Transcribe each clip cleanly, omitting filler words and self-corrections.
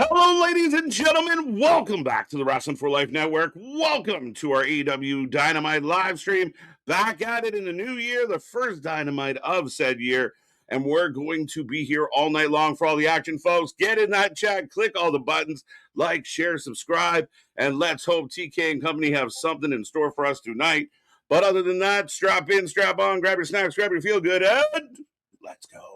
Hello, ladies and gentlemen. Welcome back to the Wrestling for Life Network. Welcome to our AEW Dynamite live stream. Back at it in the new year, the first Dynamite of said year. And we're going to be here all night long for all the action, folks. Get in that chat, click all the buttons, like, share, subscribe, and let's hope TK and company have something in store for us tonight. But other than that, strap in, strap on, grab your snacks, grab your feel good, and let's go.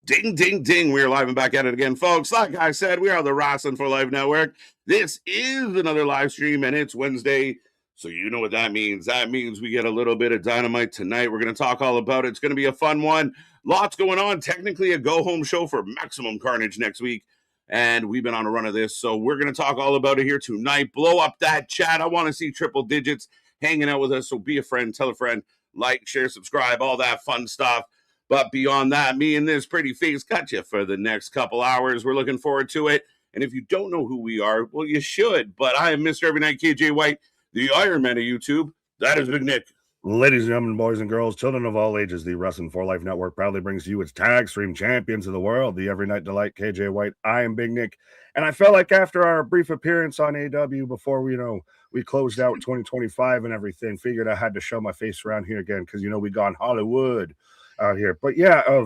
Ding, ding, ding. We are live and back at it again, folks. Like I said, we are the Wrestling for Life Network. This is another live stream, and it's Wednesday, so you know what that means. That means we get a little bit of Dynamite tonight. We're going to talk all about it. It's going to be a fun one. Lots going on. Technically a go-home show for Maximum Carnage next week, and we've been on a run of this, so we're going to talk all about it here tonight. Blow up that chat. I want to see triple digits hanging out with us, so be a friend, tell a friend, like, share, subscribe, all that fun stuff. But beyond that, me and this pretty face got you for the next couple hours. We're looking forward to it. And if you don't know who we are, well, you should. But I am Mr. Every Night KJ White, the Iron Man of YouTube. That is Big Nick. Ladies and gentlemen, boys and girls, children of all ages, the Wrestling for Life Network proudly brings to you its tag stream champions of the world, the Every Night Delight, KJ White. I am Big Nick. And I felt like after our brief appearance on AEW before we closed out 2025 and everything, figured I had to show my face around here again because, we gone Hollywood out here. But yeah,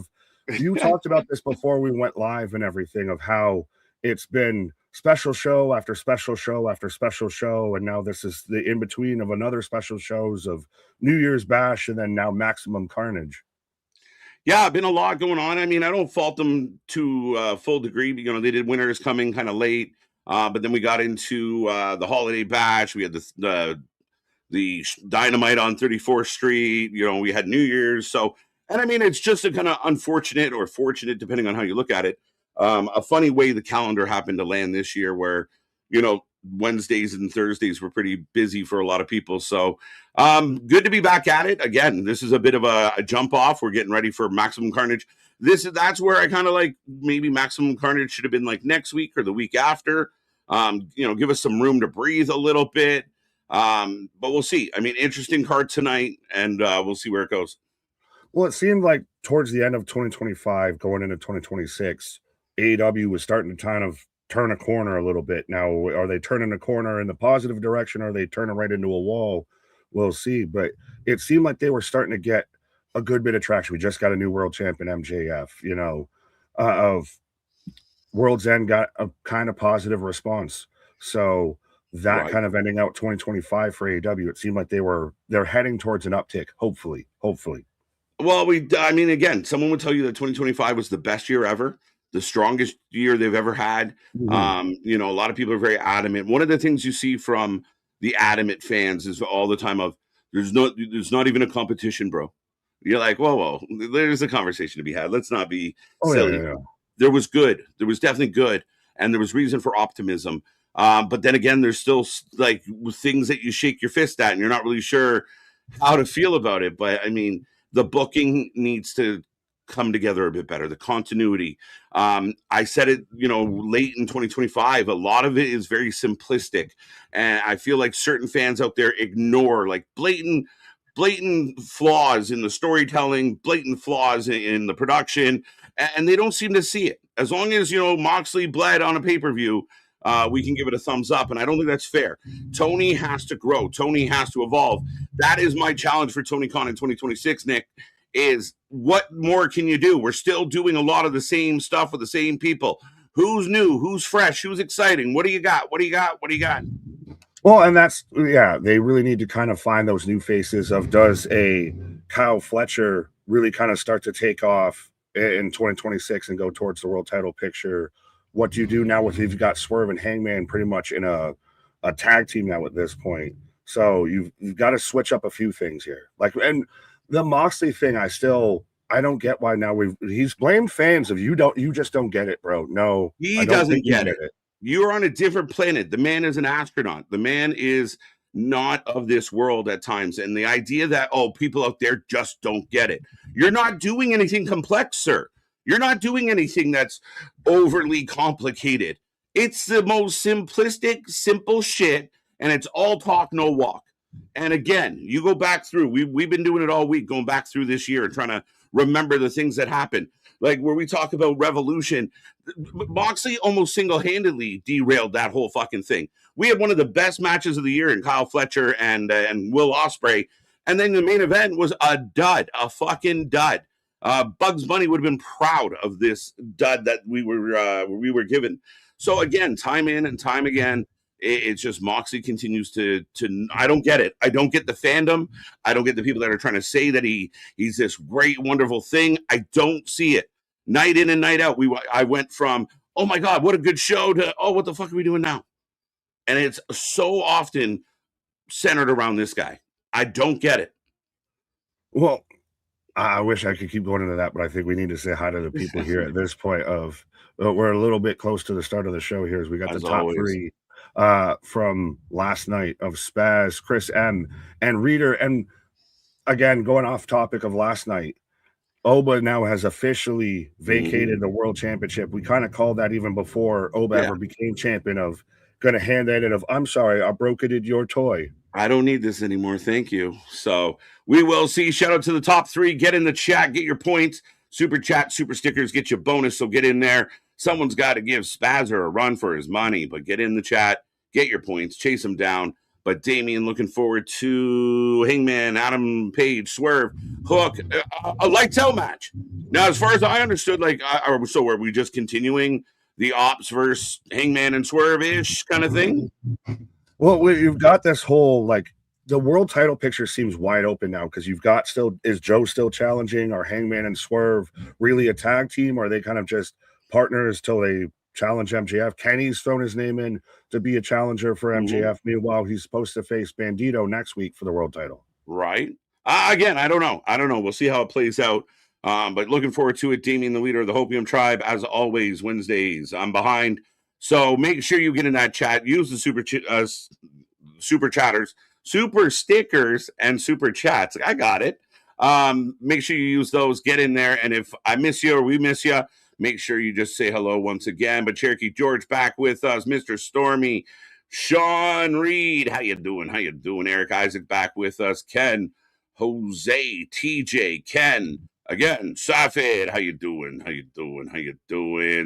you talked about this before we went live and everything of how it's been special show after special show after special show, and now this is the in-between of another special shows of New Year's Bash and then now Maximum Carnage. Yeah, been a lot going on. I mean, I don't fault them to a full degree. They did Winter is Coming kind of late, but then we got into the Holiday Bash. We had the Dynamite on 34th Street. We had New Year's. So, and I mean, it's just a kind of unfortunate or fortunate, depending on how you look at it, a funny way the calendar happened to land this year where, Wednesdays and Thursdays were pretty busy for a lot of people. So good to be back at it. Again, this is a bit of a jump off. We're getting ready for Maximum Carnage. That's where I kind of like maybe Maximum Carnage should have been like next week or the week after. Give us some room to breathe a little bit. But we'll see. I mean, interesting card tonight, and we'll see where it goes. Well, it seemed like towards the end of 2025, going into 2026, AEW was starting to kind of turn a corner a little bit. Now, are they turning a corner in the positive direction, or are they turning right into a wall? We'll see. But it seemed like they were starting to get a good bit of traction. We just got a new world champion, MJF, of World's End got a kind of positive response. So that right. Kind of ending out 2025 for AEW, it seemed like they're heading towards an uptick, hopefully. Well, again, someone would tell you that 2025 was the best year ever, the strongest year they've ever had. Mm-hmm. A lot of people are very adamant. One of the things you see from the adamant fans is all the time of there's not even a competition, bro. You're like, whoa, there's a conversation to be had. Let's not be silly. Yeah. There was good. There was definitely good, and there was reason for optimism. But then again, there's still like things that you shake your fist at, and you're not really sure how to feel about it. But I mean, the booking needs to come together a bit better. The continuity. I said it, late in 2025, a lot of it is very simplistic. And I feel like certain fans out there ignore like blatant flaws in the storytelling, blatant flaws in the production, and they don't seem to see it. As long as, Moxley bled on a pay-per-view, we can give it a thumbs up, and I don't think that's fair. Tony has to grow. Tony has to evolve. That is my challenge for Tony Khan in 2026, Nick, is what more can you do? We're still doing a lot of the same stuff with the same people. Who's new? Who's fresh? Who's exciting? What do you got? Well, and they really need to kind of find those new faces of does a Kyle Fletcher really kind of start to take off in 2026 and go towards the world title picture? What do you do now if you've got Swerve and Hangman pretty much in a tag team now at this point? So you've got to switch up a few things here. And the Moxley thing, I don't get why now he's blamed fans of you just don't get it, bro. No, he doesn't get it. You're on a different planet. The man is an astronaut. The man is not of this world at times. And the idea that, oh, people out there just don't get it. You're not doing anything complex, sir. You're not doing anything that's overly complicated. It's the most simplistic, simple shit, and it's all talk, no walk. And again, you go back through, we've been doing it all week, going back through this year and trying to remember the things that happened. Like where we talk about Revolution, Moxley almost single-handedly derailed that whole fucking thing. We had one of the best matches of the year in Kyle Fletcher and Will Ospreay, and then the main event was a dud, a fucking dud. Bugs Bunny would have been proud of this dud that we were given. So again, time in and time again, it's just Moxley continues to. I don't get it. I don't get the fandom. I don't get the people that are trying to say that he's this great, wonderful thing. I don't see it. Night in and night out, I went from, oh my God, what a good show, to, oh, what the fuck are we doing now? And it's so often centered around this guy. I don't get it. Well, I wish I could keep going into that, but I think we need to say hi to the people here at this point of we're a little bit close to the start of the show here as we got the top three from last night of Spaz, Chris M, and Reader. And again, going off topic of last night, Oba now has officially vacated the world championship. We kind of called that even before Oba ever became champion of going to hand that in of, I'm sorry, I broketed your toy. I don't need this anymore. Thank you. So we will see. Shout out to the top three. Get in the chat. Get your points. Super chat, super stickers. Get your bonus. So get in there. Someone's got to give Spazzer a run for his money, but get in the chat. Get your points. Chase him down. But Damien, looking forward to Hangman, Adam Page, Swerve, Hook, a lights out match. Now, as far as I understood, so are we just continuing the Ops versus Hangman and Swerve-ish kind of thing? Well, you've got this whole, the world title picture seems wide open now because you've got is Joe still challenging? Are Hangman and Swerve really a tag team? Or are they kind of just partners till they challenge MJF? Kenny's thrown his name in to be a challenger for MJF. Meanwhile, he's supposed to face Bandito next week for the world title. Right. Again, I don't know. We'll see how it plays out. But looking forward to it. Damien, the leader of the Hopium Tribe, as always, Wednesdays. I'm behind. So make sure you get in that chat. Use the super chatters, super stickers, and super chats. I got it. Make sure you use those. Get in there. And if I miss you or we miss you, make sure you just say hello once again. But Cherokee George back with us. Mr. Stormy. Sean Reed. How you doing? Eric Isaac back with us. Ken. Jose. TJ. Ken. Again, Safed, how you doing?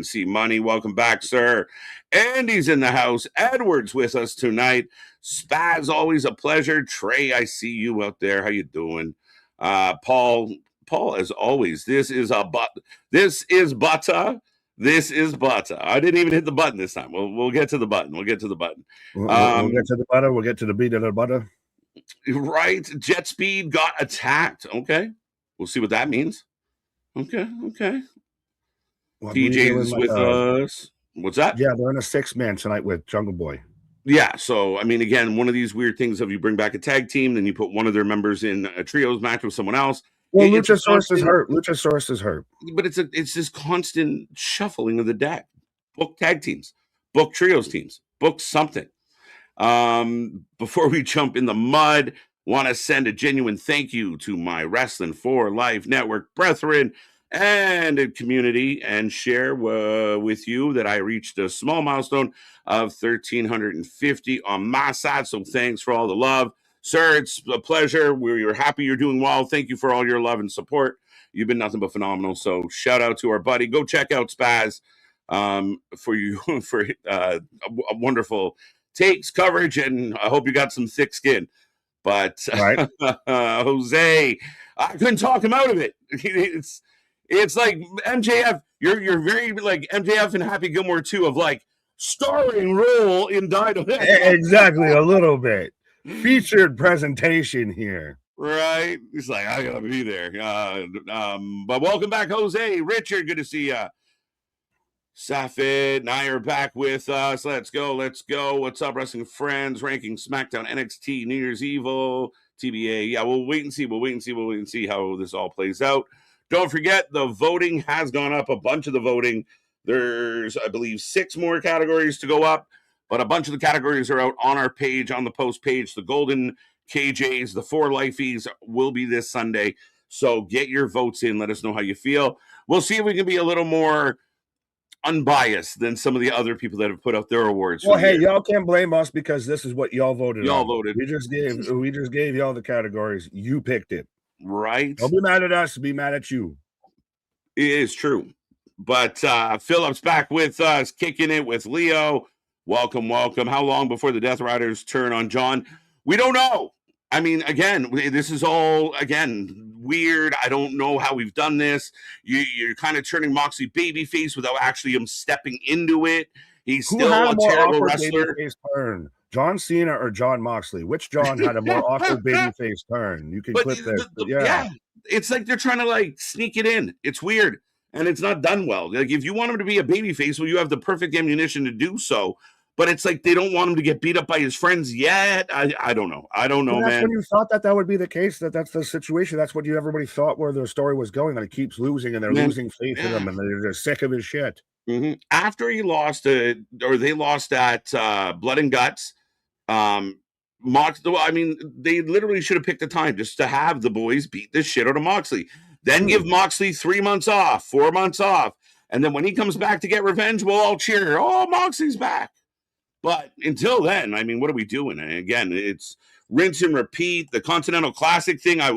See Money, welcome back, sir. Andy's in the house. Edward's with us tonight. Spaz, always a pleasure. Trey, I see you out there. How you doing? Paul, as always, this is Butter. I didn't even hit the button this time. We'll get to the button. We'll get to the butter. We'll get to the beat of the butter. Right. Jet Speed got attacked. Okay. We'll see what that means. Okay. Well, TJ's with us. What's that? Yeah, they're in a 6-man tonight with Jungle Boy. Yeah, so, I mean, again, one of these weird things of you bring back a tag team, then you put one of their members in a trios match with someone else. Well, Luchasaurus is hurt. But it's this constant shuffling of the deck. Book tag teams. Book trios teams. Book something. Before we jump in the mud, want to send a genuine thank you to my Wrestling for Life Network brethren and community, and share with you that I reached a small milestone of 1,350 on my side. So thanks for all the love. Sir, it's a pleasure. We're happy you're doing well. Thank you for all your love and support. You've been nothing but phenomenal. So shout out to our buddy. Go check out Spaz for a wonderful takes, coverage, and I hope you got some thick skin. But right. Jose, I couldn't talk him out of it. It's like MJF. You're very like MJF and Happy Gilmore too, of like starring role in Dynamite. Exactly, a little bit featured presentation here. Right. He's like, I gotta be there. But welcome back, Jose. Richard, good to see you. Safed and I are back with us. Let's go. What's up, wrestling friends? Ranking SmackDown, NXT, New Year's Evil, TBA. Yeah, we'll wait and see how this all plays out. Don't forget, the voting has gone up. A bunch of the voting. There's, I believe, 6 more categories to go up. But a bunch of the categories are out on our page, on the post page. The Golden KJs, the 4 Lifies will be this Sunday. So get your votes in. Let us know how you feel. We'll see if we can be a little more unbiased than some of the other people that have put out their awards. Well, hey, y'all can't blame us because this is what y'all voted Y'all on. voted. We just gave y'all the categories. You picked it. Right. Don't be mad at us. Be mad at you. It is true. But Philip's back with us, kicking it with Leo. Welcome, welcome. How long before the Death Riders turn on John? We don't know. I mean, again, this is all, again, weird. I don't know how we've done this. You're kind of turning Moxley babyface without actually him stepping into it. He's still a terrible wrestler. Turn? John Cena or John Moxley? Which John had a more awkward babyface turn? You can clip this. Yeah, it's like they're trying to like sneak it in. It's weird. And it's not done well. Like, if you want him to be a babyface, well, you have the perfect ammunition to do so. But it's like they don't want him to get beat up by his friends yet. I don't know. I don't know, that's man. When you thought that would be the case, that's the situation. That's what everybody thought where the story was going. That he keeps losing, and they're losing faith in him, and they're sick of his shit. Mm-hmm. After he lost, or they lost at Blood and Guts, I mean, they literally should have picked a time just to have the boys beat this shit out of Moxley. Then give Moxley 3 months off, 4 months off. And then when he comes back to get revenge, we'll all cheer. Oh, Moxley's back. But until then, I mean, what are we doing? And again, it's rinse and repeat. The Continental Classic thing, I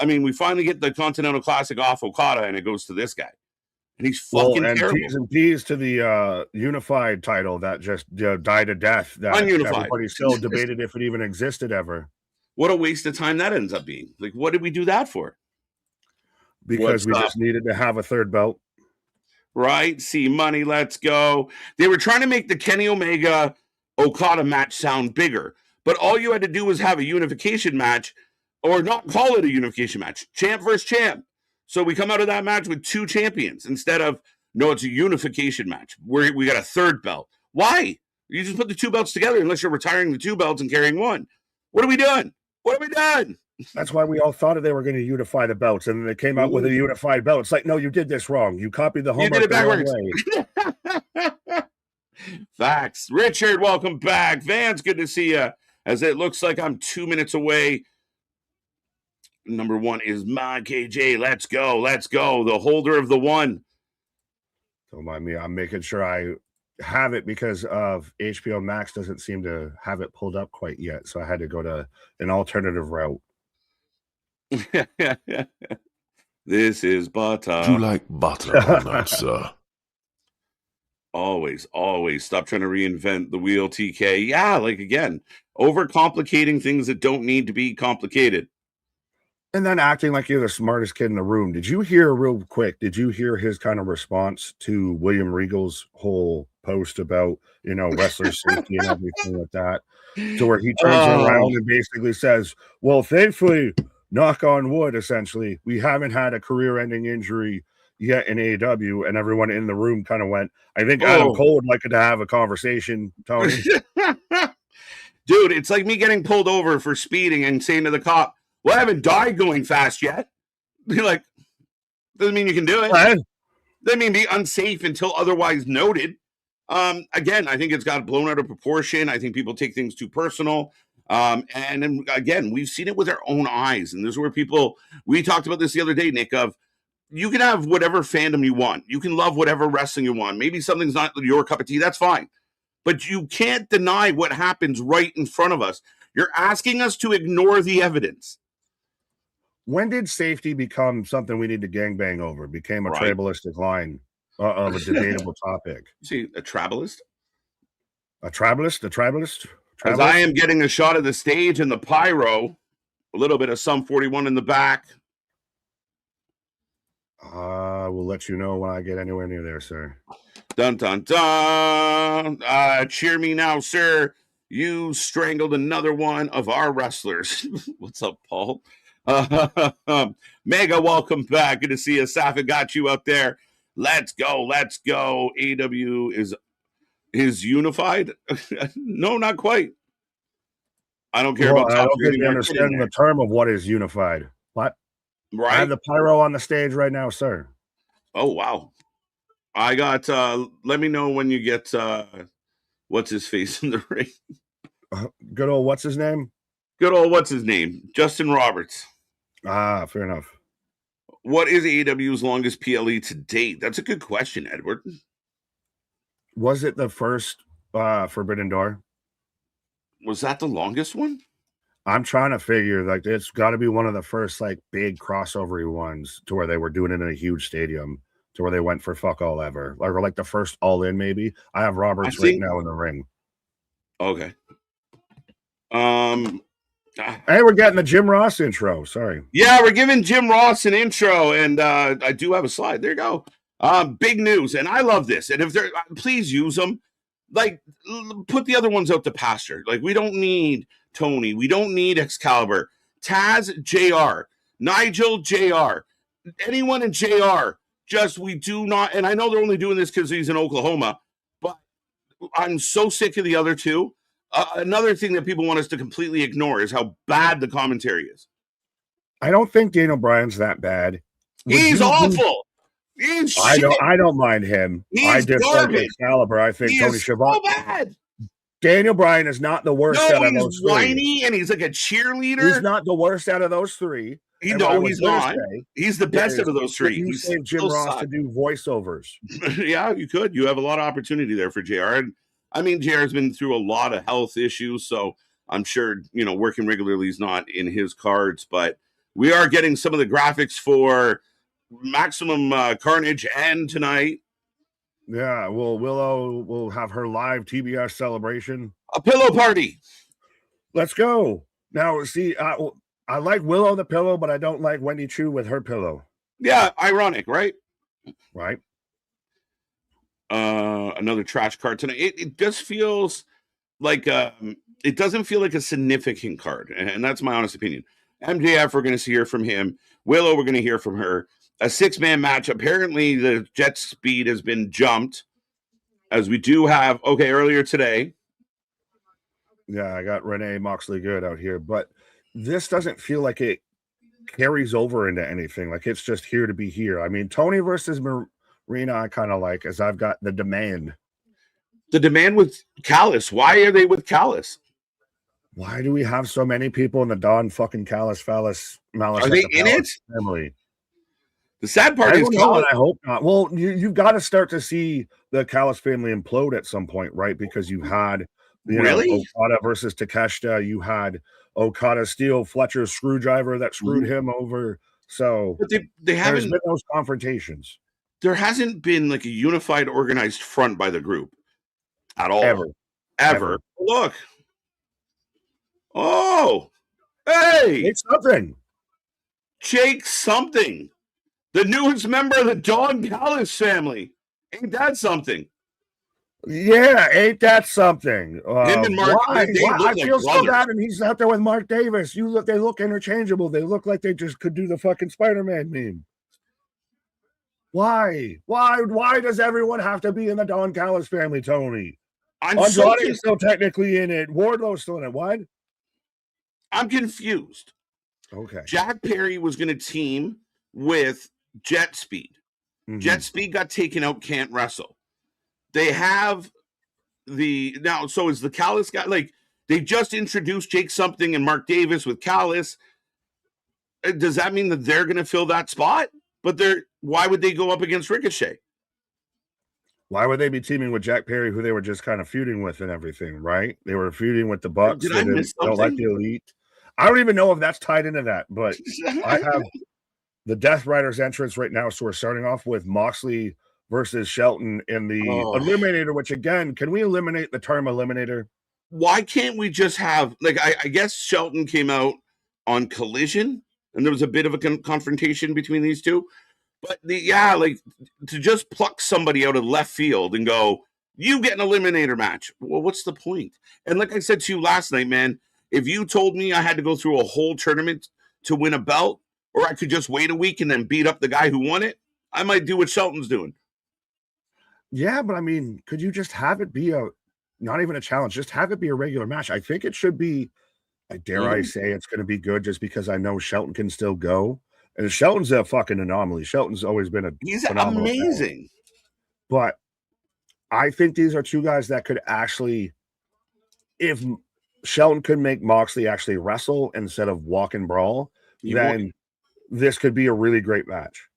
mean, we finally get the Continental Classic off Okada, and it goes to this guy. And he's fucking terrible. T's and P's to the unified title that just died a death. That ununified. Everybody still debated if it even existed ever. What a waste of time that ends up being. Like, what did we do that for? Because we just needed to have a third belt. Right? See money, let's go. They were trying to make the Kenny Omega Okada match sound bigger, but all you had to do was have a unification match, or not call it a unification match. Champ versus champ. So we come out of that match with 2 champions instead of, no, it's a unification match where we got a third belt. Why? You just put the 2 belts together unless you're retiring the 2 belts and carrying 1. What are we doing? What have we done? That's why we all thought they were going to unify the belts, and then they came out with a unified belt. It's like, no, you did this wrong. You copied the homework. You did it backwards. Facts. Richard, welcome back. Vance, good to see you. As it looks like I'm 2 minutes away. Number 1 is my KJ. Let's go. Let's go. The holder of the 1. Don't mind me. I'm making sure I have it because of HBO Max doesn't seem to have it pulled up quite yet. So I had to go to an alternative route. This is butter. Do you like butter on that, sir? Always, always. Stop trying to reinvent the wheel, TK. Yeah, like, again, overcomplicating things that don't need to be complicated. And then acting like you're the smartest kid in the room. Did you hear his kind of response to William Regal's whole post about, wrestler safety and everything like that? To where he turns around and basically says, well, thankfully, knock on wood, essentially, we haven't had a career-ending injury yet in AEW. And everyone in the room kind of went, I think Adam Cole would like to have a conversation, Tony. Dude, it's like me getting pulled over for speeding and saying to the cop, well, I haven't died going fast yet. You're like, doesn't mean you can do it. Doesn't mean be unsafe until otherwise noted. Again, I think it's got blown out of proportion. I think people take things too personal. And then, again, we've seen it with our own eyes. And this is where we talked about this the other day, Nick, of you can have whatever fandom you want. You can love whatever wrestling you want. Maybe something's not your cup of tea. That's fine. But you can't deny what happens right in front of us. You're asking us to ignore the evidence. When did safety become something we need to gangbang over? Became a tribalistic line of a debatable topic. See, a tribalist? A tribalist? As I am getting a shot of the stage and the pyro, a little bit of Sum 41 in the back. We'll let you know when I get anywhere near there, sir. Dun, dun, dun. Cheer me now, sir. You strangled another one of our wrestlers. What's up, Paul? Mega, welcome back. Good to see you. Safa got you out there. Let's go. Let's go. AEW is unified. No, not quite. I don't care about. I don't think you understand the term of what is unified. What? Right. I have the pyro on the stage right now, sir. Oh wow. I got. Let me know when you get what's his face in the ring. Good old what's his name? Good old what's his name? Justin Roberts. Ah, fair enough. What is AEW's longest PLE to date? That's a good question, Edward. Was it the first Forbidden Door? Was that the longest one? I'm trying to figure, like, it's got to be one of the first, like, big crossover ones to where they were doing it in a huge stadium, to where they went for fuck all ever. Or like the first All In, maybe. I have Roberts right now in the ring. Okay. Hey, we're getting the Jim Ross intro. Sorry. Yeah, we're giving Jim Ross an intro, and I do have a slide. There you go. Big news, and I love this. And if they're, please use them. Like, put the other ones out to pasture. Like, we don't need Tony. We don't need Excalibur. Taz, JR. Nigel, JR. Anyone in JR. Just, we do not, and I know they're only doing this because he's in Oklahoma, but I'm so sick of the other two. Another thing that people want us to completely ignore is how bad the commentary is. I don't think Daniel Bryan's that bad. He's awful. He's shit. I don't mind him. I just like Excalibur. I think Tony Schiavone. So bad. Daniel Bryan is not the worst out of those three. He's whiny and he's like a cheerleader. He's not the worst out of those three. He's not. He's the best out of those three. You saved Jim Ross to do voiceovers. Yeah, you could. You have a lot of opportunity there for JR. And I mean, JR's been through a lot of health issues, so I'm sure, working regularly is not in his cards. But we are getting some of the graphics for Maximum Carnage and tonight. Yeah, well, Willow will have her live TBS celebration. A pillow party. Let's go. Now, see, I like Willow the pillow, but I don't like Wendy Chu with her pillow. Yeah, ironic, right? Right. Another trash card tonight. It just feels like it doesn't feel like a significant card, and that's my honest opinion. MJF, we're going to hear from him. Willow, we're going to hear from her. A 6-man match. Apparently, the jet speed has been jumped, as we do have. Okay, earlier today. Yeah, I got Renee Moxley good out here, but this doesn't feel like it carries over into anything. Like it's just here to be here. I mean, Tony versus Marina, I kind of like, as I've got the demand. The demand with Callis. Why are they with Callis? Why do we have so many people in the Don fucking Callis Malice? Are they in it? Family. The sad part is, I hope not. Well, you've got to start to see the Callis family implode at some point, right? Because you had Okada versus Takeshita. You had Okada steal Fletcher's screwdriver that screwed him over. So but they haven't been those confrontations. There hasn't been like a unified, organized front by the group at all. Ever. Look. Oh, hey, it's something. Jake something. The newest member of the Don Callis family. Ain't that something? Yeah, ain't that something? Him and Mark, why? I feel so bad, and he's out there with Mark Davis. They look interchangeable. They look like they just could do the fucking Spider-Man meme. Why? Why does everyone have to be in the Don Callis family, Tony? Andrade's still technically in it. Wardlow's still in it. What? I'm confused. Okay. Jack Perry was going to team with Jet Speed. Mm-hmm. Jet Speed got taken out, can't wrestle. They have so is the Callis guy, like, they just introduced Jake something and Mark Davis with Callis. Does that mean that they're going to fill that spot? But why would they go up against Ricochet? Why would they be teaming with Jack Perry, who they were just kind of feuding with and everything, right? They were feuding with the Bucks. Did I miss something? Don't like the Elite. I don't even know if that's tied into that, but I have the Death Riders entrance right now. So we're starting off with Moxley versus Shelton in the Eliminator, which, again, can we eliminate the term Eliminator? Why can't we just have, like, I guess Shelton came out on Collision, and there was a bit of a confrontation between these two. But, to just pluck somebody out of left field and go, you get an Eliminator match. Well, what's the point? And like I said to you last night, man, if you told me I had to go through a whole tournament to win a belt, or I could just wait a week and then beat up the guy who won it, I might do what Shelton's doing. Yeah, but I mean, could you just have it be not even a challenge, just have it be a regular match? I think it should be, I say it's going to be good just because I know Shelton can still go. And Shelton's a fucking anomaly. Shelton's always been he's amazing. But I think these are two guys that could actually, if Shelton could make Moxley actually wrestle instead of walk and brawl, then this could be a really great match.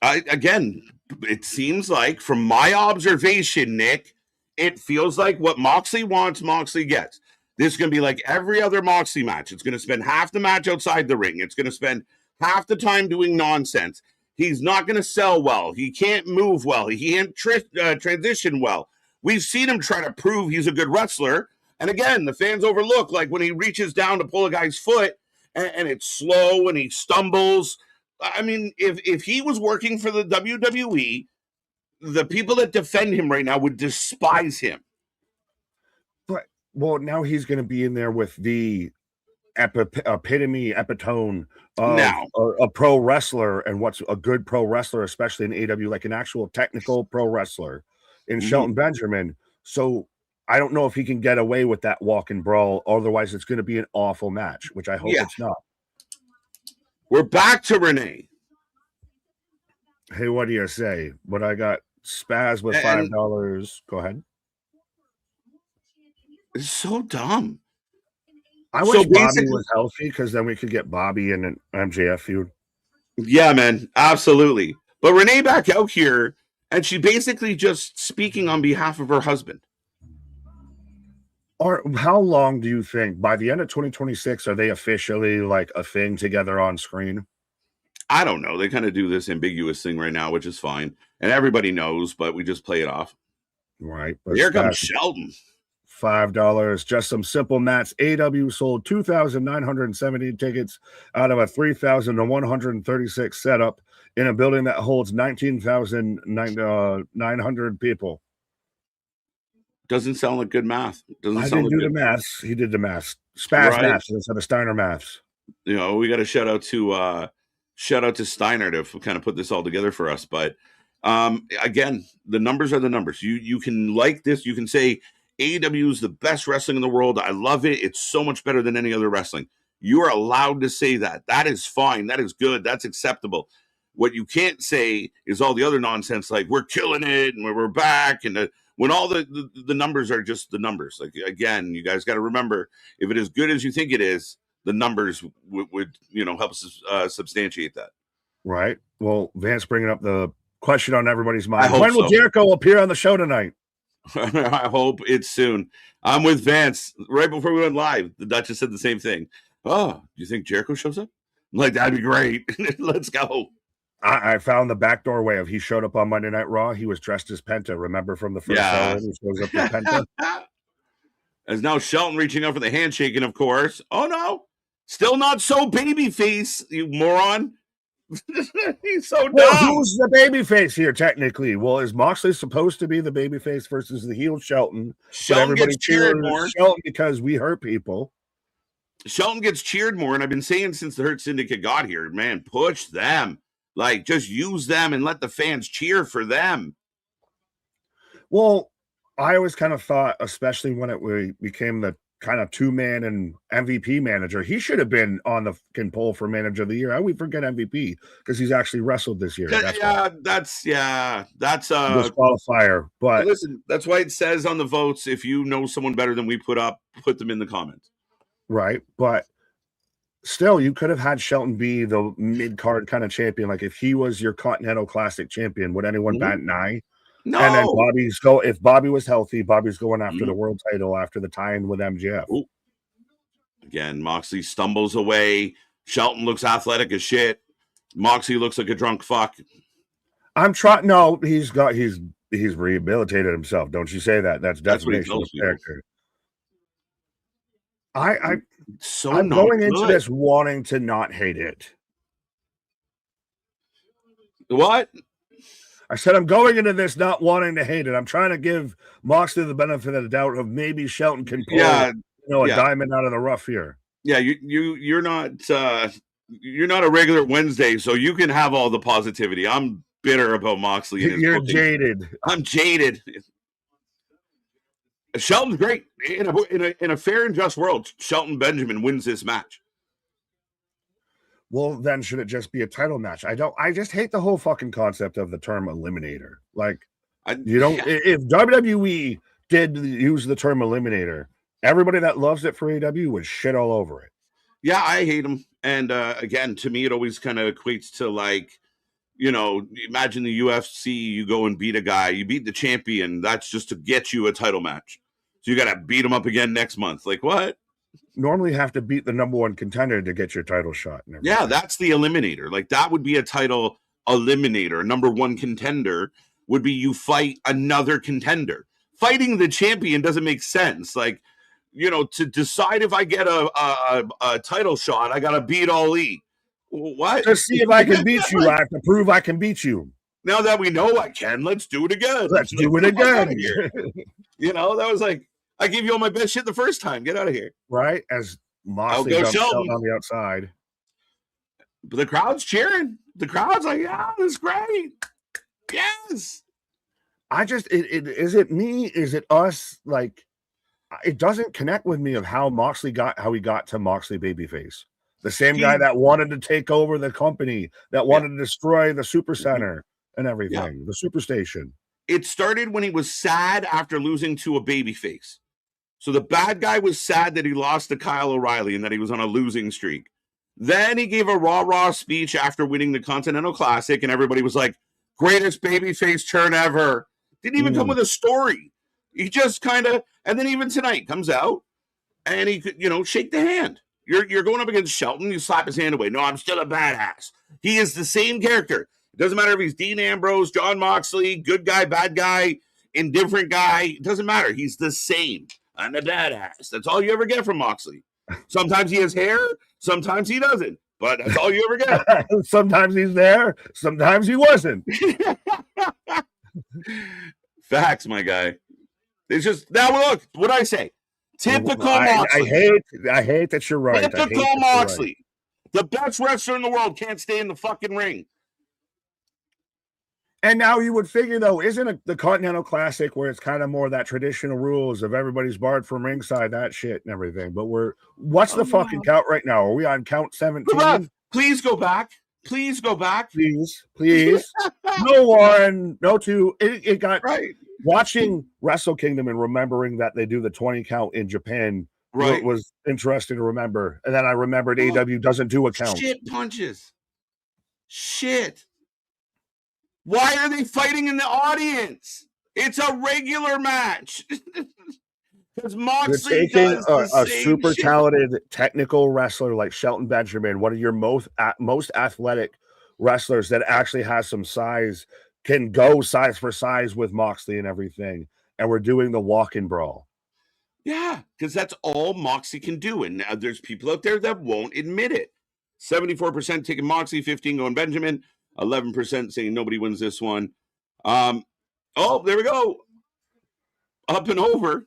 Again, it seems like, from my observation, Nick, it feels like what Moxley wants, Moxley gets. This is going to be like every other Moxley match. It's going to spend half the match outside the ring. It's going to spend half the time doing nonsense. He's not going to sell well. He can't move well. He can't transition well. We've seen him try to prove he's a good wrestler. And again, the fans overlook, like when he reaches down to pull a guy's foot and it's slow and he stumbles. I mean, if he was working for the WWE, the people that defend him right now would despise him. But, well, now he's going to be in there with the epitome of a pro wrestler and what's a good pro wrestler, especially in AEW, like an actual technical pro wrestler in Shelton Benjamin. So I don't know if he can get away with that walk and brawl. Otherwise, it's going to be an awful match, which I hope it's not. We're back to Renee. Hey, what do you say? But I got Spaz with $5. Go ahead. It's so dumb. I wish Bobby was healthy because then we could get Bobby in an MJF feud. Yeah, man, absolutely. But Renee back out here, and she basically just speaking on behalf of her husband. Or how long do you think, by the end of 2026, are they officially like a thing together on screen? I don't know. They kind of do this ambiguous thing right now, which is fine. And everybody knows, but we just play it off. Right. But here comes Shelton. $5. Just some simple mats. AEW sold 2,970 tickets out of a 3,136 setup in a building that holds 19,900 people. Doesn't sound like good math. I didn't do the maths. He did the maths. Spaz maths instead of Steiner maths. You know, we got a shout out to Steiner to kind of put this all together for us. But again, the numbers are the numbers. You can like this. You can say AEW is the best wrestling in the world. I love it. It's so much better than any other wrestling. You are allowed to say that. That is fine. That is good. That's acceptable. What you can't say is all the other nonsense, like we're killing it and we're back, and when all the numbers are just the numbers. Like, again, you guys got to remember, if it is good as you think it is, the numbers would help substantiate that. Right. Well, Vance bringing up the question on everybody's mind. When will Jericho appear on the show tonight? I hope it's soon. I'm with Vance. Right before we went live, the Duchess said the same thing. Oh, do you think Jericho shows up? I'm like, that'd be great. Let's go. I found the backdoor way of he showed up on Monday Night Raw. He was dressed as Penta. Remember from the first hour, he shows up as Penta. As now Shelton reaching out for the handshake, and of course, oh no, still not so babyface, you moron. He's so dumb. Who's the babyface here, technically? Well, is Moxley supposed to be the babyface versus the heel Shelton? Shelton everybody gets cheered more. Shelton because we hurt people. Shelton gets cheered more, and I've been saying since the Hurt Syndicate got here, man, push them. Like, just use them and let the fans cheer for them. Well, I always kind of thought, especially when it became the kind of two-man and MVP manager, he should have been on the fucking poll for manager of the year. How we forget MVP because he's actually wrestled this year. That's a disqualifier. But listen, that's why it says on the votes, if you know someone better than we put up, put them in the comments. Right, but still, you could have had Shelton be the mid-card kind of champion. Like, if he was your Continental Classic champion, would anyone bat an eye? No. And then if Bobby was healthy, Bobby's going after the world title after the tie-in with MJF. Ooh. Again, Moxley stumbles away. Shelton looks athletic as shit. Moxley looks like a drunk fuck. I'm trying. No, he's rehabilitated himself. Don't you say that? That's definition of character. I'm going into this wanting to not hate it. What? I said I'm going into this not wanting to hate it. I'm trying to give Moxley the benefit of the doubt of maybe Shelton can pull a diamond out of the rough here. Yeah, you're not a regular Wednesday, so you can have all the positivity. I'm bitter about Moxley. You're jaded. I'm jaded. Shelton's great in a fair and just world. Shelton Benjamin wins this match. Well, then should it just be a title match? I just hate the whole fucking concept of the term eliminator. Like, If WWE did use the term eliminator, everybody that loves it for AEW would shit all over it. Yeah, I hate them. And again, to me, it always kind of equates to like, imagine the UFC, you go and beat a guy, you beat the champion, that's just to get you a title match. So you got to beat him up again next month. Like, what? Normally have to beat the number one contender to get your title shot. Yeah, that's the eliminator. Like, that would be a title eliminator. Number one contender would be you fight another contender. Fighting the champion doesn't make sense. Like, to decide if I get a title shot, I got to beat Ali. What? To see if I can beat you, I have to prove I can beat you. Now that we know I can, let's do it again. Let's do it again. That was like, I gave you all my best shit the first time. Get out of here. Right? As Moxley jumps out on the outside. But the crowd's cheering. The crowd's like, yeah, that's great. Yes. Is it me? Is it us? Like, it doesn't connect with me of how he got to Moxley babyface. The same guy that wanted to take over the company, that wanted to destroy the super center and everything, the super station. It started when he was sad after losing to a babyface. So the bad guy was sad that he lost to Kyle O'Reilly and that he was on a losing streak. Then he gave a rah-rah speech after winning the Continental Classic, and everybody was like, greatest babyface turn ever. Didn't even come with a story. He just kind of, and then even tonight comes out, and he could, shake the hand. You're going up against Shelton, you slap his hand away. No, I'm still a badass. He is the same character. It doesn't matter if he's Dean Ambrose, John Moxley, good guy, bad guy, indifferent guy. It doesn't matter. He's the same. I'm a badass. That's all you ever get from Moxley. Sometimes he has hair, sometimes he doesn't. But that's all you ever get. Sometimes he's there, sometimes he wasn't. Facts, my guy. It's just, now look, what I say. Typical Moxley. I hate that you're right. Typical Moxley. Right. The best wrestler in the world can't stay in the fucking ring. And now you would figure, though, isn't the Continental Classic where it's kind of more that traditional rules of everybody's barred from ringside, that shit and everything. But what's the fucking count right now? Are we on count 17? Please go back. Please go back. Please. No one, no two. It got right. Watching Wrestle Kingdom and remembering that they do the 20 count in Japan was interesting to remember. And then I remembered AEW doesn't do a count. Shit punches. Shit. Why are they fighting in the audience? It's a regular match. Because Moxley taking a super talented technical wrestler like Shelton Benjamin, one of your most athletic wrestlers that actually has some size, can go size for size with Moxley and everything. And we're doing the walk-in brawl. Yeah, because that's all Moxley can do. And now there's people out there that won't admit it. 74% taking Moxley, 15% going Benjamin, 11% saying nobody wins this one. There we go. Up and over.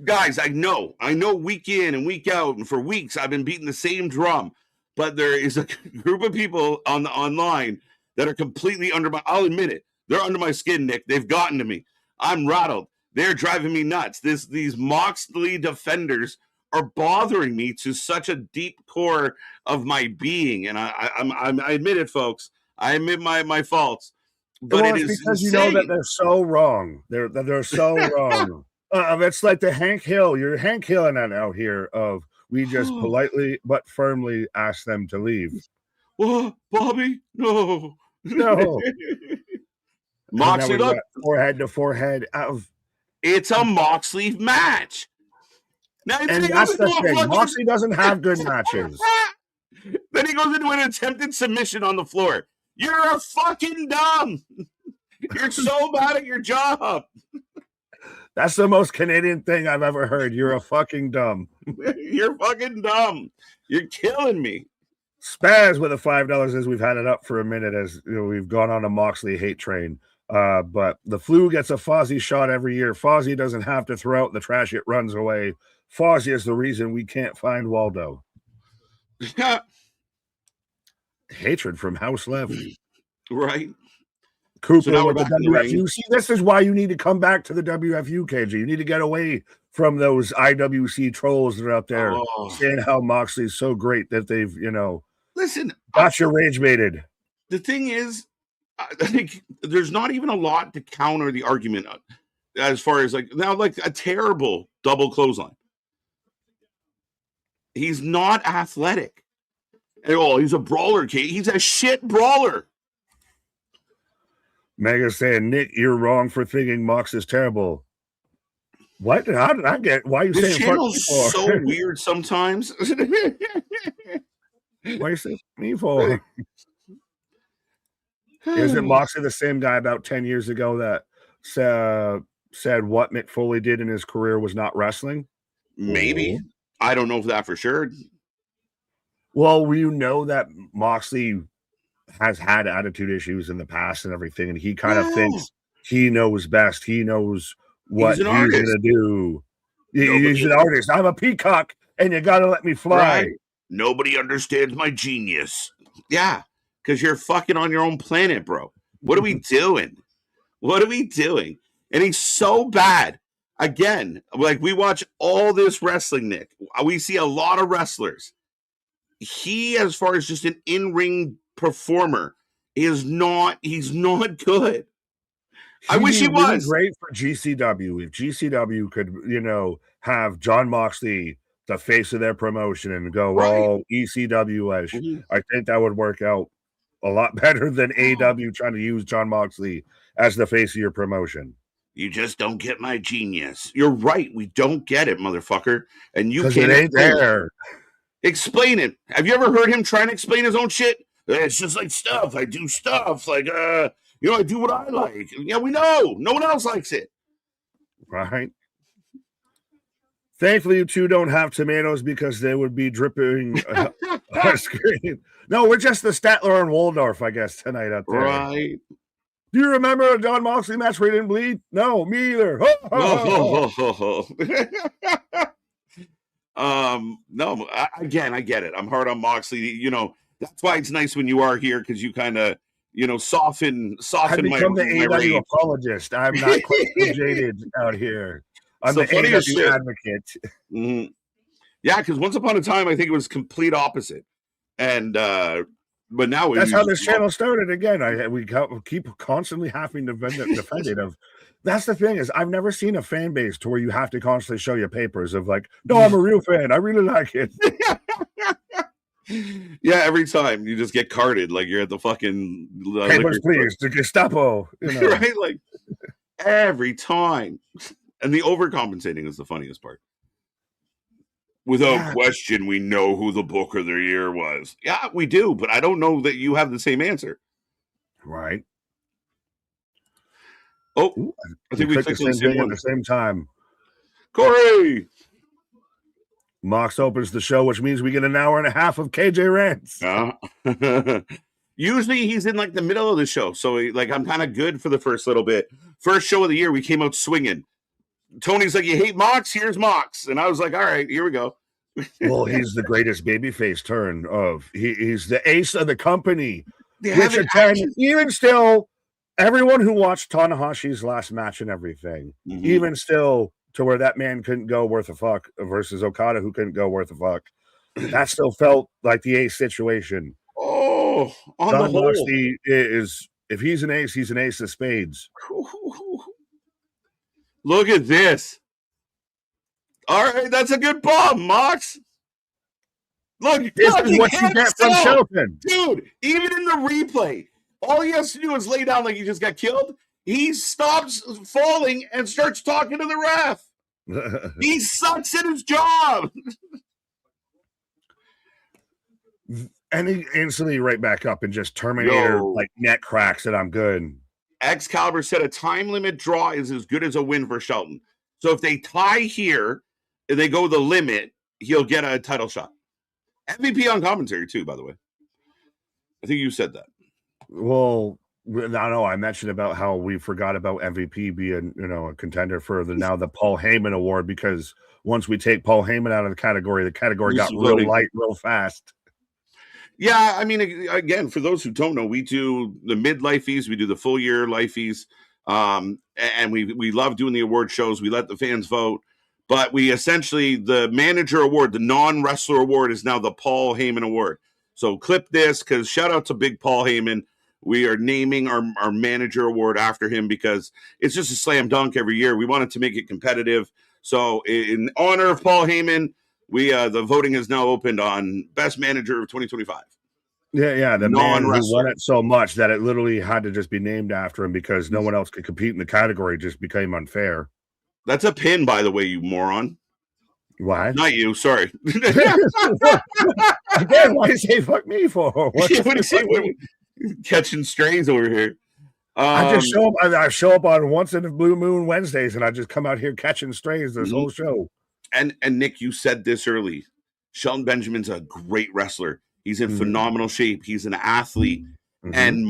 Guys, I know week in and week out, and for weeks I've been beating the same drum. But there is a group of people online that are completely I'll admit it. They're under my skin, Nick. They've gotten to me. I'm rattled. They're driving me nuts. These Moxley defenders are bothering me to such a deep core of my being. And I admit it, folks. I admit my faults. But it is because insane. You know that they're so wrong. They're so wrong. It's like the Hank Hill. You're Hank Hilling that out here of we just politely but firmly ask them to leave. Well, Bobby, no. Moxley, look, forehead to forehead. It's a Moxley match. Now, and that's the thing. Moxley doesn't have good matches. Then he goes into an attempted submission on the floor. You're a fucking dumb. You're so bad at your job. That's the most Canadian thing I've ever heard. You're a fucking dumb. You're fucking dumb. You're killing me. Spaz with the $5 as we've had it up for a minute as we've gone on a Moxley hate train. But the flu gets a Fozzy shot every year. Fozzy doesn't have to throw out the trash. It runs away. Fozzy is the reason we can't find Waldo. Hatred from House Levy. Right. Cooper with the WFU. See, this is why you need to come back to the WFU, KG. You need to get away from those IWC trolls that are out there saying how Moxley's so great that they've, listen, got your rage baited. The thing is, I think there's not even a lot to counter the argument as far as like a terrible double clothesline. He's not athletic at all. He's a brawler, Kate. He's a shit brawler. Mega's saying, Nick, you're wrong for thinking Mox is terrible. What? How did I get? Why are you This saying channel's fuck me for? so weird sometimes. Why are you saying me for? Isn't Moxley the same guy about 10 years ago that said what Mick Foley did in his career was not wrestling? Maybe. I don't know if that for sure. Well, we know that Moxley has had attitude issues in the past and everything, and he kind of thinks he knows best. He knows what he's going to do. He's an artist. I'm a peacock, and you got to let me fly. Right. Nobody understands my genius. Yeah, because you're fucking on your own planet, bro. What are we doing? What are we doing? And he's so bad. Again, like we watch all this wrestling, Nick. We see a lot of wrestlers. He, as far as just an in-ring performer, he's not good. I wish he was great for GCW. If GCW could, have John Moxley, the face of their promotion, and go all ECW-ish, I think that would work out a lot better than AEW trying to use John Moxley as the face of your promotion. You just don't get my genius. You're right. We don't get it, motherfucker. And you can't. It ain't there. Explain it. Have you ever heard him trying to explain his own shit? It's just like stuff. I do stuff. Like, I do what I like. Yeah, we know. No one else likes it. Right. Thankfully, you two don't have tomatoes because they would be dripping on screen. No, we're just the Statler and Waldorf, I guess, tonight out there. Right. Do you remember a John Moxley match where he didn't bleed? No, me either. No, again, I get it. I'm hard on Moxley. That's why it's nice when you are here because you kind of, soften I become my the AEW apologist. I'm not quite so jaded out here. I'm the AEW advocate. Mm-hmm. Yeah, because once upon a time, I think it was complete opposite. And but now that's how this channel started. Again, we keep constantly having to defend it. That's the thing is, I've never seen a fan base to where you have to constantly show your papers of like, no, I'm a real fan. I really like it. Yeah, every time you just get carded like you're at the fucking papers, please, the Gestapo. Right? Like every time, and the overcompensating is the funniest part. Without question, we know who the Book of the Year was. Yeah, we do, but I don't know that you have the same answer. Right. Oh, ooh, I think we clicked the same one at the same time. Corey! Mox opens the show, which means we get an hour and a half of KJ rants. Usually he's in like the middle of the show, so I'm kind of good for the first little bit. First show of the year, we came out swinging. Tony's like, you hate Mox? Here's Mox. And I was like, all right, here we go. Well, he's the greatest babyface turn of. He's the ace of the company. Even still, everyone who watched Tanahashi's last match and everything, even still, to where that man couldn't go worth a fuck versus Okada, who couldn't go worth a fuck, that still felt like the ace situation. Oh, on John the whole. Moxley is, if he's an ace of spades. Look at this. All right, that's a good bomb, Mox. Look, this is what you get from Shelton. Dude, even in the replay, all he has to do is lay down like he just got killed. He stops falling and starts talking to the ref. He sucks at his job. And he instantly right back up and just Terminator like neck cracks and I'm good. Excalibur said a time limit draw is as good as a win for Shelton. So if they tie here and they go the limit, he'll get a title shot. MVP on commentary too, by the way. I think you said that. Well, no, I mentioned about how we forgot about MVP being, a contender for the Paul Heyman award, because once we take Paul Heyman out of the category got real light real fast. Yeah, I mean, again, for those who don't know, we do the mid-lifeies, we do the full year lifeies, and we love doing the award shows. We let the fans vote, but we essentially, the manager award, the non-wrestler award, is now the Paul Heyman award. So clip this, because shout out to Big Paul Heyman. We are naming our manager award after him because it's just a slam dunk every year. We wanted to make it competitive. So in honor of Paul Heyman, the voting is now opened on best manager of 2025. Yeah, the man who won it so much that it literally had to just be named after him because no one else could compete in the category. Just became unfair. That's a pin, by the way, you moron. Why? Not you, sorry. Again, why do you say fuck me for? What do you say? Catching strays over here. I just show up. I show up on Once in a Blue Moon Wednesdays, and I just come out here catching strays this whole show. And Nick, you said this early. Shelton Benjamin's a great wrestler. He's in phenomenal shape. He's an athlete. And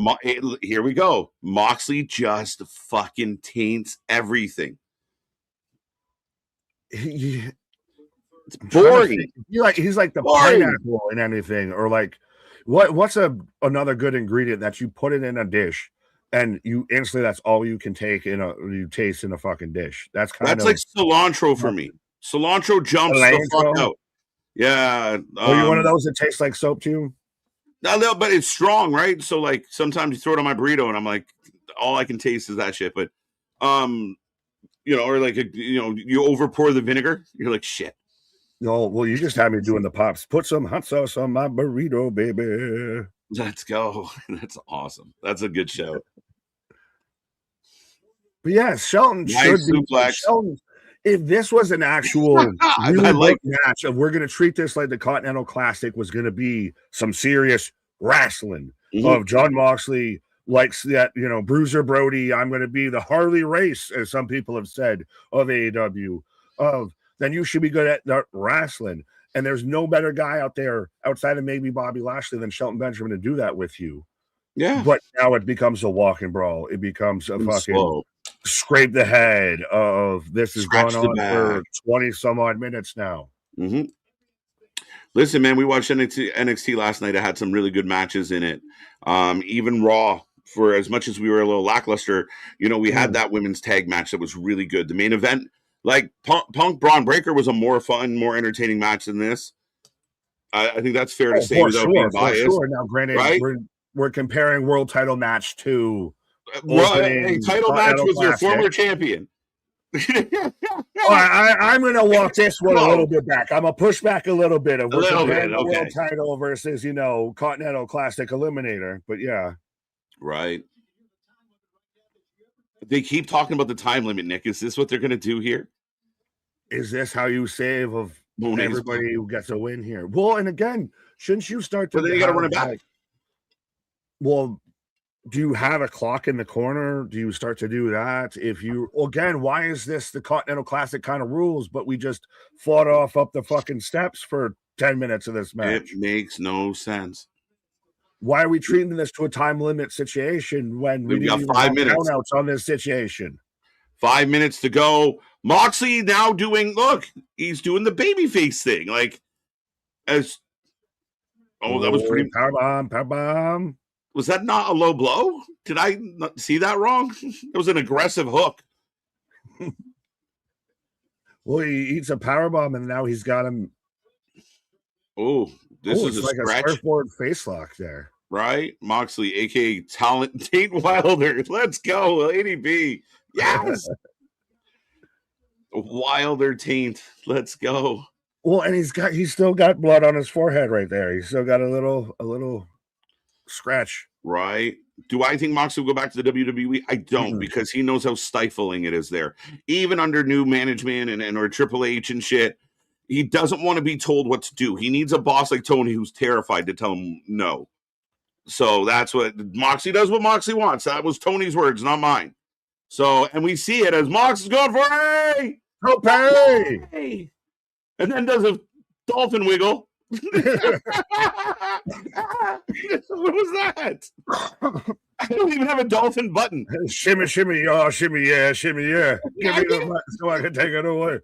here we go. Moxley just fucking taints everything. It's boring. He's like the pineapple in anything, or like what's another good ingredient that you put it in a dish and you instantly that's all you can take you taste in a fucking dish. That's like cilantro for me. Cilantro jumps the fuck out. Yeah. Are you one of those that tastes like soap to you? No, but it's strong, right? So like sometimes you throw it on my burrito and I'm like, all I can taste is that shit. But or like you over pour the vinegar, you're like shit. No, well, you just had me doing the pops. Put some hot sauce on my burrito, baby. Let's go. That's awesome. That's a good show. But yeah, Shelton should be. Shelton, if this was an actual match, if we're going to treat this like the Continental Classic was going to be some serious wrestling of John Moxley likes that, Bruiser Brody, I'm going to be the Harley Race, as some people have said, of AEW, then you should be good at that wrestling. And there's no better guy out there outside of maybe Bobby Lashley than Shelton Benjamin to do that with you. Yeah. But now it becomes a walk and brawl. It becomes a fucking scrape the head of this has gone on for 20 some odd minutes now. Listen, man, we watched NXT last night. It had some really good matches in it. Even Raw, for as much as we were a little lackluster, we had that women's tag match that was really good. The main event, like Punk Braun Breaker, was a more fun, more entertaining match than this. I think that's fair to say without being biased. Now, granted, right? we're comparing world title match to a title match with your former champion. I'm going to walk this one a little bit back. I'm going to push back a little bit. We're comparing the world title versus, Continental Classic Eliminator. But yeah. Right. They keep talking about the time limit, Nick. Is this what they're going to do here? Is this how you save of everybody who gets a win here? Well, and again, shouldn't you start to... But then you got to run it back. Well, do you have a clock in the corner? Do you start to do that? Why is this the Continental Classic kind of rules, but we just fought up the fucking steps for 10 minutes of this match? It makes no sense. Why are we treating this to a time limit situation when we got 5 minutes countouts on this situation? 5 minutes to go. Moxley now he's doing the babyface thing. That was pretty. Power bomb. Was that not a low blow? Did I not see that wrong? It was an aggressive hook. Well, he eats a power bomb and now he's got him. Oh, this is like a surfboard face lock there. Right? Moxley, aka Talent Tate Wilder. Let's go, Lady B. Yes. Wilder Taint. Let's go. Well, and he's still got blood on his forehead right there. He's still got a little scratch. Right. Do I think Moxley will go back to the WWE? I don't, because he knows how stifling it is there. Even under new management or Triple H and shit, he doesn't want to be told what to do. He needs a boss like Tony who's terrified to tell him no. So that's what Moxley does. What Moxley wants. That was Tony's words, not mine. So, and we see it as Mox is going for hey, and then does a dolphin wiggle. What was that? I don't even have a dolphin button. Shimmy, oh, shimmy, yeah. Give me the button so I can take it away.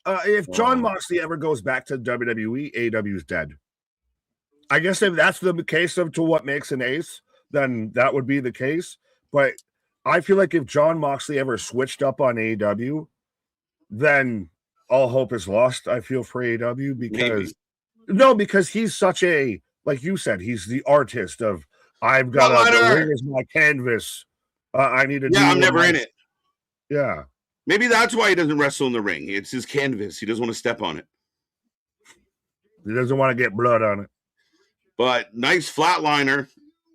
If John Moxley ever goes back to WWE, AEW's dead. I guess if that's the case to what makes an ace, then that would be the case. But I feel like if John Moxley ever switched up on AEW, then all hope is lost. I feel for AEW because he's such a, like you said, he's the artist of I've got the Flatliner! ring is my canvas. I need to do. Yeah, I'm never in it. Yeah. Maybe that's why he doesn't wrestle in the ring. It's his canvas. He doesn't want to step on it. He doesn't want to get blood on it. But nice flatliner.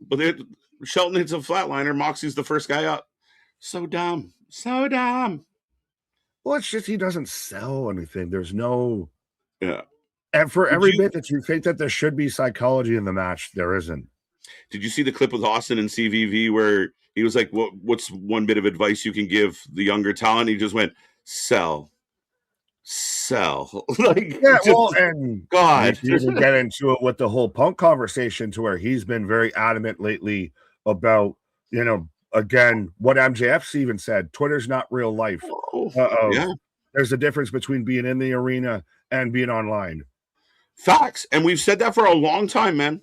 But Shelton hits a flatliner. Moxie's the first guy up. So dumb. So dumb. Well, it's just he doesn't sell anything. There's no. Yeah. And for every bit that you think that there should be psychology in the match, there isn't. Did you see the clip with Austin and CVV where he was like, what's one bit of advice you can give the younger talent? He just went, sell. Like, yeah, well, and God. you can get into it with the whole Punk conversation to where he's been very adamant lately about, again, what MJF's even said, Twitter's not real life. Yeah. There's a difference between being in the arena and being online. Facts. And we've said that for a long time, man.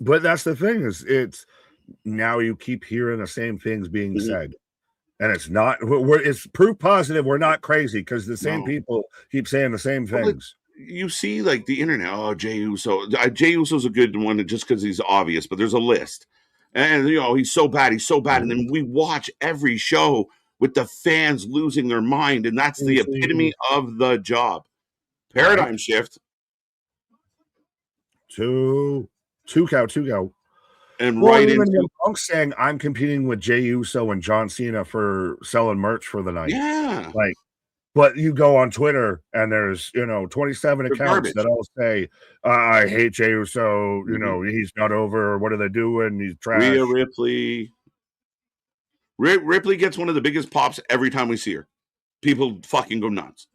But that's the thing is it's now you keep hearing the same things being said. And it's not, it's proof positive. We're not crazy because the same people keep saying the same things. You see, like the internet, Jey Uso. Jey Uso's a good one just because he's obvious, but there's a list. And, he's so bad. He's so bad. And then we watch every show with the fans losing their mind. And that's the epitome of the job. Paradigm shift. Two go. And right into Punk saying I'm competing with Jey Uso and John Cena for selling merch for the night. Yeah. But you go on Twitter and there's 27 accounts that all say I hate Jey Uso, he's not over, what are they doing? He's trash. Rhea Ripley. Ripley gets one of the biggest pops every time we see her. People fucking go nuts.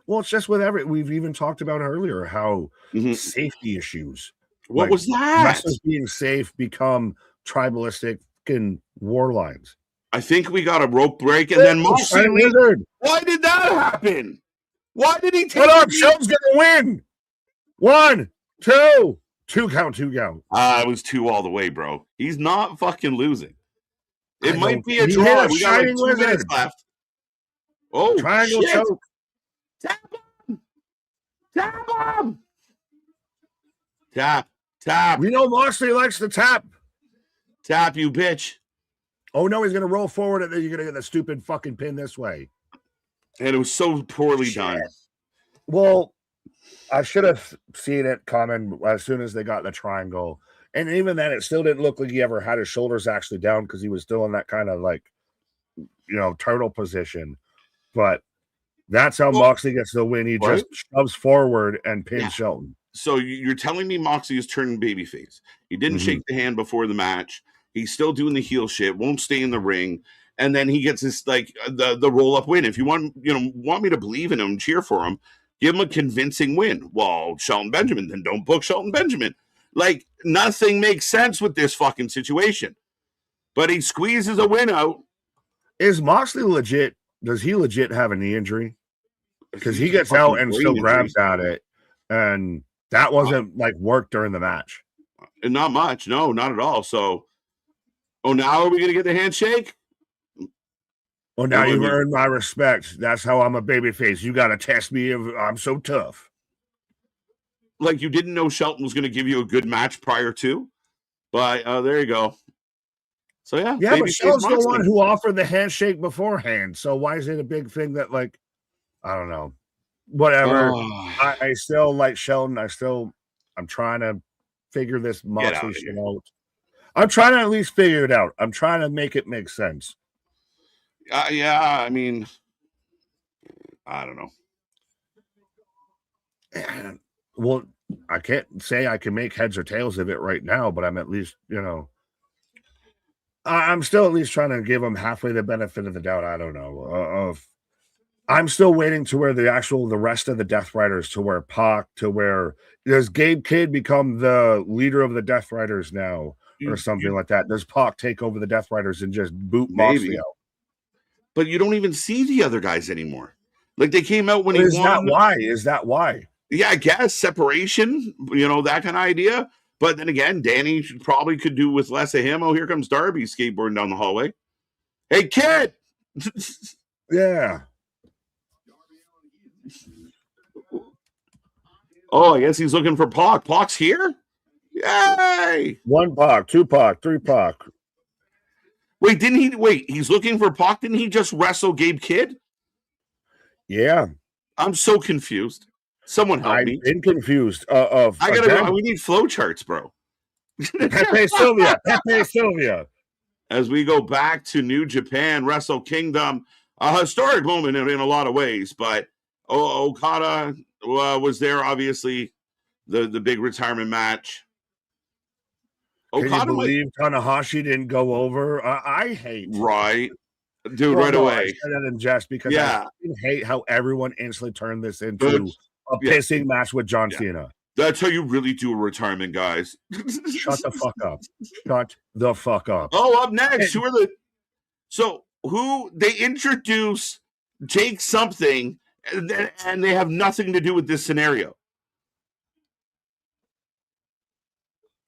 Well, it's just we've even talked about earlier how safety issues. What was that? Wrestlers being safe become tribalistic fucking war lines. I think we got a rope break and then Moxley. Why did that happen? Why did he take it? Shelton's gonna win. 1, 2 count. It was 2 all the way, bro. He's not fucking losing. It might be a draw. We got like 2 minutes left. Oh, triangle shit. choke. Tap him! Tap. We know Moxley likes to tap. Tap, you bitch. Oh, no, he's going to roll forward and then you're going to get the stupid fucking pin this way. And it was so poorly done. Well, I should have seen it coming as soon as they got the triangle. And even then, it still didn't look like he ever had his shoulders actually down because he was still in that kind of turtle position. But that's how Moxley gets the win. He just shoves forward and pins Shelton. So you're telling me Moxley is turning babyface. He didn't shake the hand before the match. He's still doing the heel shit, won't stay in the ring. And then he gets this the roll-up win. If you want me to believe in him and cheer for him, give him a convincing win. Well, Shelton Benjamin, then don't book Shelton Benjamin. Nothing makes sense with this fucking situation. But he squeezes a win out. Is Moxley legit? Does he legit have a knee injury? Because he gets out and still grabs at it. And that wasn't work during the match. Not much. No, not at all. So, now are we going to get the handshake? Well, now you've earned my respect. That's how I'm a babyface. You got to test me if I'm so tough. You didn't know Shelton was going to give you a good match prior to? But there you go. So, yeah. Yeah, but Shelton's the one who offered the handshake beforehand. So why is it a big thing that, I don't know. Whatever. I still like Shelton. I'm trying to figure this Moxley shit out. I'm trying to at least figure it out. I'm trying to make it make sense. Yeah, I mean, I don't know. Well, I can't say I can make heads or tails of it right now, but I'm at least, I'm still at least trying to give them halfway the benefit of the doubt. I don't know. I'm still waiting to where the rest of the Death Riders, to where Pac, to where does Gabe Kidd become the leader of the Death Riders now or something like that? Does Pac take over the Death Riders and just boot Moxley out? But you don't even see the other guys anymore. They came out when he won. Is that why? Yeah, I guess separation, that kind of idea. But then again, Danny probably could do with less of him. Oh, here comes Darby skateboarding down the hallway. Hey, kid! Yeah. Oh, I guess he's looking for Pac. Pac's here? Yay! 1 Pac, 2 Pac, 3 Pac. Wait, didn't he? Wait, he's looking for Pac. Didn't he just wrestle Gabe Kidd? Yeah. I'm so confused. Someone help I've me. been confused. I gotta go. We need flow charts, bro. Pepe Sylvia. As we go back to New Japan Wrestle Kingdom, a historic moment in a lot of ways, but Okada was there, obviously, the big retirement match. Can you believe Tanahashi didn't go over? I hate. Right. Dude, right away. I said that in jest because I hate how everyone instantly turned this into a pissing match with John Cena. That's how you really do a retirement, guys. Shut the fuck up. Shut the fuck up. Oh, up next, who they introduce Jake something, and they have nothing to do with this scenario.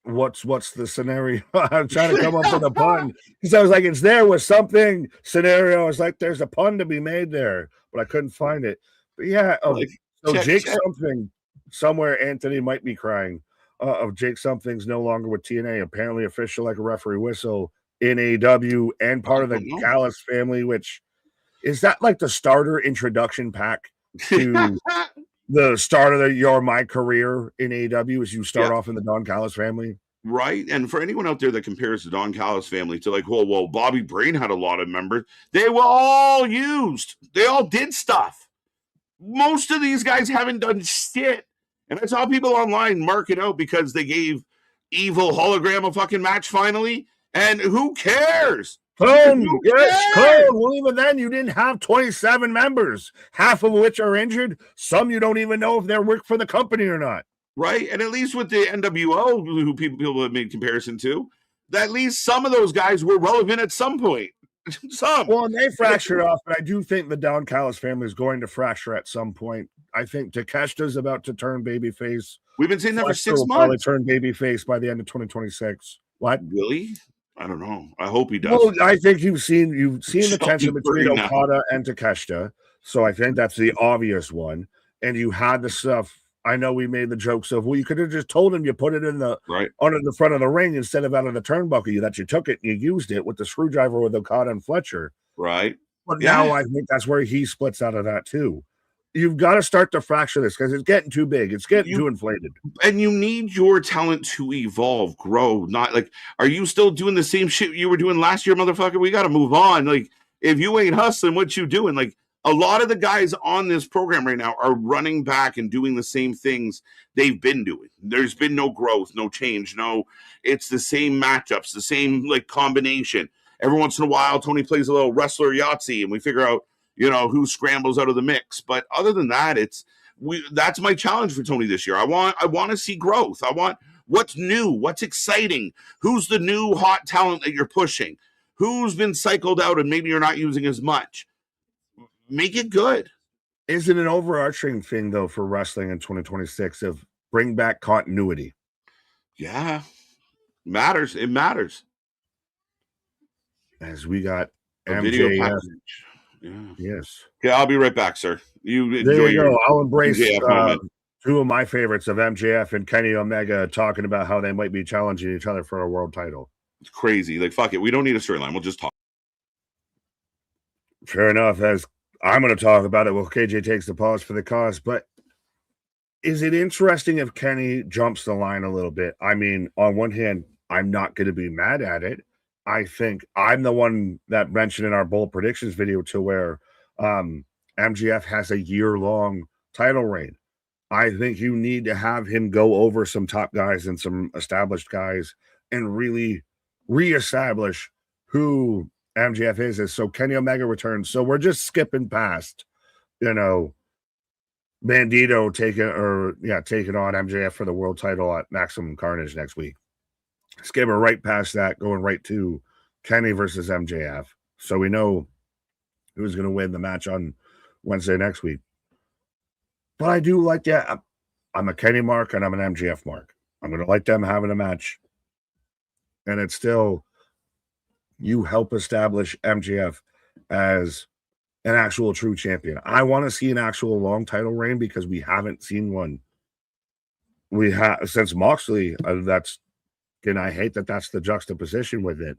What's the scenario? I'm trying to come up with a pun because I was like, it's there with something scenario. I was like, there's a pun to be made there, but I couldn't find it. But yeah, Jake something somewhere. Anthony might be crying. Of Jake something's no longer with TNA. Apparently, official like a referee whistle in AEW and part of the Gallus family. Which is that like the starter introduction pack to the start of my career in AEW as you start off in the Don Callis family. Right. And for anyone out there that compares the Don Callis family to like, well, Bobby Brain had a lot of members. They were all used. They all did stuff. Most of these guys haven't done shit. And I saw people online mark it out because they gave Evil Hologram a fucking match finally. And who cares? Clone. Well, even then, you didn't have 27 members, half of which are injured. Some you don't even know if they work for the company or not. Right. And at least with the NWO, who people have made comparison to, at least some of those guys were relevant at some point. Some. Well, and they fractured off, but I do think the Don Callis family is going to fracture at some point. I think Takeshita's about to turn babyface. We've been saying that for 6 months. Probably turn babyface by the end of 2026. What? Really? I don't know. I hope he does. Well, I think you've seen the tension between Okada and Takeshita, so I think that's the obvious one. And you had the stuff. I know we made the jokes of, well, you could have just told him you put it in the under the front of the ring instead of out of the turnbuckle. That you took it and you used it with the screwdriver with Okada and Fletcher. Right. But now I think that's where he splits out of that too. You've got to start to fracture this because it's getting too big. It's getting too inflated. And you need your talent to evolve, grow. Not like, are you still doing the same shit you were doing last year, motherfucker? We got to move on. Like, if you ain't hustling, what you doing? Like, a lot of the guys on this program right now are running back and doing the same things they've been doing. There's been no growth, no change. It's the same matchups, the same like combination. Every once in a while, Tony plays a little wrestler Yahtzee and we figure out, who scrambles out of the mix. But other than that, that's my challenge for Tony this year. I want to see growth. I want what's new, what's exciting, who's the new hot talent that you're pushing, who's been cycled out and maybe you're not using as much. Make it good. Is it an overarching thing though for wrestling in 2026 of bring back continuity? Yeah, matters. It matters. As we got a video package. Yeah. Yes. Yeah, I'll be right back, sir. You there you go. I'll embrace two of my favorites of MJF and Kenny Omega talking about how they might be challenging each other for a world title. It's crazy. Like, fuck it. We don't need a storyline. We'll just talk. Fair enough. As I'm going to talk about it, well, KJ takes the pause for the cause. But is it interesting if Kenny jumps the line a little bit? I mean, on one hand, I'm not going to be mad at it. I think I'm the one that mentioned in our bold predictions video to where MJF has a year-long title reign. I think you need to have him go over some top guys and some established guys and really reestablish who MJF is. So Kenny Omega returns. So we're just skipping past, Bandito taking on MJF for the world title at Maximum Carnage next week. Skipping right past that, going right to Kenny versus MJF. So we know who's going to win the match on Wednesday next week. But I do like that. I'm a Kenny mark and I'm an MJF mark. I'm going to like them having a match. And it's still, you help establish MJF as an actual true champion. I want to see an actual long title reign because we haven't seen one we have since Moxley. That's and I hate that that's the juxtaposition with it.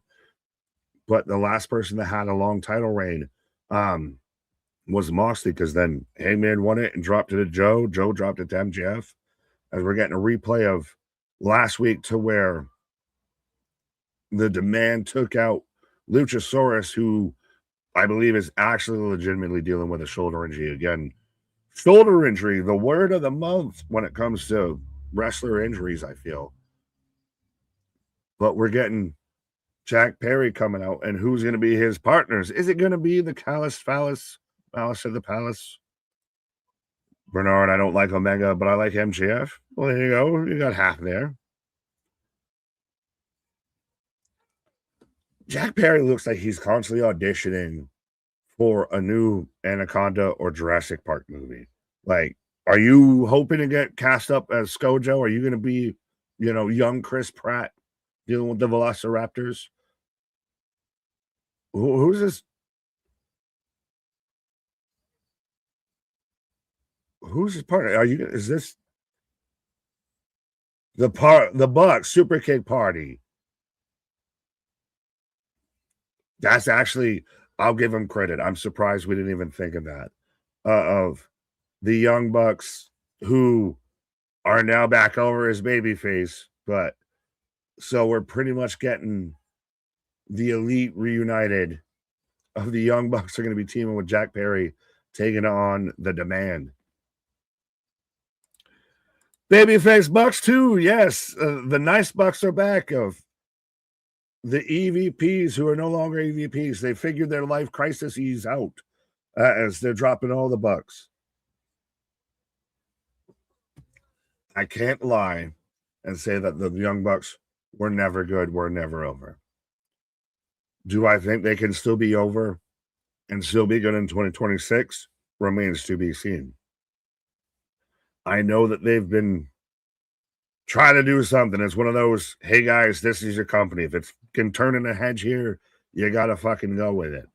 But the last person that had a long title reign was Moxley, because then Hangman won it and dropped it to Joe. Joe dropped it to MJF. As we're getting a replay of last week, to where the Demand took out Luchasaurus, who I believe is actually legitimately dealing with a shoulder injury again. Shoulder injury, the word of the month when it comes to wrestler injuries, I feel. But we're getting Jack Perry coming out, and who's going to be his partners? Is it going to be the Malice of the Palace? Bernard, I don't like Omega, but I like MJF. Well, there you go. You got half there. Jack Perry looks like he's constantly auditioning for a new Anaconda or Jurassic Park movie. Like, are you hoping to get cast up as ScoJo? Are you going to be, young Chris Pratt dealing with the Velociraptors? Who's this? Who's his partner? Is this the Bucks Super Kick Party? That's actually, I'll give him credit. I'm surprised we didn't even think of that. Of the Young Bucks, who are now back over as babyface, but so we're pretty much getting the Elite reunited. Of the Young Bucks are going to be teaming with Jack Perry, taking on the Demand. Babyface Bucks too, yes. The nice Bucks are back. Of the EVPs who are no longer EVPs, they figured their life crises out as they're dropping all the Bucks. I can't lie and say that the Young Bucks were never good, were never over. Do I think they can still be over and still be good in 2026? Remains to be seen. I know that they've been trying to do something. It's one of those, hey guys, this is your company. If it can turn in a hedge here, you gotta fucking go with it.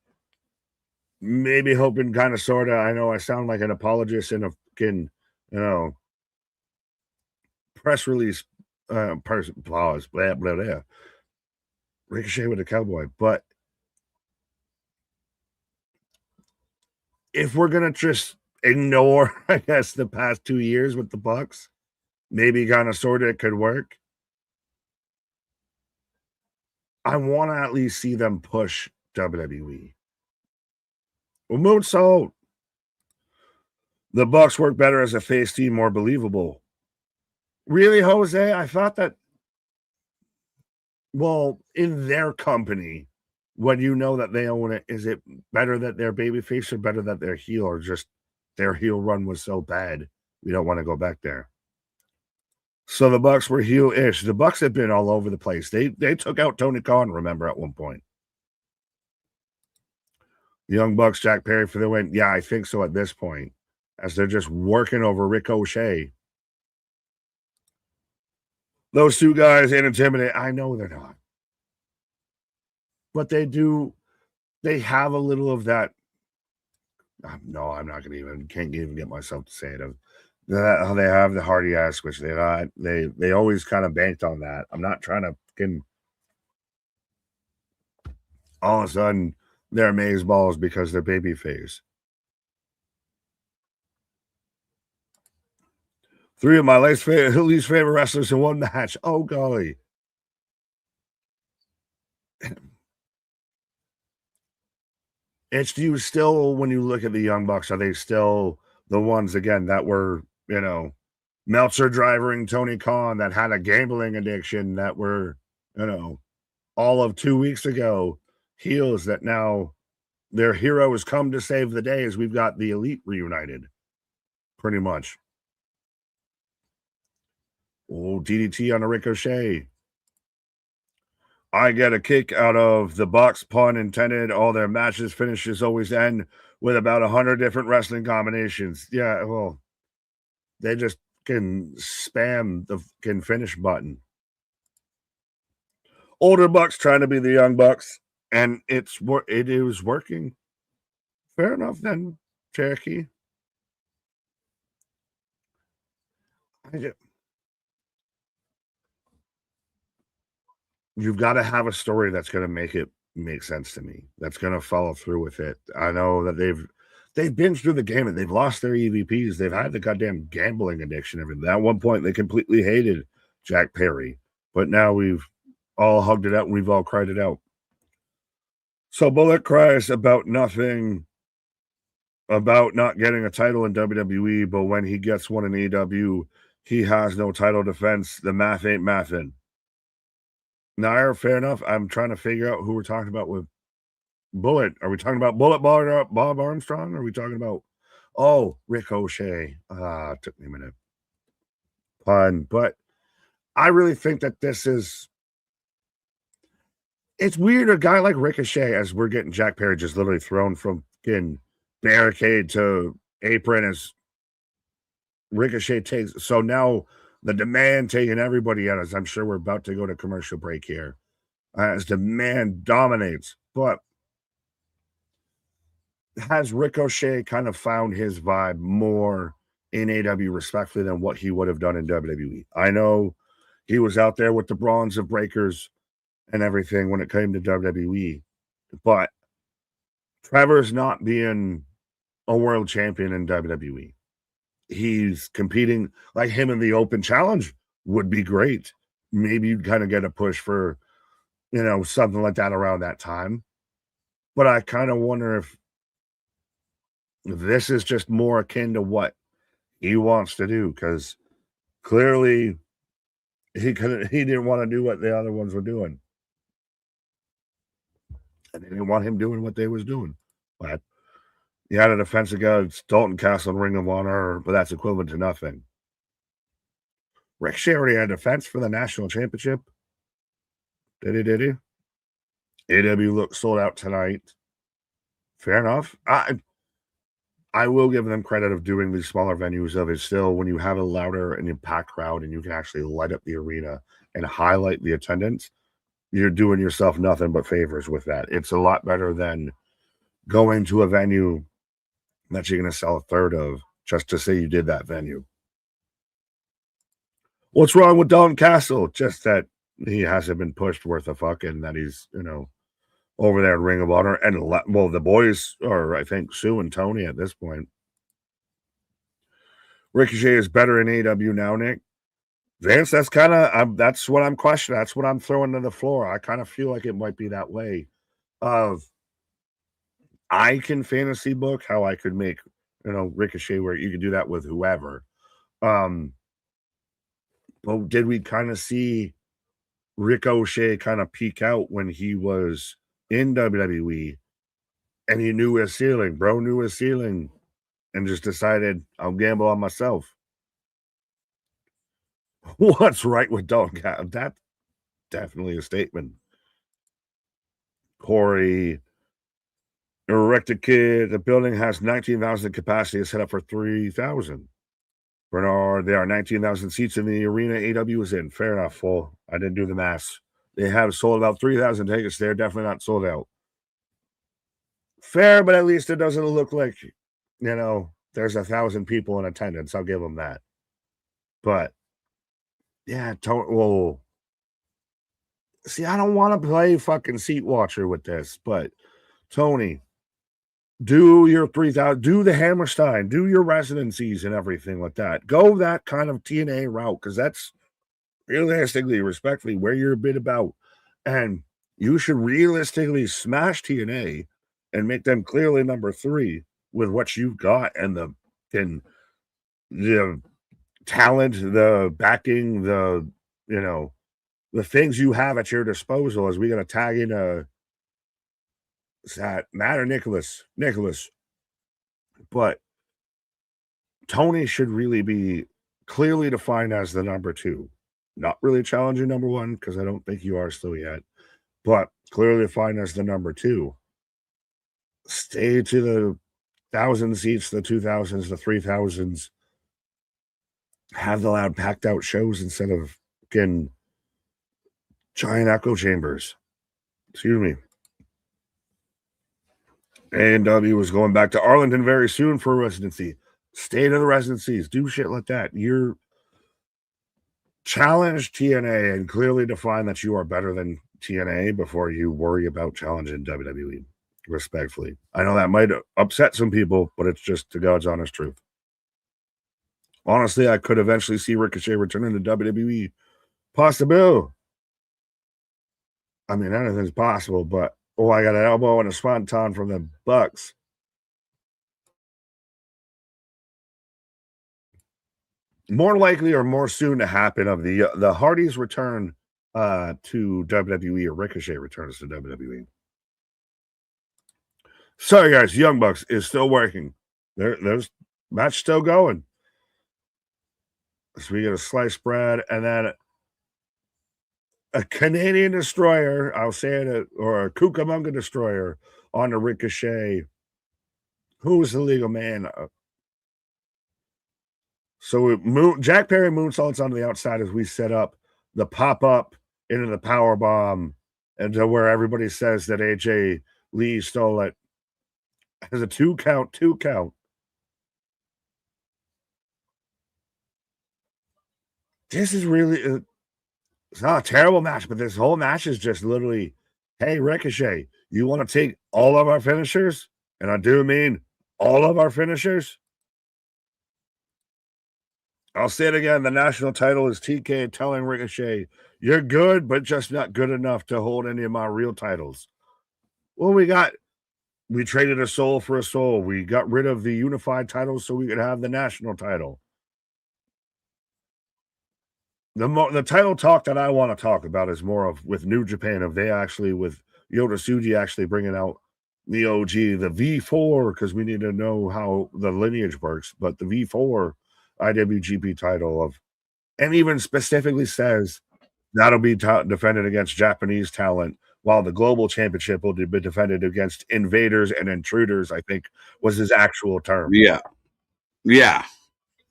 Maybe hoping, kind of, sort of. I know I sound like an apologist in a fucking, press release pause, blah, blah, blah. Ricochet with a cowboy. But if we're going to just ignore, I guess, the past 2 years with the Bucks, maybe kind of, sort of, it could work. I want to at least see them push WWE. Well, Moonsault. The Bucks work better as a face team, more believable. Really, Jose? I thought that, well, in their company, when you know that they own it, is it better that they're babyface or better that they're heel, or just their heel run was so bad we don't want to go back there? So the Bucks were heel-ish. The Bucks have been all over the place. They took out Tony Khan, remember, at one point. Young Bucks, Jack Perry for the win. Yeah, I think so at this point, as they're just working over Ricochet. Those two guys ain't intimidating. I know they're not. But they do. They have a little of that. No, I'm not going to can't even get myself to say it. They have the hardy ass, which they always kind of banked on that. I'm not trying to fucking all of a sudden they're amazeballs because they're babyface. 3 of my least favorite wrestlers in one match. Oh, golly. It's you still, when you look at the Young Bucks, are they still the ones, again, that were, Meltzer driving Tony Khan, that had a gambling addiction, that were, all of 2 weeks ago, heels that now their heroes come to save the day, as we've got the Elite reunited, pretty much. Oh, DDT on a Ricochet. I get a kick out of the Bucks, pun intended. All their matches, finishes always end with about 100 different wrestling combinations. Yeah, well, they just can spam the finish button. Older Bucks trying to be the Young Bucks, and it is working. Fair enough then, Cherokee. you've got to have a story that's going to make it make sense to me. That's going to follow through with it. I know that they've been through the game and they've lost their EVPs. They've had the goddamn gambling addiction. Everything. At one point, they completely hated Jack Perry, but now we've all hugged it out and we've all cried it out. So Bullet cries about nothing, about not getting a title in WWE, but when he gets one in AEW, he has no title defense. The math ain't mathin'. Nair, fair enough. I'm trying to figure out who we're talking about with Bullet. Are we talking about Bullet Bob Armstrong? Or are we talking about, Ricochet? It took me a minute. Pun. But I really think that it's weird, a guy like Ricochet, as we're getting Jack Perry just literally thrown from barricade to apron as Ricochet takes. So now the demand taking everybody out, as I'm sure we're about to go to commercial break here, as demand dominates. But has Ricochet kind of found his vibe more in AEW respectfully than what he would have done in WWE? I know he was out there with the Bronze of Breakers and everything when it came to WWE, but Trevor's not being a world champion in WWE. He's competing like him in the open challenge would be great. Maybe you'd kind of get a push for, something like that around that time. But I kind of wonder if this is just more akin to what he wants to do, because clearly he didn't want to do what the other ones were doing. And they didn't want him doing what they was doing. But he had a defense against Dalton Castle and Ring of Honor, but that's equivalent to nothing. Ricochet already had a defense for the national championship. Did he? AEW looks sold out tonight. Fair enough. I will give them credit of doing these smaller venues of it still when you have a louder and a packed crowd and you can actually light up the arena and highlight the attendance. You're doing yourself nothing but favors with that. It's a lot better than going to a venue that you're going to sell a third of just to say you did that venue. What's wrong with Dalton Castle? Just that he hasn't been pushed worth a fuck and that he's, over there at Ring of Honor. And, the boys are, I think, Sue and Tony at this point. Ricochet is better in AEW now, Nick. Vance, that's what I'm questioning. That's what I'm throwing to the floor. I kind of feel like it might be that way of I can fantasy book how I could make, Ricochet where you could do that with whoever. But did we kind of see Ricochet kind of peak out when he was in WWE and he knew his ceiling? Bro knew his ceiling and just decided, I'll gamble on myself. What's right with Dalton Castle? That's definitely a statement. Corey, Erected Kid, the building has 19,000 capacity. It's set up for 3,000. Bernard, there are 19,000 seats in the arena AEW is in. Fair enough, full. I didn't do the math. They have sold about 3,000 tickets. They're definitely not sold out. Fair, but at least it doesn't look like, there's 1,000 people in attendance. I'll give them that. But, yeah, see, I don't want to play fucking seat watcher with this, but Tony, do your 3,000, do the Hammerstein, do your residencies and everything like that. Go that kind of TNA route, because that's realistically, respectfully, where you're a bit about. And you should realistically smash TNA and make them clearly number 3 with what you've got and the talent, the backing, the things you have at your disposal. As we got to tag in Matt or Nicholas, but Tony should really be clearly defined as the number 2, not really challenging number 1 because I don't think you are still yet, but clearly defined as the number 2. Stay to the 1,000 seats, the 2,000s, the 3,000s. Have the loud, packed out shows instead of giant echo chambers. Excuse me. A&W is going back to Arlington very soon for a residency. Stay to the residencies. Do shit like that. You're challenge TNA and clearly define that you are better than TNA before you worry about challenging WWE. Respectfully, I know that might upset some people, but it's just the God's honest truth. Honestly, I could eventually see Ricochet returning to WWE. Possible. I mean, anything's possible, but I got an elbow and a swanton from the Bucks. More likely or more soon to happen of the Hardys return to WWE or Ricochet returns to WWE. Sorry, guys, Young Bucks is still working. There's match still going. So we get a sliced bread and then a Canadian destroyer. I'll say it, or a Cucamonga destroyer on the Ricochet. Who's the legal man? So Jack Perry moonsaults on the outside as we set up the pop up into the power bomb, and to where everybody says that AJ Lee stole it. As a two count. This is really it's not a terrible match, but this whole match is just literally, hey, Ricochet, you want to take all of our finishers? And I do mean all of our finishers. I'll say it again. The national title is TK telling Ricochet, you're good, but just not good enough to hold any of my real titles. Well, we traded a soul for a soul. We got rid of the unified titles so we could have the national title. The title talk that I want to talk about is more of with New Japan, of they actually, with Yota Tsuji actually bringing out the OG, the V4, because we need to know how the lineage works, but the V4 IWGP title of, and even specifically says that'll be defended against Japanese talent, while the global championship will be defended against invaders and intruders, I think was his actual term. Yeah.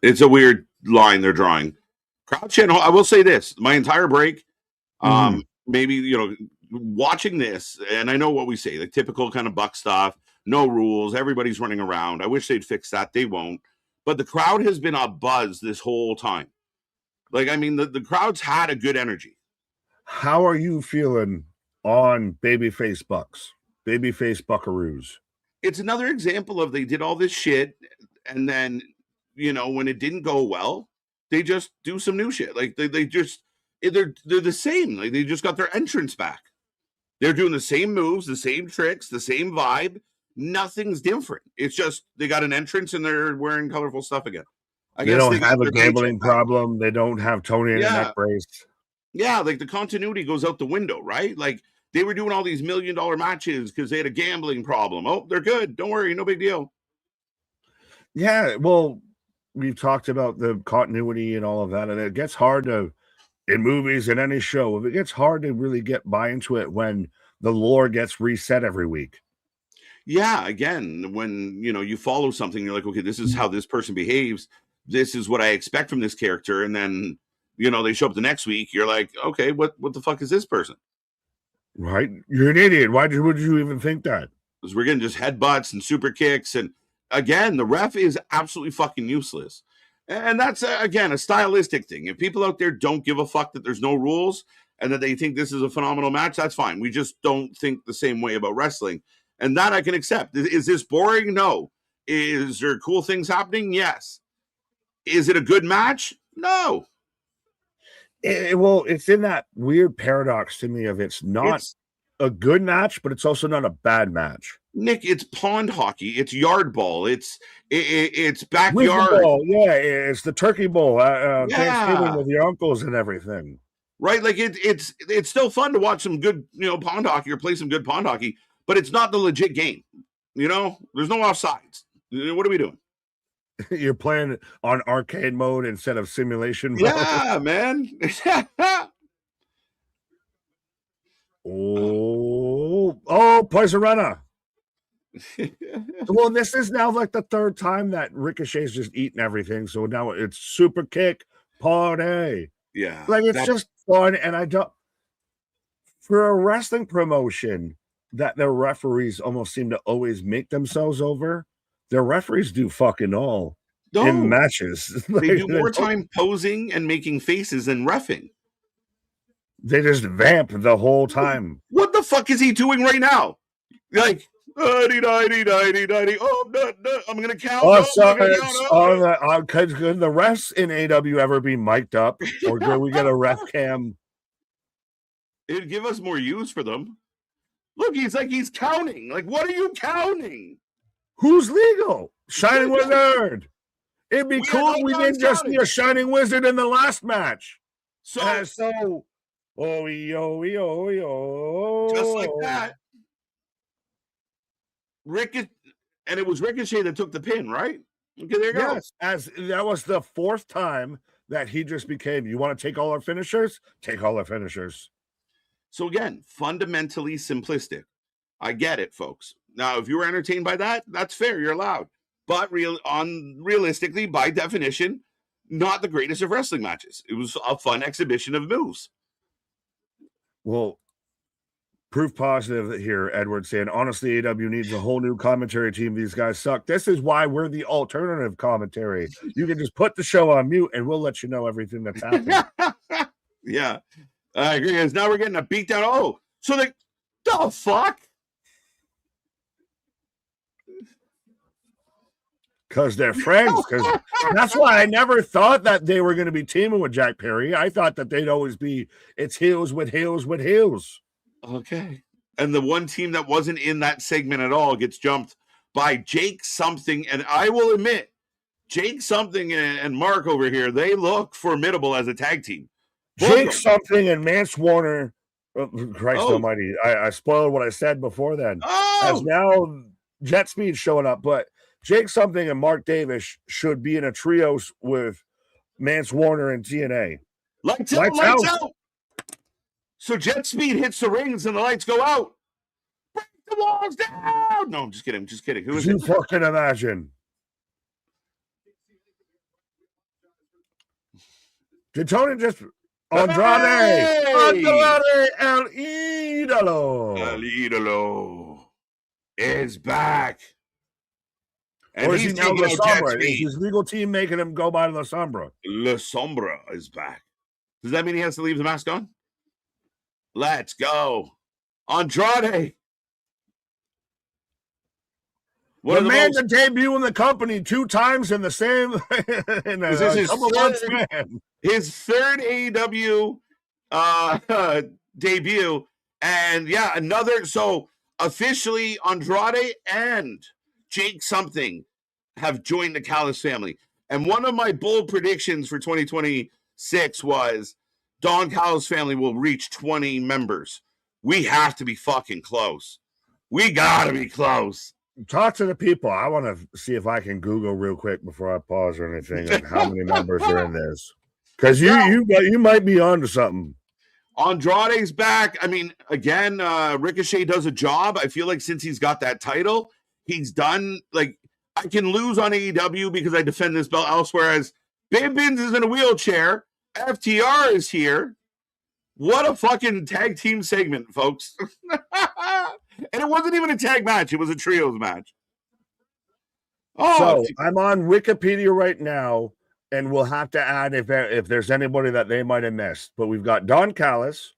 It's a weird line they're drawing. Crowd channel, I will say this, my entire break, maybe, watching this, and I know what we say, the typical kind of Buck stuff, no rules, everybody's running around. I wish they'd fix that. They won't. But the crowd has been a buzz this whole time. Like, I mean, the crowd's had a good energy. How are you feeling on babyface Bucks, babyface Buckaroos? It's another example of they did all this shit, and then, when it didn't go well, they just do some new shit. Like they're the same. Like they just got their entrance back. They're doing the same moves, the same tricks, the same vibe. Nothing's different. It's just they got an entrance and they're wearing colorful stuff again. I guess they don't have a gambling problem. They don't have Tony in a neck brace. Yeah, like the continuity goes out the window, right? Like they were doing all these $1 million matches because they had a gambling problem. Oh, they're good. Don't worry, no big deal. Yeah, well, we've talked about the continuity and all of that, and it gets hard to, in movies and any show, it gets hard to really get buy into it when the lore gets reset every week. Yeah, again, when you follow something, you're like, okay, this is how this person behaves. This is what I expect from this character, and then they show up the next week. You're like, okay, what the fuck is this person? Right, you're an idiot. Would you even think that? Because we're getting just headbutts and super kicks, and again, the ref is absolutely fucking useless. And that's, again, a stylistic thing. If people out there don't give a fuck that there's no rules and that they think this is a phenomenal match, that's fine. We just don't think the same way about wrestling. And that I can accept. Is this boring? No. Is there cool things happening? Yes. Is it a good match? No. It's in that weird paradox to me of it's not a good match, but it's also not a bad match. Nick, it's pond hockey. It's yard ball. It's backyard. Ball. Yeah, it's the turkey bowl. Thanksgiving with your uncles and everything. Right, like it's still fun to watch some good pond hockey or play some good pond hockey, but it's not the legit game. There's no offsides. What are we doing? You're playing on arcade mode instead of simulation mode. Yeah, man. Poison Runner. Well, this is now like the third time that Ricochet's just eating everything. So now it's super kick party. Yeah. Like it's just fun. And I don't, for a wrestling promotion that their referees almost seem to always make themselves over, their referees do fucking all in matches. They do more time posing and making faces than reffing. They just vamp the whole time. What the fuck is he doing right now? Like, oh, no, I'm gonna count. Oh, No, so I'm gonna count. could the refs in AW ever be mic'd up, or do we get a ref cam? It'd give us more use for them. Look, he's counting. Like, what are you counting? Who's legal? Shining Wizard. It'd be We cool had if no we guys didn't just counting. see a Shining Wizard in the last match. So Just like that, and it was Ricochet that took the pin, right? Okay, there you go. Yes, as that was the fourth time that he just became, you want to take all our finishers? Take all our finishers. So again, fundamentally simplistic. I get it, folks. Now, if you were entertained by that, that's fair. You're allowed. But realistically, by definition, not the greatest of wrestling matches. It was a fun exhibition of moves. Well, proof positive here, Edward saying, honestly, AW needs a whole new commentary team. These guys suck. This is why we're the alternative commentary. You can just put the show on mute and we'll let you know everything that's happening. Yeah, I agree. Because now we're getting a beat down. Oh, so the fuck? Because they're friends. Because that's why I never thought that they were going to be teaming with Jack Perry. I thought that they'd always be, it's heels with heels with heels. Okay. And the one team that wasn't in that segment at all gets jumped by Jake something. And I will admit, Jake something and Mark over here, they look formidable as a tag team. Jake something and Mance Warner, Christ almighty, I spoiled what I said before then. As now Jet Speed showing up, but Jake something and Mark Davis should be in a trio with Mance Warner and TNA. Lights out. So Jet Speed hits the rings and the lights go out. Break the walls down. No, I'm just kidding. Who is it? You fucking imagine. Did Tony just Andrade El Idolo. El Idolo is back. And or is he now La Sombra? Is his legal team making him go by La Sombra? La Sombra is back. Does that mean he has to leave the mask on? Let's go. Andrade. The man that debuted in the company 2 times in the same in a couple months span. His third AEW debut. And yeah, another. So officially Andrade and Jake something have joined the Callis family. And one of my bold predictions for 2026 was Don Callis family will reach 20 members. We have to be fucking close. We gotta be close. Talk to the people. I want to see if I can Google real quick before I pause or anything of how many members are in this. Because you might be onto something. Andrade's back. I mean, again, Ricochet does a job. I feel like since he's got that title, he's done. Like, I can lose on AEW because I defend this belt elsewhere. As Bibbins is in a wheelchair, FTR is here. What a fucking tag team segment, folks. And it wasn't even a tag match. It was a trios match. So I'm on Wikipedia right now, and we'll have to add if there's anybody that they might have missed. But we've got Don Callis,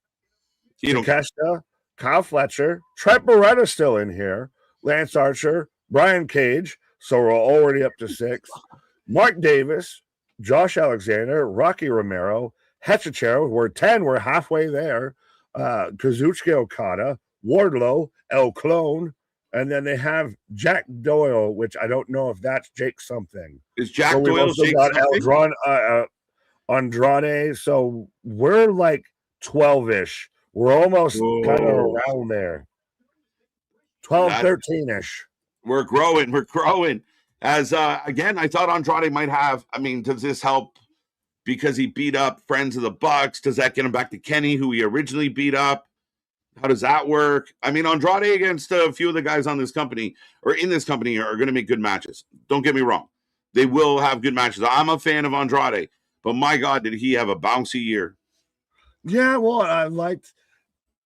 Takeshita, Kyle Fletcher, Trent Beretta still in here, Lance Archer, Brian Cage. So we're already up to 6. Mark Davis, Josh Alexander, Rocky Romero, Hechicero. We're 10. We're halfway there. Kazuchika Okada, Wardlow, El Clone, and then they have Jack Doyle, which I don't know if that's Jake something. Is Jack Doyle Jake something? Andrade. So we're like 12-ish. We're almost kind of around there. 12, 13-ish. We're growing. As again, I thought Andrade might have. I mean, does this help because he beat up Friends of the Bucks? Does that get him back to Kenny, who he originally beat up? How does that work? I mean, Andrade against a few of the guys on this company or in this company are going to make good matches. Don't get me wrong. They will have good matches. I'm a fan of Andrade, but my God, did he have a bouncy year. Yeah, well, I liked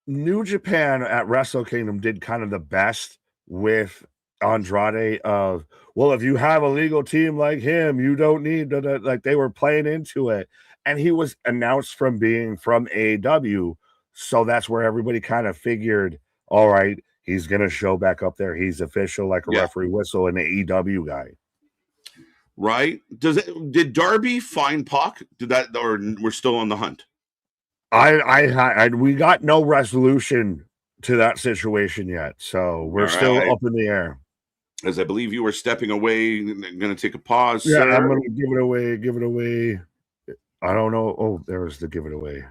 New Japan at Wrestle Kingdom did kind of the best with Andrade of, well, if you have a legal team like him, you don't need like they were playing into it. And he was announced from being from AEW So that's where everybody kind of figured, all right, he's going to show back up there. He's official like a referee whistle and the AEW guy. Right? Did Darby find Pac? Did that, or we're still on the hunt? We got no resolution to that situation yet, so we're still up in the air. As I believe you were stepping away, going to take a pause. Yeah, sir. I'm going to give it away. Give it away. I don't know. Oh, there was the give it away.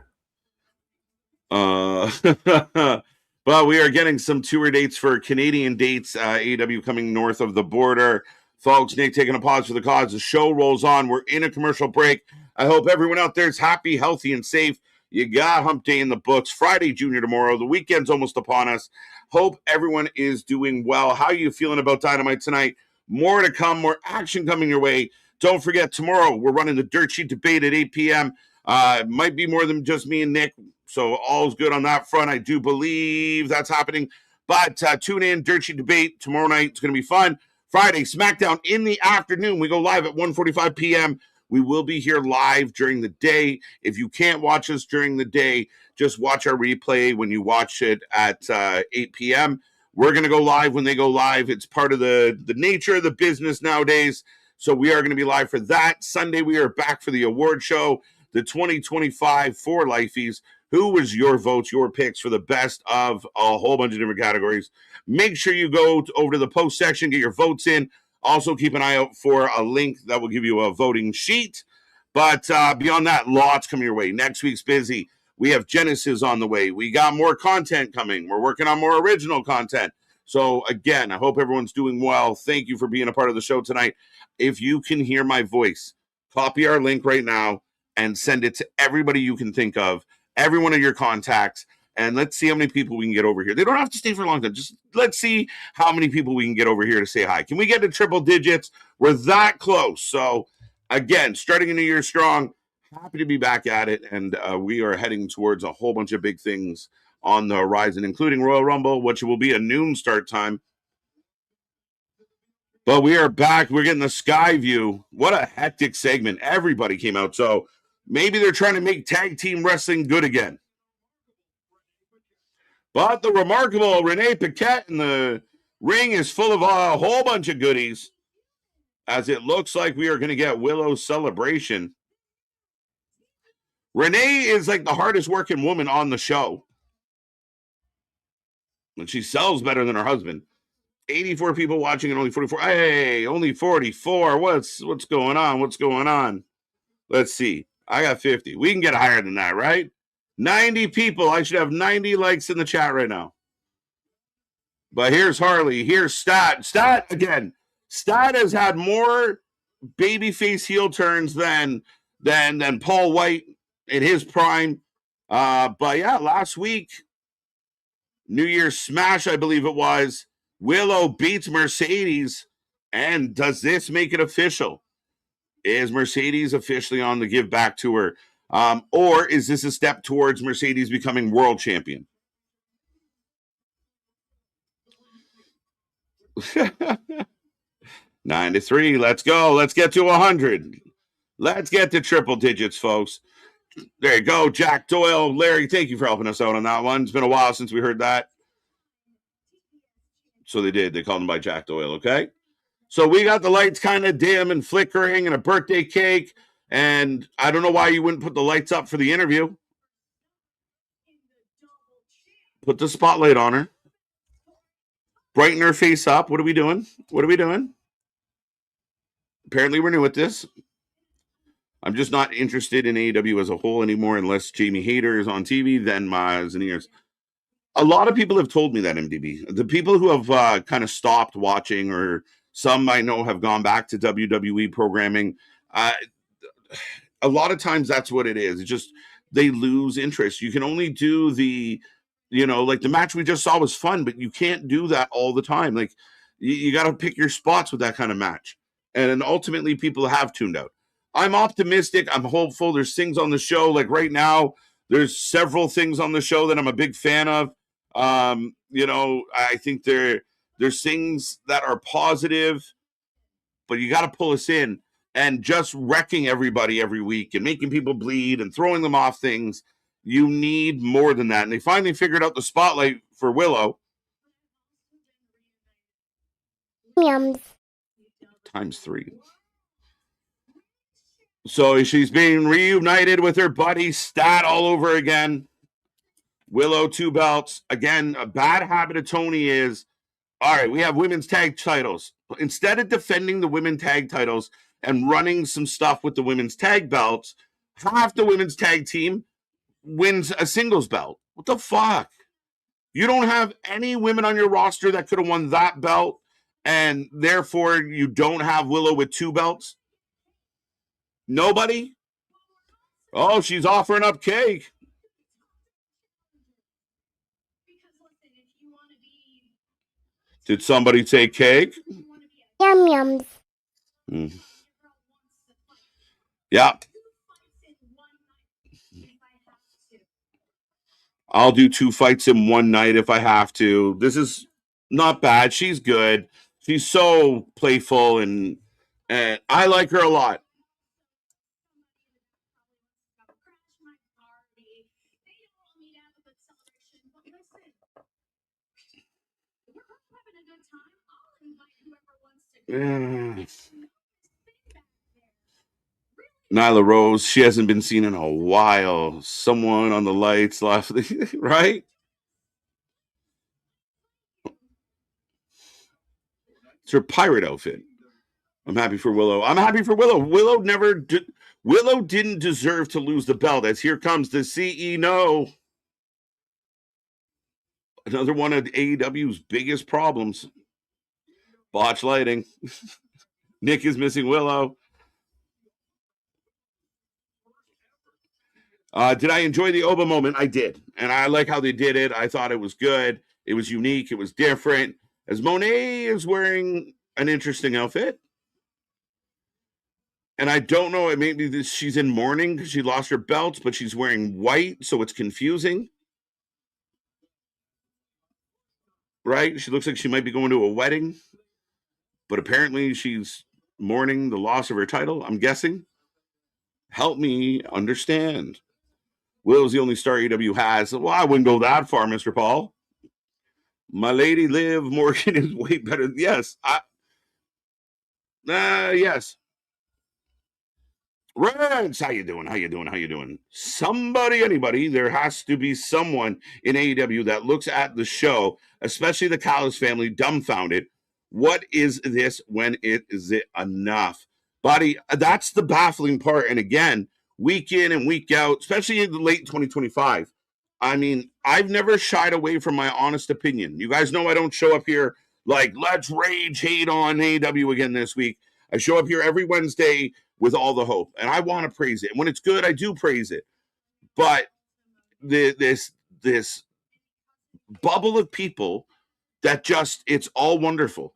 But we are getting some tour dates for Canadian dates. AEW coming north of the border. Folks, Nick taking a pause for the cause. The show rolls on. We're in a commercial break. I hope everyone out there is happy, healthy, and safe. You got Hump Day in the books. Friday, Junior tomorrow. The weekend's almost upon us. Hope everyone is doing well. How are you feeling about Dynamite tonight? More to come. More action coming your way. Don't forget, tomorrow we're running the Dirt Sheet debate at 8 p.m. It might be more than just me and Nick. So all's good on that front. I do believe that's happening. But tune in, Dirt Sheet debate tomorrow night. It's going to be fun. Friday, SmackDown in the afternoon. We go live at 1:45 p.m. We will be here live during the day. If you can't watch us during the day, just watch our replay when you watch it at 8 p.m. We're going to go live when they go live. It's part of the nature of the business nowadays. So we are going to be live for that. Sunday, we are back for the award show, the 2025 for Lifeys. Who was your votes, your picks for the best of a whole bunch of different categories? Make sure you go over to the post section, get your votes in. Also, keep an eye out for a link that will give you a voting sheet. But beyond that, lots coming your way. Next week's busy. We have Genesis on the way. We got more content coming. We're working on more original content. So, again, I hope everyone's doing well. Thank you for being a part of the show tonight. If you can hear my voice, copy our link right now and send it to everybody you can think of. Every one of your contacts, and let's see how many people we can get over here. They don't have to stay for a long time. Just let's see how many people we can get over here to say hi. Can we get to triple digits? We're that close. So, again, starting a new year strong. Happy to be back at it, and we are heading towards a whole bunch of big things on the horizon, including Royal Rumble, which will be a noon start time. But we are back. We're getting the sky view. What a hectic segment. Everybody came out. So, maybe they're trying to make tag team wrestling good again. But the remarkable Renee Paquette in the ring is full of a whole bunch of goodies, as it looks like we are going to get Willow's celebration. Renee is like the hardest working woman on the show. And she sells better than her husband. 84 people watching and only 44. Hey, only 44. What's going on? What's going on? Let's see. I got 50. We can get higher than that, right? 90 people. I should have 90 likes in the chat right now. But here's Harley. Here's Stat. Stat again. Stat has had more babyface heel turns than Paul White in his prime. But yeah, last week, New Year's Smash, I believe it was, Willow beats Mercedes. And does this make it official? Is Mercedes officially on the give back tour? Or is this a step towards Mercedes becoming world champion? $93. Let's go. Let's get to 100. Let's get to triple digits, folks. There you go. Jack Doyle. Larry, thank you for helping us out on that one. It's been a while since we heard that. So they did. They called him by Jack Doyle, okay? So we got the lights kind of dim and flickering and a birthday cake. And I don't know why you wouldn't put the lights up for the interview. Put the spotlight on her. Brighten her face up. What are we doing? What are we doing? Apparently we're new at this. I'm just not interested in AEW as a whole anymore unless Jamie Hayter is on TV, then my eyes and ears. A lot of people have told me that, MDB. The people who have kind of stopped watching, or some I know have gone back to WWE programming, a lot of times that's what it is. It's just they lose interest. You can only do the, like the match we just saw was fun, but you can't do that all the time. Like you got to pick your spots with that kind of match. And then ultimately people have tuned out. I'm optimistic. I'm hopeful. There's things on the show. Like right now, there's several things on the show that I'm a big fan of. I think there's things that are positive, but you got to pull us in. And just wrecking everybody every week and making people bleed and throwing them off things You need more than that. And they finally figured out the spotlight for Willow. Yums. Times 3. So she's being reunited with her buddy Stat all over again. Willow, 2 belts. Again, a bad habit of Tony is, all right, we have women's tag titles. Instead of defending the women's tag titles and running some stuff with the women's tag belts, half the women's tag team wins a singles belt. What the fuck? You don't have any women on your roster that could have won that belt, and therefore you don't have Willow with 2 belts? Nobody? Oh, she's offering up cake. Did somebody say cake? Yum yums. Mm. Yeah. I'll do 2 fights in one night if I have to. This is not bad. She's good. She's so playful, and I like her a lot. Nyla Rose, she hasn't been seen in a while. Someone on the lights left, right? It's her pirate outfit. I'm happy for Willow. I'm happy for Willow. Willow didn't deserve to lose the belt, as here comes the CEO. Another one of AEW's biggest problems. Botch lighting. Nick is missing Willow. Did I enjoy the Oba moment? I did. And I like how they did it. I thought it was good. It was unique. It was different. As Monet is wearing an interesting outfit. And I don't know, maybe she's in mourning because she lost her belts, but she's wearing white, so it's confusing. Right? She looks like she might be going to a wedding, but apparently she's mourning the loss of her title, I'm guessing. Help me understand. Willow's the only star AEW has. Well, I wouldn't go that far, Mr. Paul. My lady Liv Morgan is way better. Yes. Yes. Reds, how you doing? How you doing? How you doing? Somebody, anybody, there has to be someone in AEW that looks at the show, especially the Callis family, dumbfounded. What is this? When is it enough? Buddy, that's the baffling part. And again, week in and week out, especially in the late 2025. I mean, I've never shied away from my honest opinion. You guys know I don't show up here like, let's rage hate on AEW again this week. I show up here every Wednesday with all the hope, and I want to praise it. When it's good, I do praise it. But this bubble of people that just, it's all wonderful.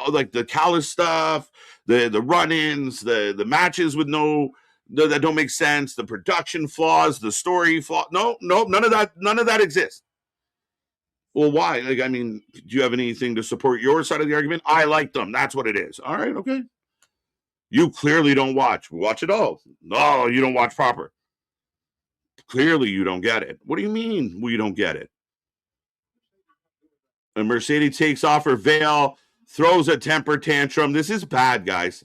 Like the Callis stuff, the run-ins, the matches with that don't make sense, the production flaws, the story flaw. No, none of that exists. Well, why? Like, I mean, do you have anything to support your side of the argument? I like them. That's what it is. All right, okay. You clearly don't watch. Watch it all. No, you don't watch proper. Clearly you don't get it. What do you mean we don't get it? And Mercedes takes off her veil, throws a temper tantrum. This is bad, guys.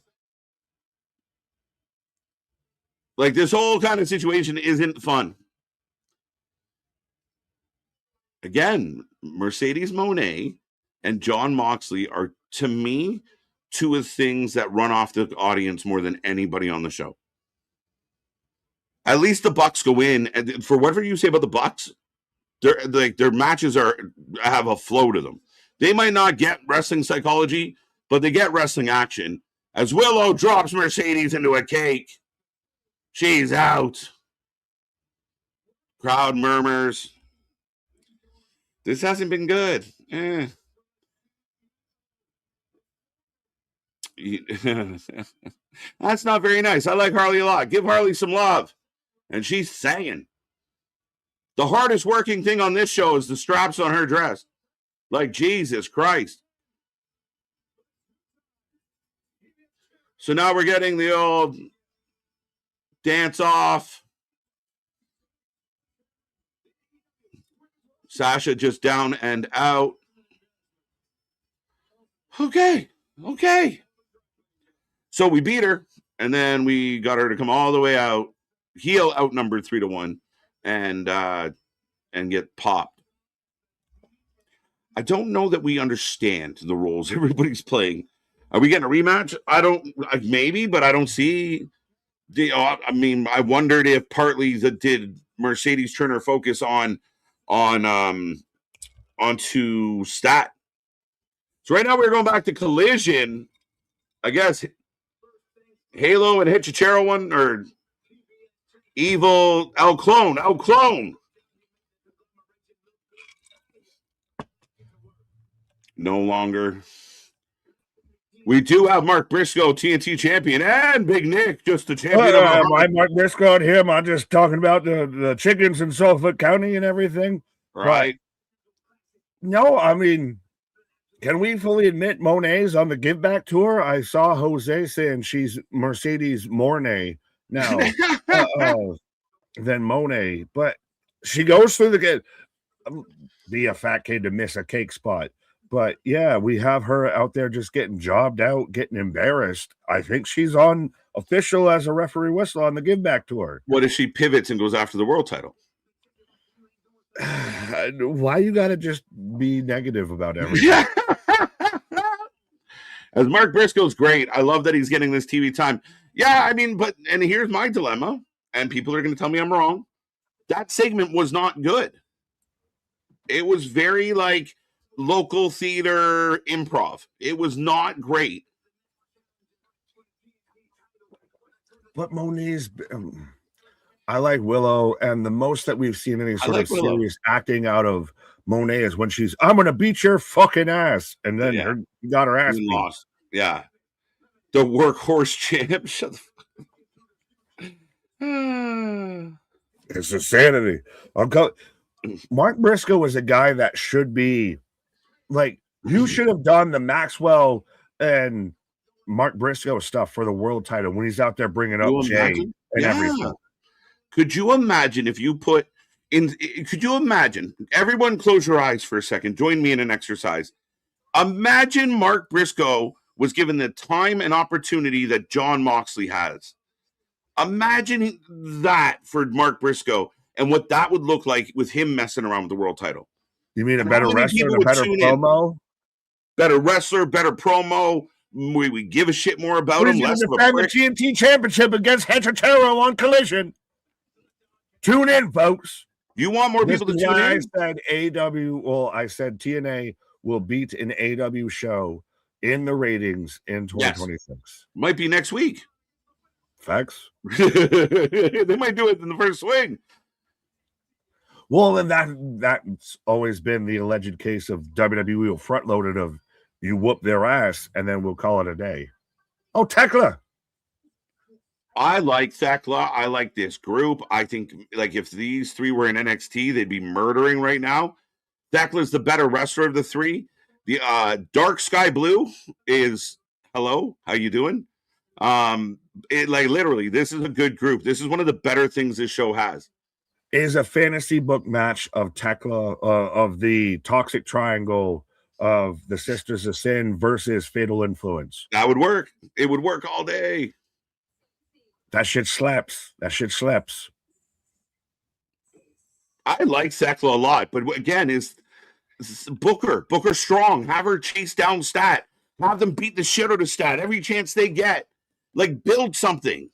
Like, this whole kind of situation isn't fun. Again, Mercedes Moné and John Moxley are, to me, 2 of the things that run off the audience more than anybody on the show. At least the Bucks go in, and for whatever you say about the Bucks, their matches have a flow to them. They might not get wrestling psychology, but they get wrestling action. As Willow drops Mercedes into a cake, she's out. Crowd murmurs. This hasn't been good. That's not very nice. I like Harley a lot. Give Harley some love. And she's saying the hardest working thing on this show is the straps on her dress. Like, Jesus Christ. So now we're getting the old dance off. Sasha just down and out. Okay. So we beat her, and then we got her to come all the way out, heel outnumbered 3-1, and get popped. I don't know that we understand the roles everybody's playing. Are we getting a rematch? I don't. Maybe, but I don't see. I mean, I wondered if partly did Mercedes turn her focus onto Stat. So right now we're going back to Collision. I guess Halo and Hitchichero one, or Evil El Clone. No longer. We do have Mark Briscoe, TNT champion, and Big Nick, just the champion. I'm Mark Briscoe and him. I'm just talking about the chickens in Suffolk County and everything. Right. But, no, I mean, can we fully admit Monet's on the Give Back tour? I saw Jose saying she's Mercedes Mornay now than Monet, but she goes through the be a fat kid to miss a cake spot. But yeah, we have her out there just getting jobbed out, getting embarrassed. I think she's on official as a referee whistle on the Give Back tour. What if she pivots and goes after the world title? Why you gotta just be negative about everything? As Mark Briscoe's great. I love that he's getting this TV time. Yeah, I mean, and here's my dilemma, and people are going to tell me I'm wrong. That segment was not good. It was very like local theater improv. It was not great. But Monet's, I like Willow, and the most that we've seen any sort of serious acting out of Monet is when she's, I'm going to beat your fucking ass. And then got her ass beat. Lost. Yeah. The workhorse champ. Shut the fuck up. It's insanity. Mark Briscoe was a guy that should be like, you should have done the Maxwell and Mark Briscoe stuff for the world title when he's out there bringing up Jay and everything. Could you imagine if you put in? Could you imagine? Everyone, close your eyes for a second. Join me in an exercise. Imagine Mark Briscoe was given the time and opportunity that John Moxley has. Imagine that for Mark Briscoe and what that would look like with him messing around with the world title. You mean a better wrestler and a better promo? Better wrestler, better promo. We give a shit more about him. Less of a prick. TNT Championship against Hitchichero on Collision. Tune in, folks. You want more people to tune in? I said AEW. Well, I said TNA will beat an AEW show in the ratings in 2026. Yes. Might be next week. Facts. They might do it in the first swing. Well, and that's always been the alleged case of WWE front loaded of you whoop their ass and then we'll call it a day. Oh, Tekla. I like Thekla. I like this group. I think like if these three were in NXT, they'd be murdering right now. Thekla's the better wrestler of the three. The Dark Sky Blue is hello. How you doing? Literally, this is a good group. This is one of the better things this show has. Is a fantasy book match of Tekla of the Toxic Triangle of the Sisters of Sin versus Fatal Influence. That would work. It would work all day. That shit slaps. I like Thekla a lot, but again, is Booker strong. Have her chase down Stat. Have them beat the shit out of Stat every chance they get. Like build something.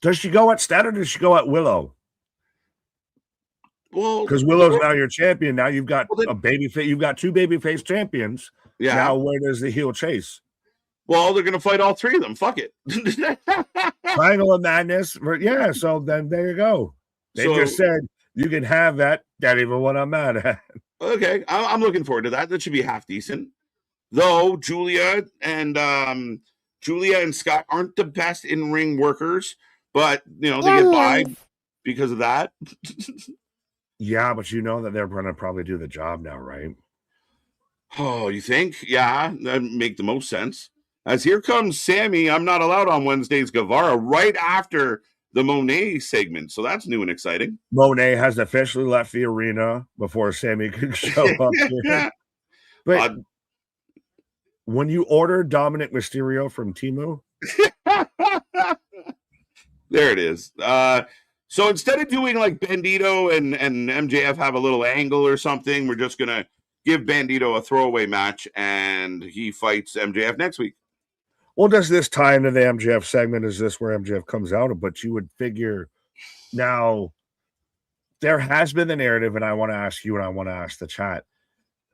Does she go at Stat or does she go at Willow? Well, because Willow's now your champion. Now you've got a babyface. You've got two babyface champions. Yeah. Now where does the heel chase? Well, they're gonna fight all three of them. Fuck it. Triangle of Madness. Yeah. So then there you go. They just said you can have that. That even what I'm mad at. Okay, I'm looking forward to that. That should be half decent. Though Julia and Scott aren't the best in ring workers, but you know they get by because of that. Yeah, but you know that they're going to probably do the job now, right? Oh, you think? Yeah, that make the most sense. As here comes Sammy, I'm not allowed on Wednesdays, Guevara, right after the Monet segment. So that's new and exciting. Monet has officially left the arena before Sammy could show up here. But when you order Dominic Mysterio from Temu, there it is. So instead of doing like Bandito and MJF have a little angle or something, we're just gonna give Bandito a throwaway match, and he fights MJF next week. Well, does this tie into the MJF segment? Is this where MJF comes out? But you would figure now there has been the narrative, and I want to ask you, and I want to ask the chat: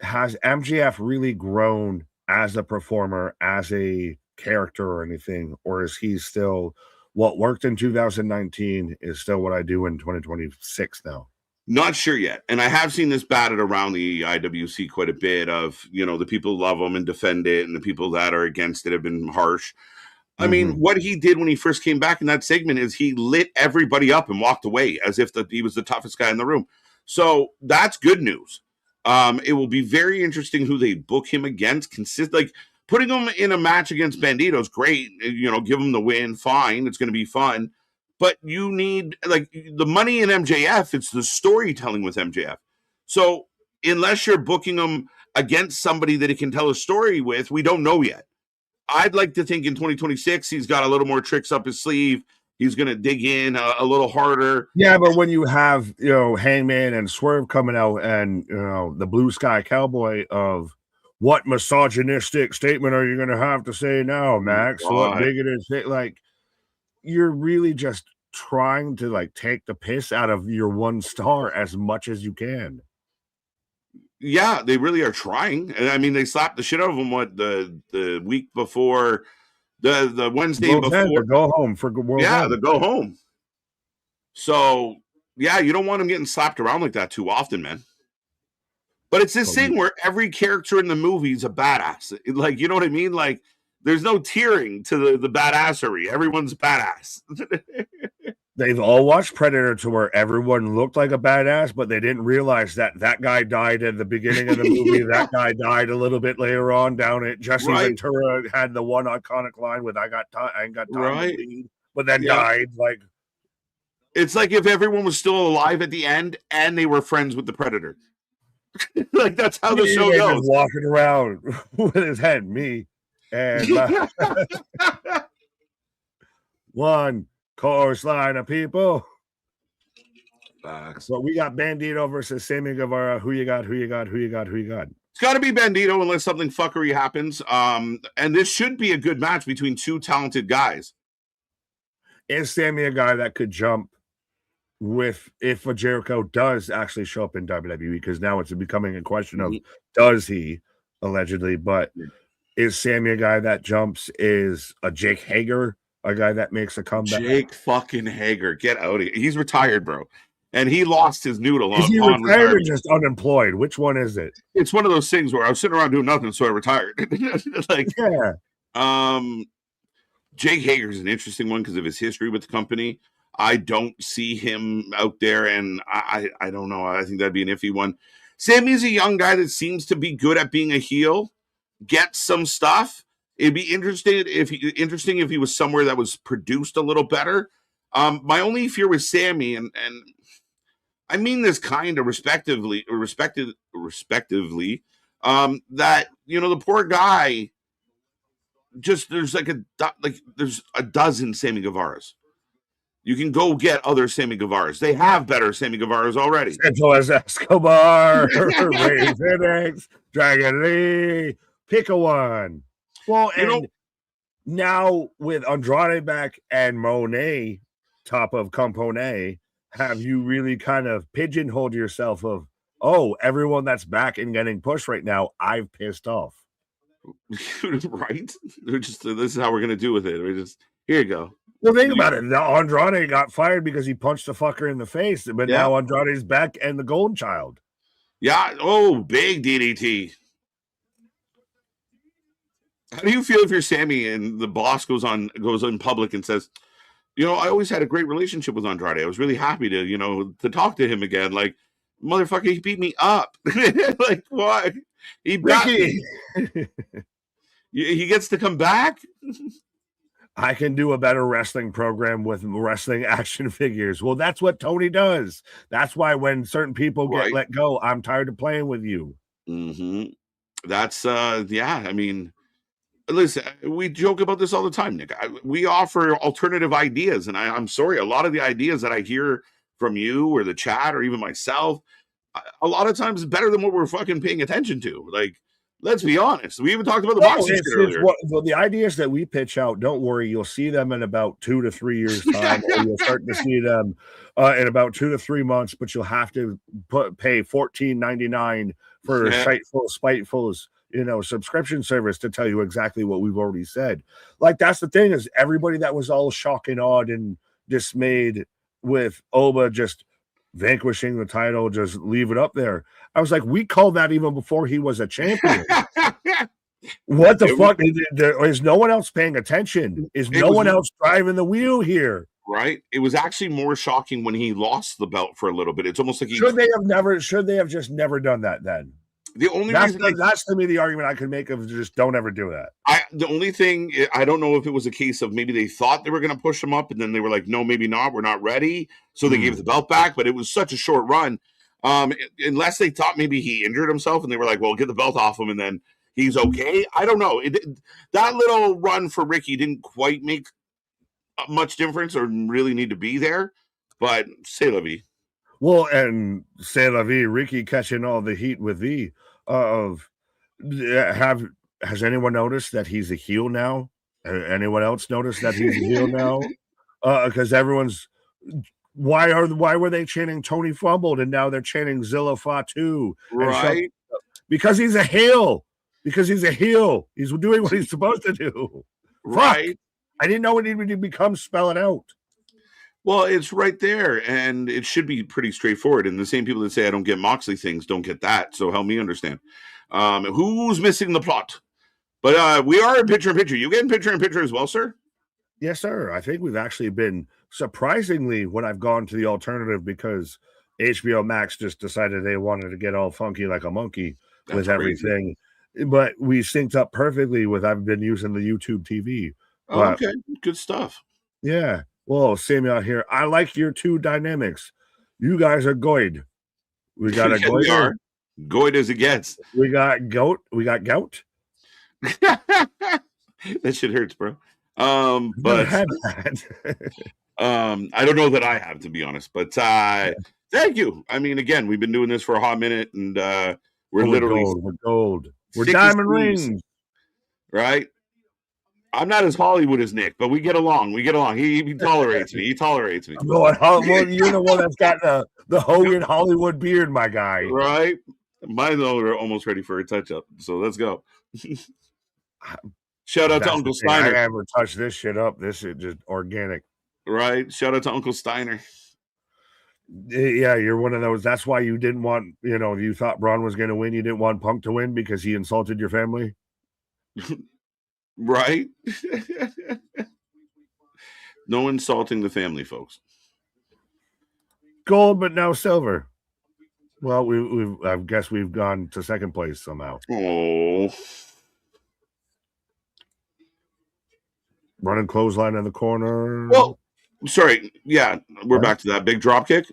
has MJF really grown as a performer, as a character, or anything, or is he still what worked in 2019 is still what I do in 2026 now? Not sure yet. And I have seen this batted around the IWC quite a bit of, the people love him and defend it, and the people that are against it have been harsh. I mean, what he did when he first came back in that segment is he lit everybody up and walked away as if he was the toughest guy in the room. So that's good news. It will be very interesting who they book him against. Like putting him in a match against Bandito is great. Give him the win. Fine. It's going to be fun. But you need like the money in MJF. It's the storytelling with MJF. So unless you're booking him against somebody that he can tell a story with, we don't know yet. I'd like to think in 2026, he's got a little more tricks up his sleeve. He's going to dig in a little harder. Yeah, but when you have, Hangman and Swerve coming out and, the Blue Sky Cowboy of what misogynistic statement are you going to have to say now, Max? What bigoted thing? Like, you're really just trying to, like, take the piss out of your one star as much as you can. Yeah, they really are trying. I mean, they slapped the shit out of him, the week before, the Wednesday before. Go home for World Yeah, the go home. So, yeah, you don't want him getting slapped around like that too often, man. But it's this thing where every character in the movie is a badass. Like, you know what I mean? Like, there's no tiering to the badassery. Everyone's badass. They've all watched Predator to where everyone looked like a badass, but they didn't realize that guy died at the beginning of the movie. That guy died a little bit later on down at Jesse Ventura had the one iconic line with I ain't got time to bleed, but then died. Like, it's like if everyone was still alive at the end and they were friends with the Predator. Like, that's how the show goes. Just walking around with his head, me and one course line of people. So we got Bandito versus Sammy Guevara. Who you got? It's got to be Bandito unless something fuckery happens. And this should be a good match between two talented guys. Is Sammy a guy that could jump with if a Jericho does actually show up in WWE? Because now it's becoming a question of does he allegedly, but is Sammy a guy that jumps? Is a Jake Hager a guy that makes a comeback? Jake fucking Hager, get out of here. He's retired, bro. And he lost his noodle. Is he retired or just unemployed? Which one is it? It's one of those things where I was sitting around doing nothing, so I retired. Like, Jake Hager's an interesting one because of his history with the company. I don't see him out there, and I don't know. I think that'd be an iffy one. Sammy's a young guy that seems to be good at being a heel, gets some stuff. It'd be interesting if he was somewhere that was produced a little better. My only fear with Sammy, and I mean this kind of respectively, that the poor guy, just there's a dozen Sammy Guevaras. You can go get other Sammy Guevaras. They have better Sammy Guevaras already. Santos Escobar, Ray Phoenix, Dragon Lee, pick a one. Well, and now with Andrade back and Monet, top of Compone, have you really kind of pigeonholed yourself of, everyone that's back and getting pushed right now, I've pissed off. Right? This is how we're going to do with it. Here you go. Well, think about it. Now Andrade got fired because he punched the fucker in the face, but now Andrade's back and the Golden Child. Yeah. Oh, big DDT. How do you feel if you're Sammy and the boss goes in public and says, I always had a great relationship with Andrade. I was really happy to to talk to him again. Like, motherfucker, he beat me up. Like, why? He got me. He gets to come back. I can do a better wrestling program with wrestling action figures. Well, that's what Tony does. That's why when certain people get let go, I'm tired of playing with you. That's yeah. I mean, listen, we joke about this all the time, Nick. We offer alternative ideas, and I'm sorry, a lot of the ideas that I hear from you or the chat or even myself, a lot of times better than what we're fucking paying attention to. Like, let's be honest. We even talked about the boxing shit earlier. The ideas that we pitch out, don't worry, you'll see them in about 2 to 3 years' time, or you'll start to see them in about 2 to 3 months, but you'll have to pay $14.99 for Spiteful's subscription service to tell you exactly what we've already said. Like, that's the thing, is everybody that was all shocked and awed and dismayed with Oba just vanquishing the title, just leave it up there. I was like, we called that even before he was a champion. What the fuck? Is no one else paying attention? Is no one else driving the wheel here? Right. It was actually more shocking when he lost the belt for a little bit. It's almost like should they have just never done that then? The only that's to me the argument I could make of just don't ever do that. The only thing, I don't know if it was a case of maybe they thought they were going to push him up and then they were like, no, maybe not. We're not ready. So they gave the belt back, but it was such a short run. Unless they thought maybe he injured himself and they were like, well, get the belt off him and then he's okay. I don't know. That little run for Ricky didn't quite make much difference or really need to be there, but c'est la vie. Well, and c'est la vie, Ricky catching all the heat with has anyone noticed that he's a heel now? Anyone else noticed that he's a heel now? Because everyone's why were they chanting Tony fumbled and now they're chanting Zilla Fatu? Right. Because he's a heel. Because he's a heel. He's doing what he's supposed to do. Right. Fuck. I didn't know it needed to become spell it out. Well, it's right there, and it should be pretty straightforward. And the same people that say I don't get Moxley things don't get that. So help me understand. Who's missing the plot? But we are in picture-in-picture. You getting picture-in-picture as well, sir? Yes, sir. I think we've actually been surprisingly when I've gone to the alternative because HBO Max just decided they wanted to get all funky like a monkey with everything. But we synced up perfectly with I've been using the YouTube TV. Oh, okay. Good stuff. Yeah. Well, Samuel here. I like your two dynamics. You guys are goid. We got a goid. We are. Goid as it gets. We got goat. We got gout. That shit hurts, bro. But I don't know that I have, to be honest. But thank you. I mean, again, we've been doing this for a hot minute, and we're literally gold. We're diamond rings, right? I'm not as Hollywood as Nick, but we get along. He tolerates me. Well, you're the one that's got the Hogan Hollywood beard, my guy. Right? Mine though are almost ready for a touch-up. So let's go. Shout out to Uncle Steiner. I never touched this shit up. This is just organic. Right? Shout out to Uncle Steiner. Yeah, you're one of those. That's why you didn't want, you thought Braun was going to win. You didn't want Punk to win because he insulted your family. Right? No insulting the family, folks. Gold, but now silver. Well, I guess we've gone to second place somehow. Oh. Running clothesline in the corner. Well, sorry. Yeah, we're back to that big drop kick.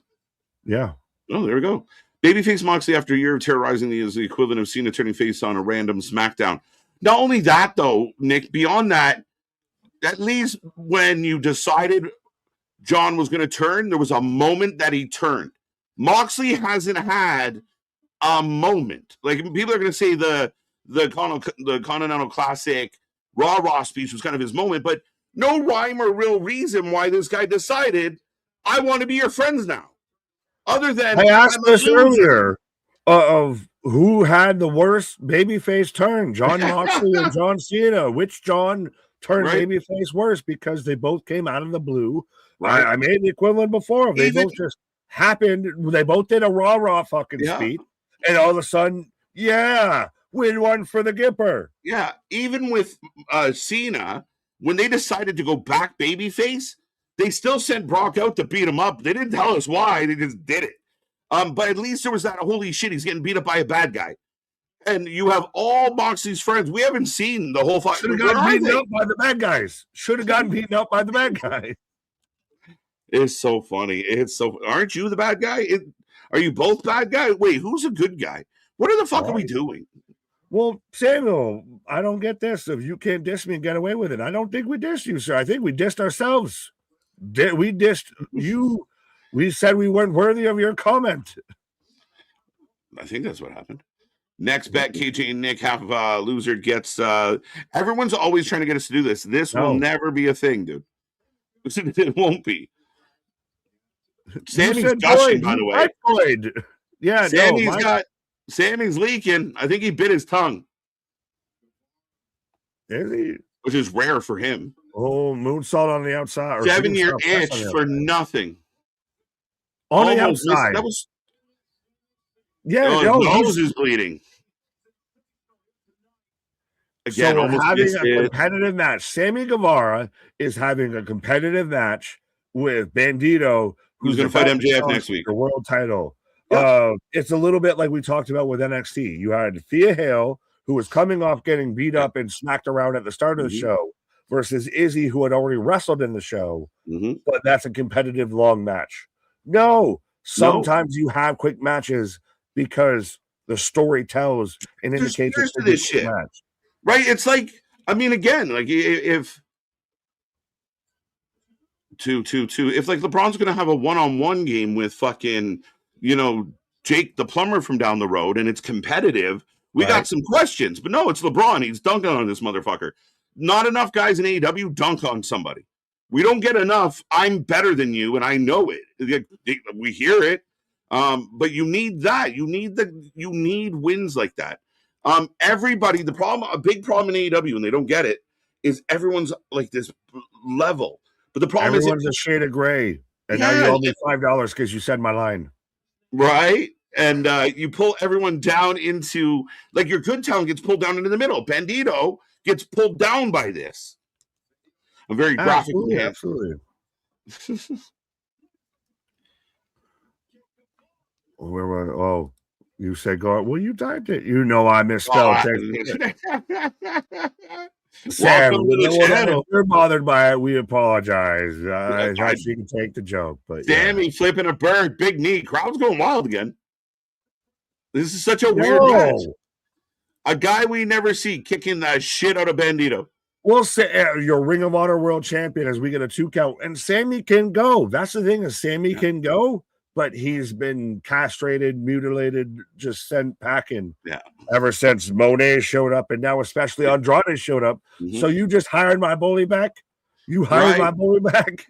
Yeah. Oh, there we go. Babyface Moxley, after a year of terrorizing is the equivalent of Cena turning face on a random SmackDown. Not only that, though, Nick, beyond that, at least when you decided John was going to turn, there was a moment that he turned. Moxley hasn't had a moment. Like, people are going to say the Continental Classic Raw speech was kind of his moment, but no rhyme or real reason why this guy decided, I want to be your friends now. Other than I asked this earlier of who had the worst babyface turn, John Moxley or John Cena. Which John turned babyface worse? Because they both came out of the blue. Right. I made the equivalent before. They both just happened. They both did a raw fucking speech, and all of a sudden, win one for the Gipper. Yeah, even with Cena, when they decided to go back babyface, they still sent Brock out to beat him up. They didn't tell us why. They just did it. But at least there was that holy shit, he's getting beat up by a bad guy. and you have all Moxley's friends. We haven't seen the whole fight. Should have gotten beaten up by the bad guys. Should have gotten beaten up by the bad guys. It's so funny. It's so. Aren't you the bad guy? Are you both bad guys? Wait, who's a good guy? What the fuck are we doing? Well, Samuel, I don't get this. If you can't diss me and get away with it, I don't think we dissed you, sir. I think we dissed ourselves. We dissed you. We said we weren't worthy of your comment. I think that's what happened. Next bet, KJ and Nick, half of loser gets. Everyone's always trying to get us to do this. This will never be a thing, dude. It won't be. Sammy's gushing, by the way. Floyd. Yeah, Sammy's leaking. I think he bit his tongue. Is he? Which is rare for him. Oh, moonsault on the outside. 7-year itch for nothing. On the outside. That was. Yeah, his nose is bleeding. Again, so we're having a competitive match. Sammy Guevara is having a competitive match with Bandito, who's going to fight MJF next week. The world title. Yeah. It's a little bit like we talked about with NXT. You had Thea Hale, who was coming off getting beat up and smacked around at the start of the show, versus Izzy, who had already wrestled in the show. But that's a competitive long match. No, sometimes you have quick matches because the story tells and indicates it's a this shit. Match. Right? It's like, I mean, again, like if like LeBron's gonna have a one-on-one game with fucking, Jake the plumber from down the road and it's competitive, we got some questions. But no, it's LeBron. He's dunking on this motherfucker. Not enough guys in AEW dunk on somebody. We don't get enough. I'm better than you, and I know it. We hear it. But you need that. You need wins like that. Everybody, a big problem in AEW, and they don't get it, is everyone's like this level. But the problem everyone's a shade of gray. And now you owe me $5 because you said my line. Right? And you pull everyone down into, like, your good talent gets pulled down into the middle. Bandito gets pulled down by this. A very graphic. Absolutely. You said go. Well, you typed it. I misspelled. Sam, you're bothered by it. We apologize. I thought you can take the joke, but Sammy flipping a bird, big knee, crowd's going wild again. This is such a weird match. A guy we never see kicking the shit out of Bandito. We'll say your Ring of Honor World Champion as we get a 2 count, and Sammy can go. That's the thing, is Sammy can go. But he's been castrated, mutilated, just sent packing ever since Monet showed up, and now especially Andrade showed up. So you just hired my bully back? You hired my bully back?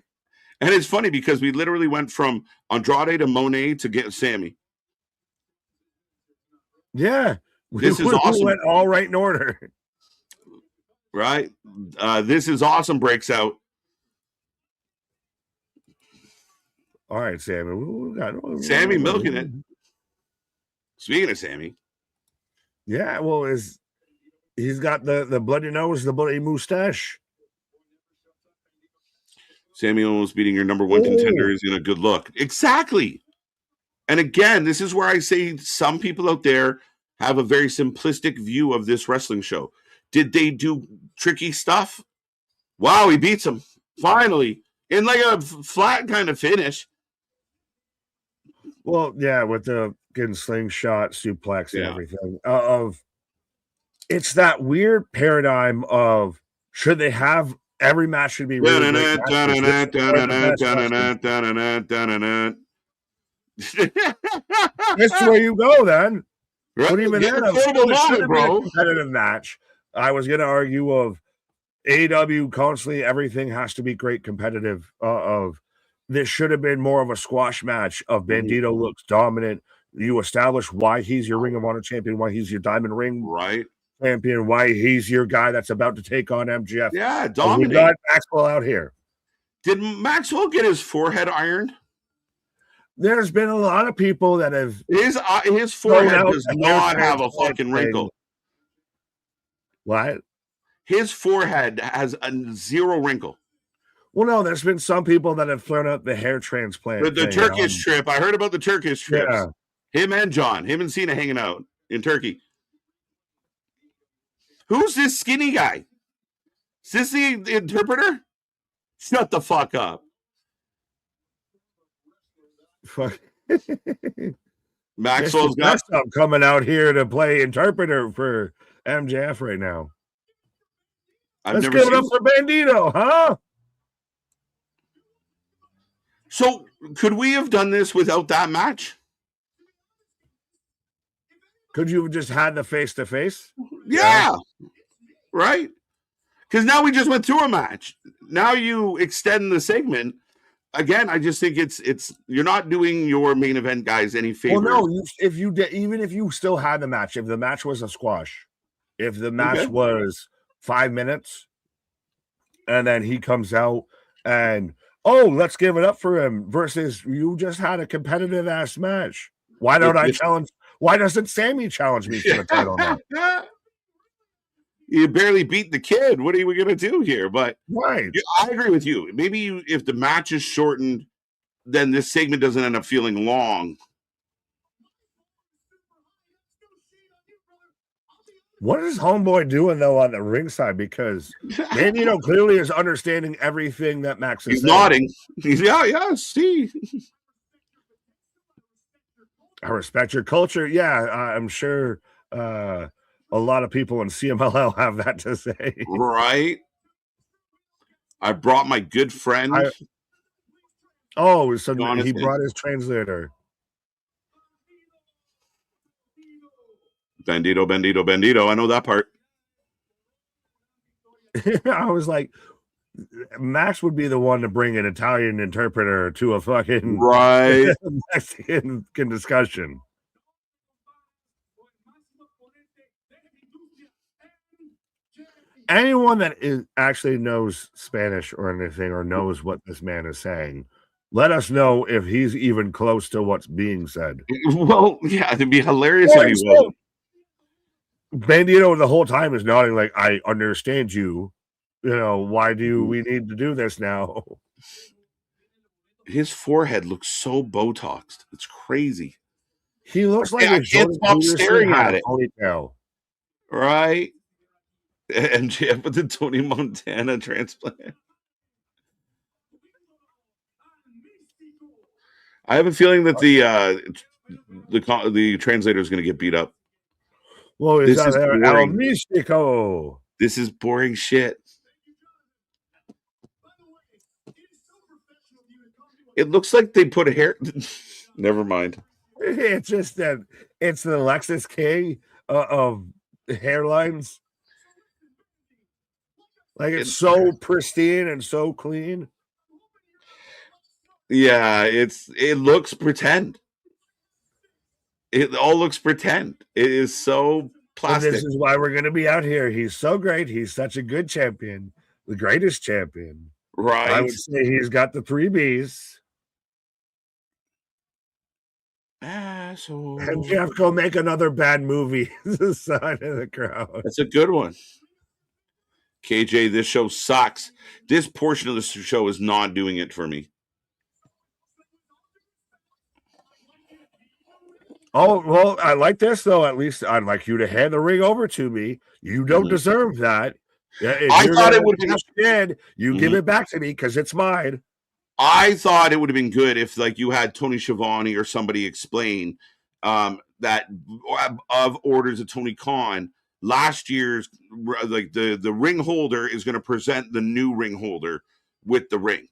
And it's funny because we literally went from Andrade to Monet to get Sammy. Yeah. This is awesome. We went all right in order. Right? This is awesome breaks out. All right, Sammy. We got Sammy milking it. Speaking of Sammy. Yeah, well, he's got the bloody nose, the bloody mustache. Sammy almost beating your number one contender is in a good look. Exactly. And again, this is where I say some people out there have a very simplistic view of this wrestling show. Did they do tricky stuff? Wow, he beats him. Finally. In like a flat kind of finish. Well, yeah, with the getting slingshot, suplex, and everything. It's that weird paradigm of should they have every match should be really This is where you go then. Right. What even then? A competitive match. I was going to argue of AEW constantly everything has to be great competitive this should have been more of a squash match of Bandito looks dominant. You establish why he's your Ring of Honor champion, why he's your Diamond Ring champion, why he's your guy that's about to take on MJF. Yeah, dominant. We got Maxwell out here. Did Maxwell get his forehead ironed? There's been a lot of people that have his forehead does not have a fucking wrinkle. What? His forehead has a zero wrinkle. Well, no, there's been some people that have thrown out the hair transplant. The Turkish trip. I heard about the Turkish trips. Yeah. Him and Cena hanging out in Turkey. Who's this skinny guy? Is this the interpreter? Shut the fuck up. Fuck. Maxwell's Mr. got. Desktop coming out here to play interpreter for MJF right now. Let's give it up for Bandito, huh? So, could we have done this without that match? Could you have just had the face-to-face? Yeah. Right? Because now we just went through a match. Now you extend the segment. Again, I just think it's you're not doing your main event guys any favor. Well, no, if you did, even if you still had the match, if the match was a squash, if the match was 5 minutes, and then he comes out and let's give it up for him versus you just had a competitive ass match. Why don't I challenge? Why doesn't Sammy challenge me for the title now? You barely beat the kid. What are we going to do here? But right. I agree with you. Maybe if the match is shortened, then this segment doesn't end up feeling long. What is Homeboy doing, though, on the ringside? Because Bandito clearly is understanding everything that Max is saying. Nodding. He's, yeah, see. I respect your culture. Yeah, I'm sure a lot of people in CMLL have that to say. Right. I brought my good friend. So he brought his translator. Bandito, Bandito, Bandito. I know that part. I was like, Max would be the one to bring an Italian interpreter to a fucking Mexican discussion. Anyone that actually knows Spanish or anything or knows what this man is saying, let us know if he's even close to what's being said. Well, yeah, it'd be hilarious if he wasn't. Bandito the whole time is nodding like, I understand you. You know, why do we need to do this now? His forehead looks so Botoxed. It's crazy. He looks like I can't stop staring at it. Ponytail. Right? MJF with the Tony Montana transplant. I have a feeling that the translator is going to get beat up. Well, is that El Místico? This is boring shit. It looks like they put a hair. Never mind. It's just that it's the Lexus King of hairlines. Like it's so pristine and so clean. Yeah, it looks pretend. It all looks pretend. It is so plastic. And this is why we're going to be out here. He's so great. He's such a good champion, the greatest champion. Right. I would say he's got the 3 Bs. Asshole. And Jeff, go make another bad movie. The side of the crowd. That's a good one. KJ, this show sucks. This portion of the show is not doing it for me. Oh, well, I like this, though. At least I'd like you to hand the ring over to me. You don't deserve that. I thought it would be dead. You give it back to me because it's mine. I thought it would have been good if, like, you had Tony Schiavone or somebody explain that of orders of Tony Khan, last year's, like, the ring holder is going to present the new ring holder with the ring.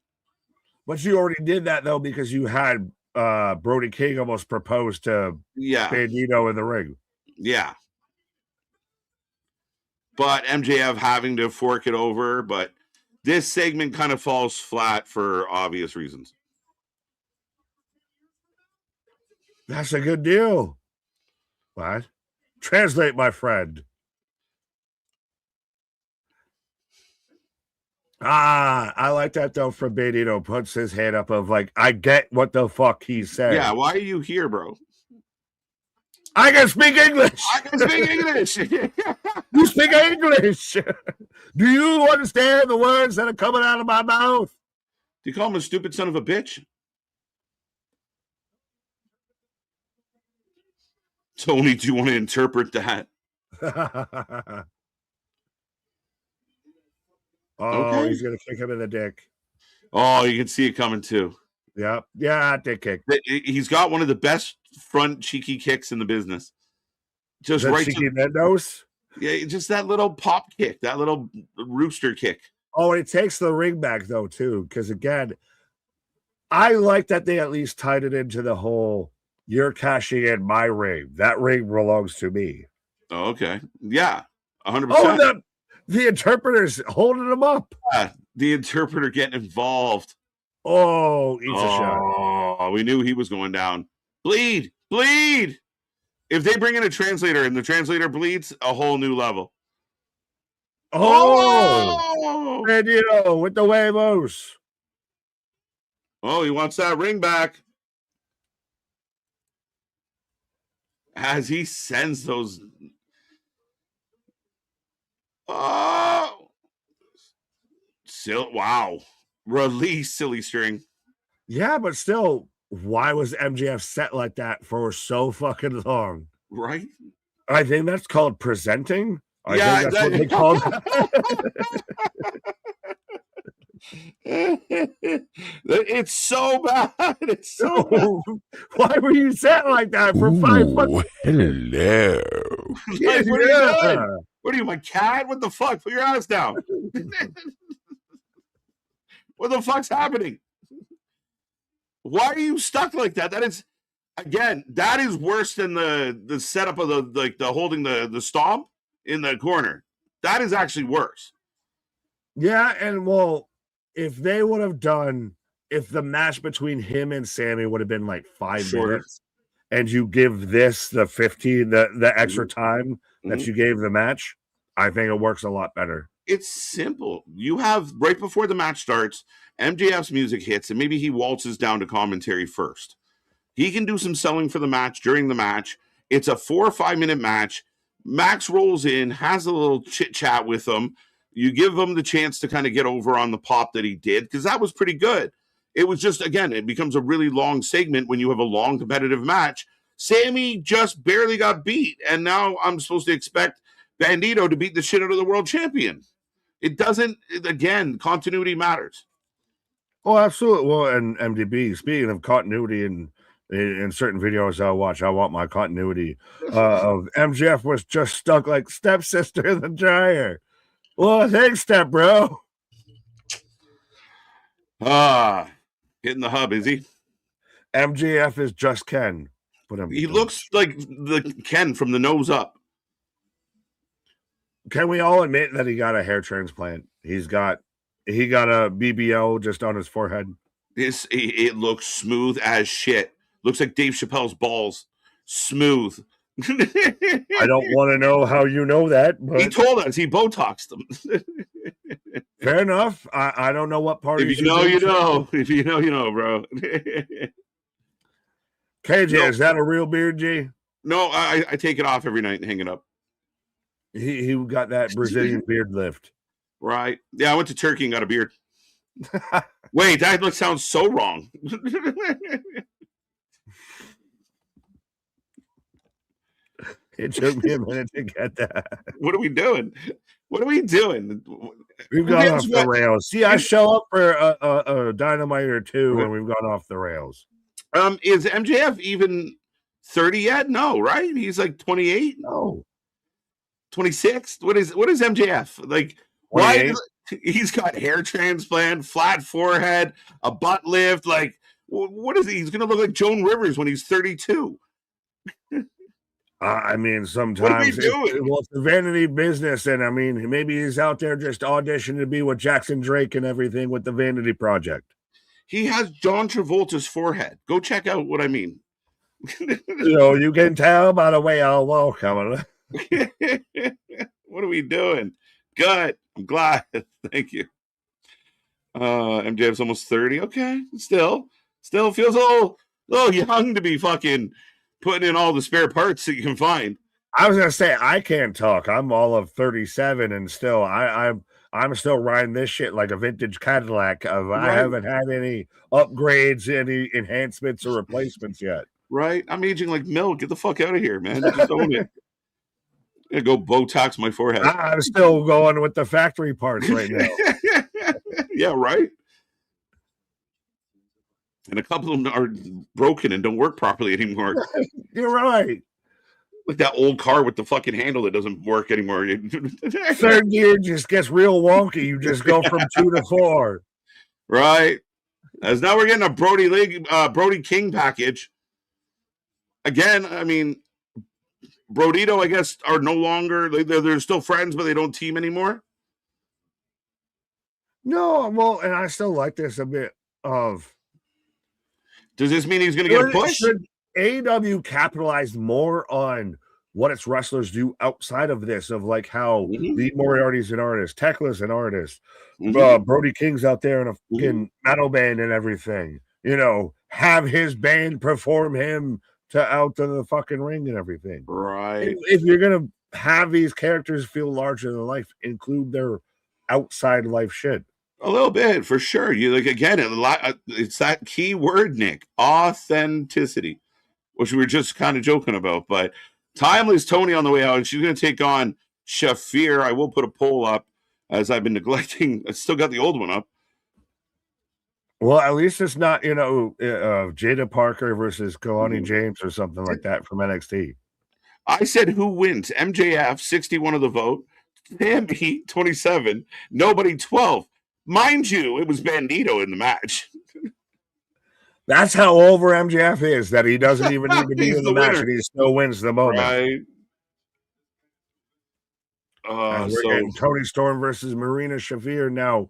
But you already did that, though, because you had Brody King almost proposed to Bandito in the ring. Yeah. But MJF having to fork it over, but this segment kind of falls flat for obvious reasons. That's a good deal. What? Translate, my friend. I like that, though, from Bandito puts his hand up of like, I get what the fuck he's saying. Yeah, why are you here, bro? I can speak English. I can speak English. You speak English. Do you understand the words that are coming out of my mouth? Do you call him a stupid son of a bitch? Tony, do you want to interpret that? Oh, Okay. he's gonna kick him in the dick. Oh, you can see it coming too. Yep. Yeah, dick kick. He's got one of the best front cheeky kicks in the business. Just The right cheeky to Mendos. yeah, just that little pop kick, that little rooster kick. Oh, and it takes the ring back though too, because again, I like that they at least tied it into the whole you're cashing in my ring. That ring belongs to me. Oh, okay. Yeah. 100%. Oh, the interpreter's holding him up. Yeah, the interpreter getting involved. Oh, eats a shot. Oh, we knew he was going down. Bleed. If they bring in a translator and the translator bleeds, a whole new level. Oh, Bandito with the huevos. Oh, he wants that ring back. As he sends those. Oh, wow. Release silly string. Yeah, but still, why was MJF set like that for so fucking long? Right? I think that's called presenting. I Yeah, think that's what they call it's so bad. It's so bad. Why were you set like that for 5 months? Hello. Like, what are you doing? What are you, my cat? What the fuck? Put your ass down. What the fuck's happening? Why are you stuck like that? That is, again, that is worse than the setup of the holding the stomp in the corner. That is actually worse. Yeah, and well, if they would have done, if the match between him and Sammy would have been like 5 minutes, and you give this the 15, the extra time that you gave the match, I think it works a lot better. It's simple. You have right before the match starts, MJF's music hits, and maybe he waltzes down to commentary first. He can do some selling for the match during the match. It's a 4 or 5 minute match. Max rolls in, has a little chit chat with him. You give him the chance to kind of get over on the pop that he did, because that was pretty good. It was just, again, it becomes a really long segment when you have a long competitive match. Sammy just barely got beat, and now I'm supposed to expect Bandito to beat the shit out of the world champion. It doesn't, again, continuity matters. Oh, absolutely. Well, and MDB, speaking of continuity in certain videos I watch, I want my continuity of MJF was just stuck like stepsister in the dryer. Well, thanks, step bro. Hitting the hub, is he? MJF is just Ken. He looks like the Ken from the nose up. Can we all admit that he got a hair transplant? He got a BBL just on his forehead. It looks smooth as shit. Looks like Dave Chappelle's balls. Smooth. I don't want to know how you know that, but he told us he Botoxed them. Fair enough. I don't know what part. If you know, you know. If you know, you know, bro. KJ, no. Is that a real beard, G? No, I take it off every night and hang it up. He got that Brazilian beard lift. Right. Yeah, I went to Turkey and got a beard. Wait, that sounds so wrong. It took me a minute to get that. What are we doing? We've gone off the rails. See, I show up for a Dynamite or two, and we've gone off the rails. Is MJF even 30 yet? No, right? He's like 28? No. 26? What is MJF? Like, 28? Why? He's got hair transplant, flat forehead, a butt lift. Like, what is he? He's going to look like Joan Rivers when he's 32. I mean, sometimes it's a vanity business, and I mean, maybe he's out there just auditioning to be with Jackson Drake and everything with the Vanity Project. He has John Travolta's forehead. Go check out what I mean. You can tell by the way I walk. What are we doing? Good. I'm glad. Thank you. MJF's almost 30. Okay. Still feels a little young to be fucking putting in all the spare parts that you can find. I was gonna say I can't talk. I'm all of 37, and still I'm still riding this shit like a vintage Cadillac. I haven't had any upgrades, any enhancements or replacements yet. Right? I'm aging like milk. Get the fuck out of here, man. Just own it. I'm gonna go Botox my forehead. I'm still going with the factory parts right now. Yeah, right. And a couple of them are broken and don't work properly anymore. You're right. Like that old car with the fucking handle that doesn't work anymore. Third gear just gets real wonky. You just go from 2 to 4. Right. As now we're getting a Brody King package. Again, I mean, Brodito, I guess, are no longer, they're still friends, but they don't team anymore. No, well, and I still like this a bit of. Does this mean he's going to get a push? Should AEW capitalize more on what its wrestlers do outside of this, of like how Lee Moriarty's an artist, Tekla's an artist, Brody King's out there in a fucking metal band and everything, have his band perform him out to the fucking ring and everything. Right. If you're going to have these characters feel larger than life, include their outside life shit. A little bit, for sure. You again, it's that key word, Nick, authenticity, which we were just kind of joking about. But Timeless Tony on the way out, and she's going to take on Shafir. I will put a poll up, as I've been neglecting. I still got the old one up. Well, at least it's not, Jada Parker versus Kalani James or something like that from NXT. I said who wins? MJF, 61 of the vote. Tammy, 27. Nobody, 12. Mind you, it was Bandito in the match. That's how over MJF is, that he doesn't even need to be in the match, and he still wins the moment. Right. We're getting Toni Storm versus Marina Shafir. Now,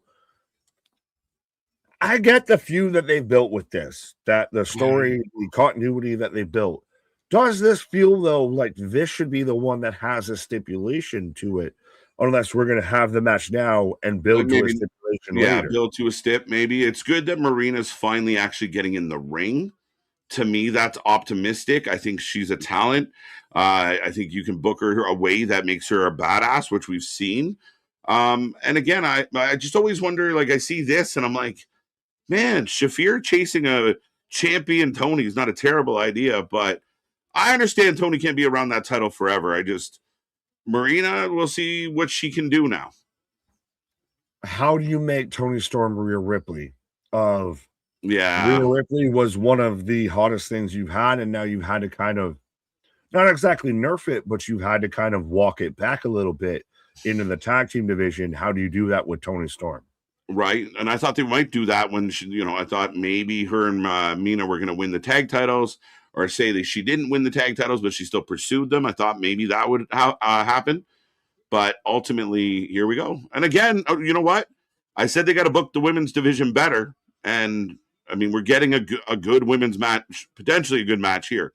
I get the feud that they've built with this, that the story, the continuity that they built. Does this feel, though, like this should be the one that has a stipulation to it? Unless we're going to have the match now and build to a stipulation later. Yeah, build to a stip, maybe. It's good that Marina's finally actually getting in the ring. To me, that's optimistic. I think she's a talent. I think you can book her a way that makes her a badass, which we've seen. And again, I just always wonder, like, I see this and I'm like, man, Shafir chasing a champion Tony is not a terrible idea, but I understand Tony can't be around that title forever. Marina, we'll see what she can do now. How do you make Toni Storm Rhea Ripley? Rhea Yeah. Ripley was one of the hottest things you've had, and now you've had to kind of, not exactly nerf it, but you've had to kind of walk it back a little bit into the tag team division. How do you do that with Toni Storm? Right. And I thought they might do that when I thought maybe her and Mina were going to win the tag titles, or say that she didn't win the tag titles, but she still pursued them. I thought maybe that would happen. But ultimately, here we go. And again, you know what? I said they got to book the women's division better. And, I mean, we're getting a good women's match, potentially a good match here.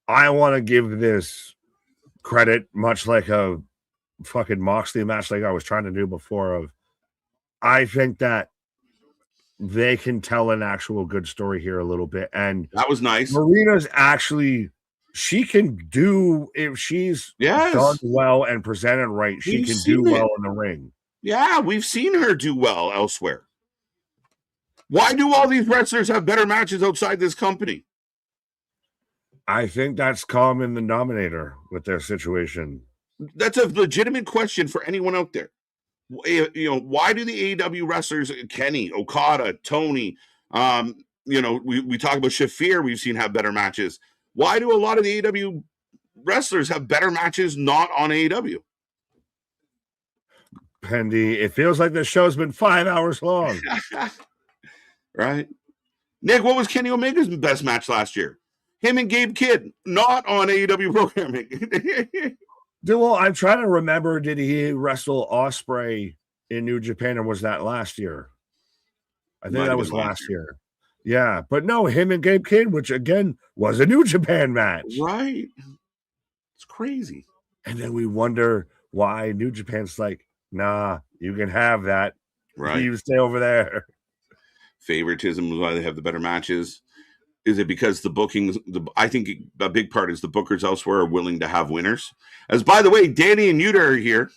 I want to give this credit, much like a fucking Moxley match like I was trying to do before. I think that they can tell an actual good story here a little bit. And that was nice. Marina's actually, she can do, if she's done well and presented right, she can do well in the ring. Yeah, we've seen her do well elsewhere. Why do all these wrestlers have better matches outside this company? I think that's common denominator with their situation. That's a legitimate question for anyone out there. Why do the AEW wrestlers, Kenny, Okada, Tony, we talk about Shafir, we've seen have better matches. Why do a lot of the AEW wrestlers have better matches not on AEW? Pendy, it feels like this show's been 5 hours long. Right? Nick, what was Kenny Omega's best match last year? Him and Gabe Kidd, not on AEW programming. Well, I'm trying to remember, did he wrestle Ospreay in New Japan, or was that last year? I think that was last year. Yeah, but no, him and Gabe Kidd, which again was a New Japan match. Right. It's crazy. And then we wonder why New Japan's like, nah, you can have that. Right. You stay over there. Favoritism is why they have the better matches. Is it because the bookings? I think a big part is the bookers elsewhere are willing to have winners. As by the way, Danny and Yuta are here.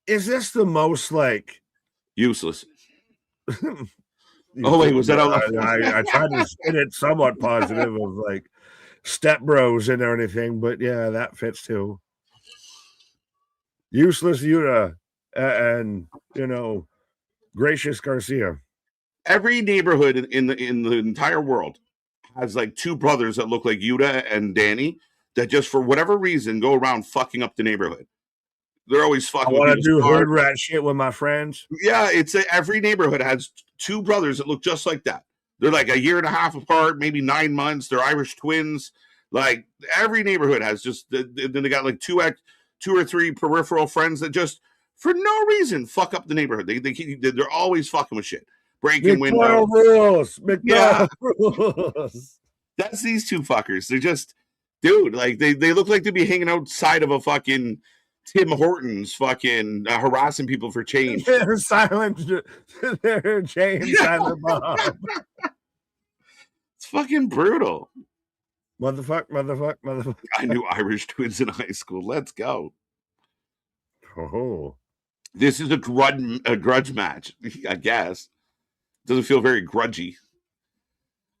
Is this the most like useless? Oh wait, was that? I tried to spin it somewhat positive of like Step Bros and anything, but yeah, that fits too. Useless Yuta. and Gracious Garcia. Every neighborhood in the entire world has like two brothers that look like Yuta and Danny that just for whatever reason go around fucking up the neighborhood. They're always I fucking with want to people's do cars. hood rat shit with my friends. Yeah, every neighborhood has two brothers that look just like that. They're like a year and a half apart, maybe 9 months. They're Irish twins. Like every neighborhood has just then they got like two or three peripheral friends that just for no reason fuck up the neighborhood. They're always fucking with shit, breaking windows. Rules. Yeah. Rules. That's these two fuckers. They're just, dude. Like they look like they'd be hanging outside of a fucking Tim Hortons, fucking harassing people for change. They're silent. They're James Silent Bob. It's fucking brutal. Motherfuck. I knew Irish twins in high school. Let's go. Oh. This is a grudge match, I guess. Doesn't feel very grudgy.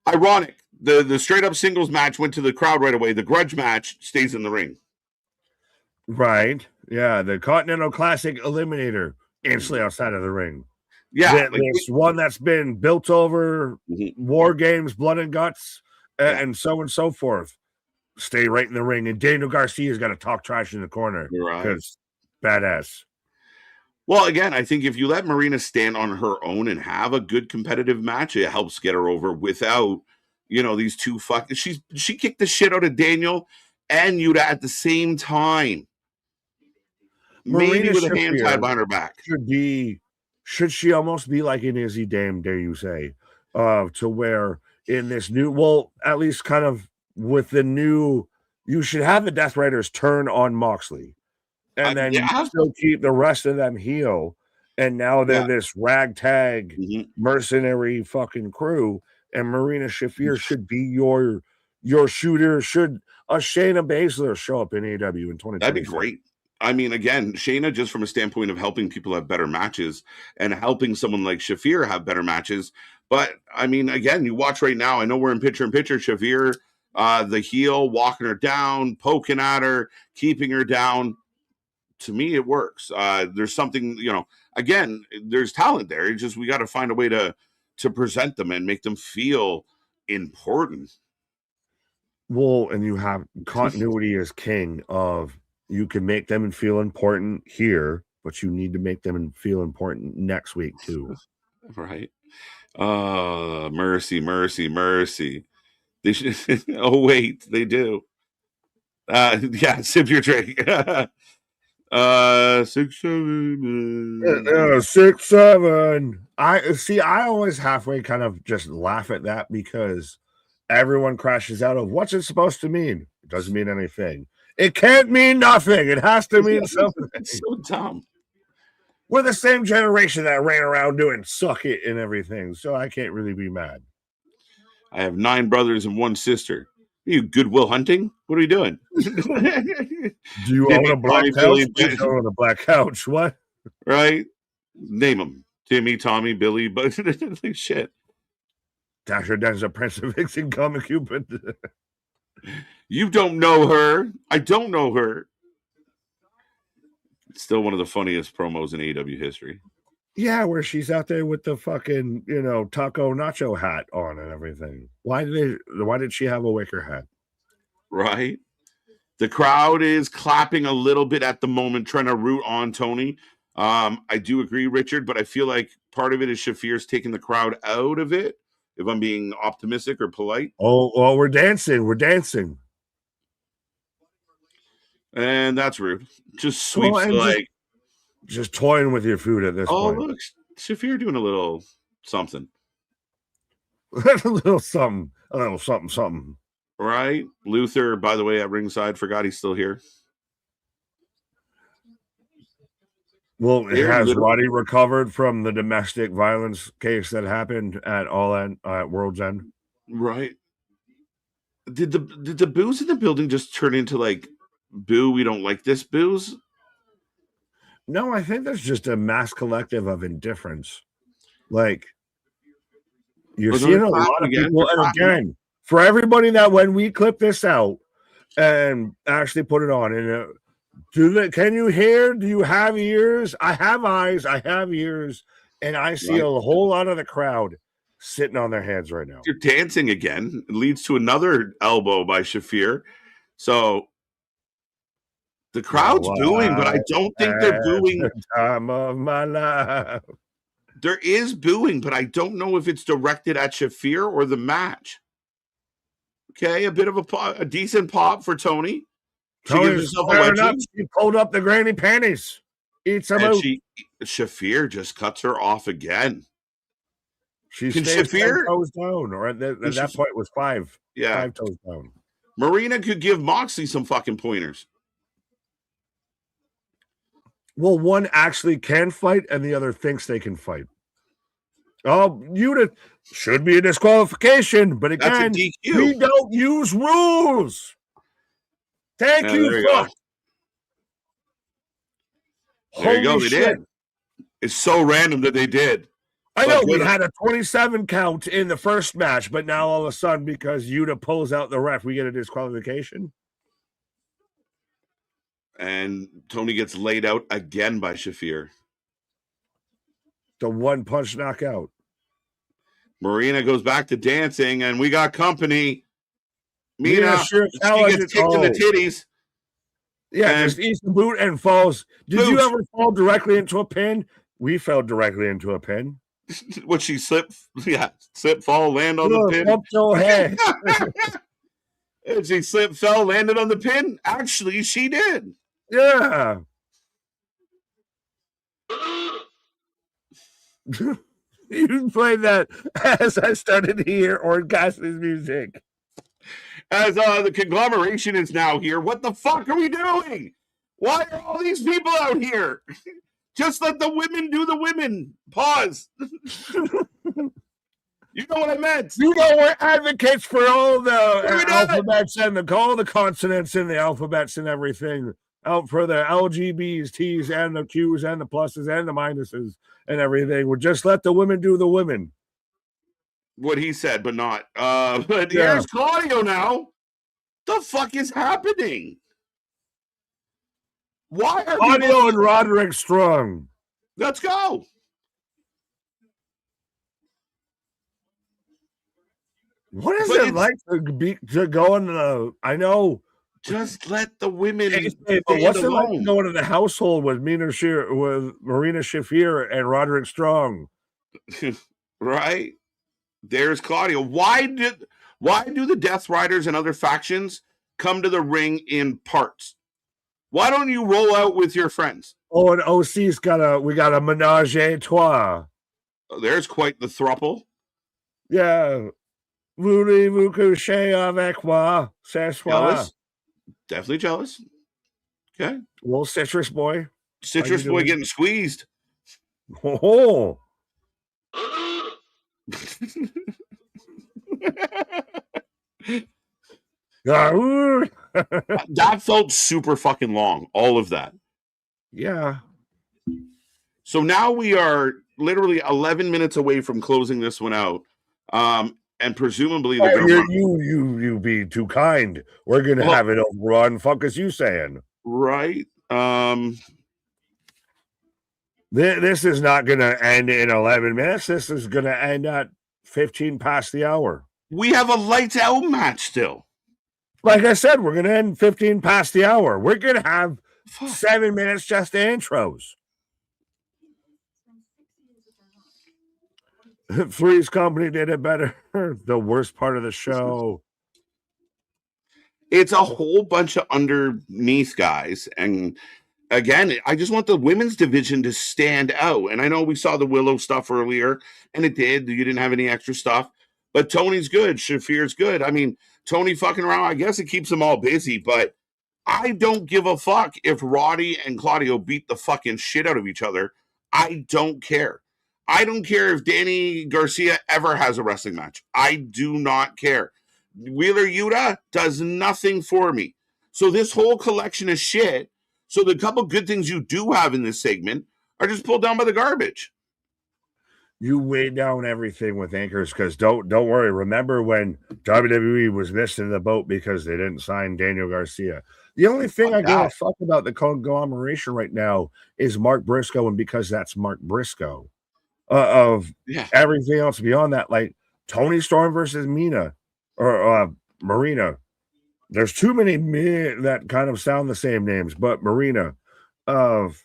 Ironic. The straight up singles match went to the crowd right away. The grudge match stays in the ring. Right. Yeah. The Continental Classic Eliminator instantly outside of the ring. Yeah. This one that's been built over War Games, Blood and Guts, and so on and so forth. Stay right in the ring. And Daniel Garcia's got to talk trash in the corner. Because badass. Well, again, I think if you let Marina stand on her own and have a good competitive match, it helps get her over without, these two she kicked the shit out of Daniel and Yuta at the same time. Maybe with a hand tied behind her back. Should she almost be like an Izzy Dame, dare you say? To where in this new, at least kind of with the new, you should have the Death Riders turn on Moxley. And then you still keep the rest of them heel. And now they're this ragtag mercenary fucking crew. And Marina Shafir should be your shooter. Should a Shayna Baszler show up in AEW in 2020? That'd be great. I mean, again, Shayna, just from a standpoint of helping people have better matches and helping someone like Shafir have better matches. But, I mean, again, you watch right now. I know we're in picture-in-picture. Shafir, the heel, walking her down, poking at her, keeping her down. To me, it works. There's something, again, there's talent there. It's just we got to find a way to present them and make them feel important. Well, and you have continuity as king of you can make them feel important here, but you need to make them feel important next week too. Right. Mercy. They should. Oh wait, they do. Sip your drink. 6-7. 6-7. I always halfway kind of just laugh at that because everyone crashes out of what's it supposed to mean? It doesn't mean anything. It can't mean nothing. It has to mean something. It's so dumb. We're the same generation that ran around doing suck it and everything, so I can't really be mad. I have 9 brothers and 1 sister. Are you Goodwill Hunting? What are you doing? Do you own a black couch? Do you own a black couch? What? Right? Name them. Timmy, Tommy, Billy, but like shit. Dasher Denza, Prince of Vixen, Comic Cupid. You don't know her. I don't know her. It's still one of the funniest promos in AEW history. Yeah, where she's out there with the fucking, taco nacho hat on and everything. Why did she have a wicker hat? Right? The crowd is clapping a little bit at the moment, trying to root on Tony. I do agree, Richard, but I feel like part of it is Shafir's taking the crowd out of it, if I'm being optimistic or polite. Oh, well, we're dancing. And that's rude. Just sweeps just toying with your food at this point. Oh, look, Shafir doing a little something. a little something. Right? Luther, by the way, at ringside, forgot he's still here. Well, has Roddy recovered from the domestic violence case that happened at World's End? Right. Did the booze in the building just turn into like boo, we don't like this booze? No, I think that's just a mass collective of indifference. Like, you're seeing a lot of people, and again, for everybody that when we clip this out and actually put it on, and Can you hear? Do you have ears? I have eyes. I have ears. And I see a whole lot of the crowd sitting on their hands right now. You're dancing again. It leads to another elbow by Shafir. So the crowd's booing, but I don't think they're booing. The time of my life. There is booing, but I don't know if it's directed at Shafir or the match. Okay, a bit of a decent pop for Tony. She gives herself a legend. She pulled up the granny panties. Eats them out. Shafir just cuts her off again. She stays 10 toes down, or at that point it was 5. Yeah, 5 toes down. Marina could give Moxley some fucking pointers. Well, one actually can fight, and the other thinks they can fight. Oh, should be a disqualification, but again, we don't use rules. Thank you, fuck. There you go. They did. It's so random that they did. I know we had a 27 count in the first match, but now all of a sudden, because Yuta pulls out the ref, we get a disqualification. And Tony gets laid out again by Shafir. The 1-punch knockout. Marina goes back to dancing, and we got company. Mina, she gets kicked in the titties. Yeah, just eats the boot and falls. Did you ever fall directly into a pin? We fell directly into a pin. Would she slip, fall, land on the pin? Bump your head. And she slipped, fell, landed on the pin? Actually, she did. Yeah. You played that as I started to hear Orgasmi's music. As the conglomeration is now here, what the fuck are we doing? Why are all these people out here? Just let the women do the women. Pause. You know what I meant. You know, we're advocates for all the alphabets and all the consonants in the alphabets and everything. Out for the LGBs, T's, and the Q's, and the pluses, and the minuses, and everything. We'll just let the women do the women. What he said, but not. But here's Claudio now. The fuck is happening? Why are Claudio and Roderick Strong? Let's go. What is it like to go in the? I know. Just let the women. But what's it like to go into the household with Marina Shafir and Roderick Strong? Right. There's Claudio. Why do the Death Riders and other factions come to the ring in parts? Why don't you roll out with your friends? Oh, and OC's we got a menage a trois. There's quite the throuple. Yeah. Voulez-vous coucher avec moi? Ce soir? Jealous? Definitely jealous. Okay. Little citrus boy. Citrus boy getting squeezed. Oh. That felt super fucking long. All of that. Yeah. So now we are literally 11 minutes away from closing this one out. And presumably you be too kind. We're gonna have it overrun. Fuck is you saying? Right. This is not gonna end in 11 minutes. This is gonna end at 15 past the hour. We have a lights out match still. Like I said, we're gonna end 15 past the hour. We're gonna have 7 minutes just intros. Three's Company did it better. The worst part of the show. It's a whole bunch of underneath guys. And again, I just want the women's division to stand out. And I know we saw the Willow stuff earlier, and it did. You didn't have any extra stuff. But Tony's good. Shafir's good. I mean, Tony fucking around, I guess it keeps them all busy. But I don't give a fuck if Roddy and Claudio beat the fucking shit out of each other. I don't care. I don't care if Danny Garcia ever has a wrestling match. I do not care. Wheeler Yuta does nothing for me. So this whole collection of shit, so the couple good things you do have in this segment are just pulled down by the garbage. you weigh down everything with anchors because don't worry. Remember when WWE was missing the boat because they didn't sign Daniel Garcia? The only thing I give a fuck about the conglomeration right now is Mark Briscoe, and because that's Mark Briscoe. Of everything else beyond that, like Tony Storm versus Mina or Marina. There's too many that kind of sound the same names, but Marina of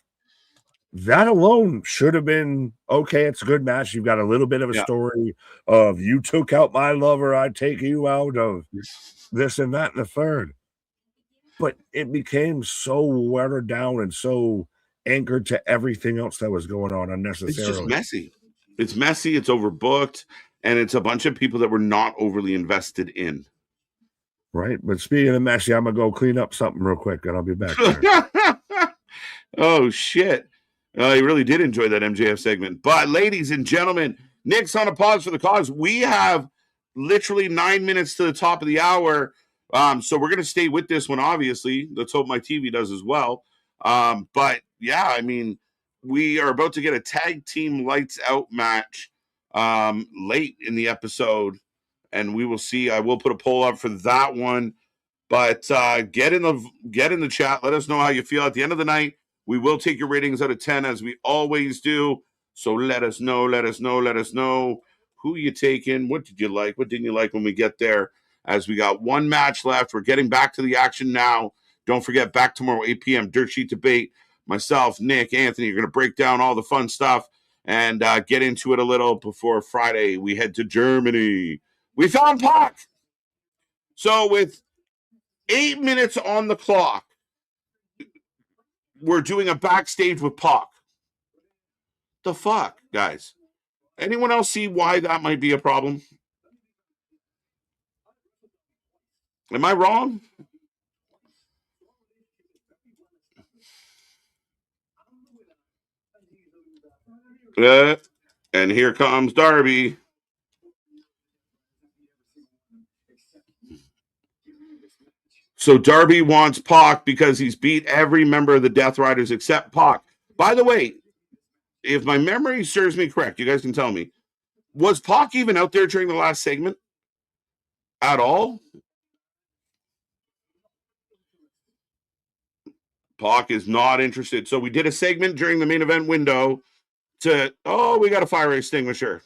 that alone should have been okay. It's a good match. You've got a little bit of a story of you took out my lover, I take you out of this and that and the third. But it became so watered down and so anchored to everything else that was going on unnecessarily. It's just messy. It's messy, it's overbooked, and it's a bunch of people that were not overly invested in. Right. But speaking of messy, I'm going to go clean up something real quick and I'll be back there. Oh, shit. You really did enjoy that MJF segment. But, ladies and gentlemen, Nick's on a pause for the cause. We have literally 9 minutes to the top of the hour. So we're going to stay with this one, obviously. Let's hope my TV does as well. But, yeah, I mean, we are about to get a tag team lights out match late in the episode. And we will see. I will put a poll up for that one. But get in the chat. Let us know how you feel. At the end of the night, we will take your ratings out of 10 as we always do. So let us know who you taking. What did you like? What didn't you like when we get there? As we got one match left. We're getting back to the action now. Don't forget, back tomorrow, 8 p.m., Dirt Sheet Debate. Myself, Nick, Anthony, are going to break down all the fun stuff and get into it a little before Friday. We head to Germany. We found Pac. So with 8 minutes on the clock, we're doing a backstage with Pac. The fuck, guys? Anyone else see why that might be a problem? Am I wrong? And here comes Darby. So Darby wants Pac because he's beat every member of the Death Riders except Pac. By the way, if my memory serves me correct, you guys can tell me, was Pac even out there during the last segment at all? Pac is not interested. So we did a segment during the main event window we got a fire extinguisher.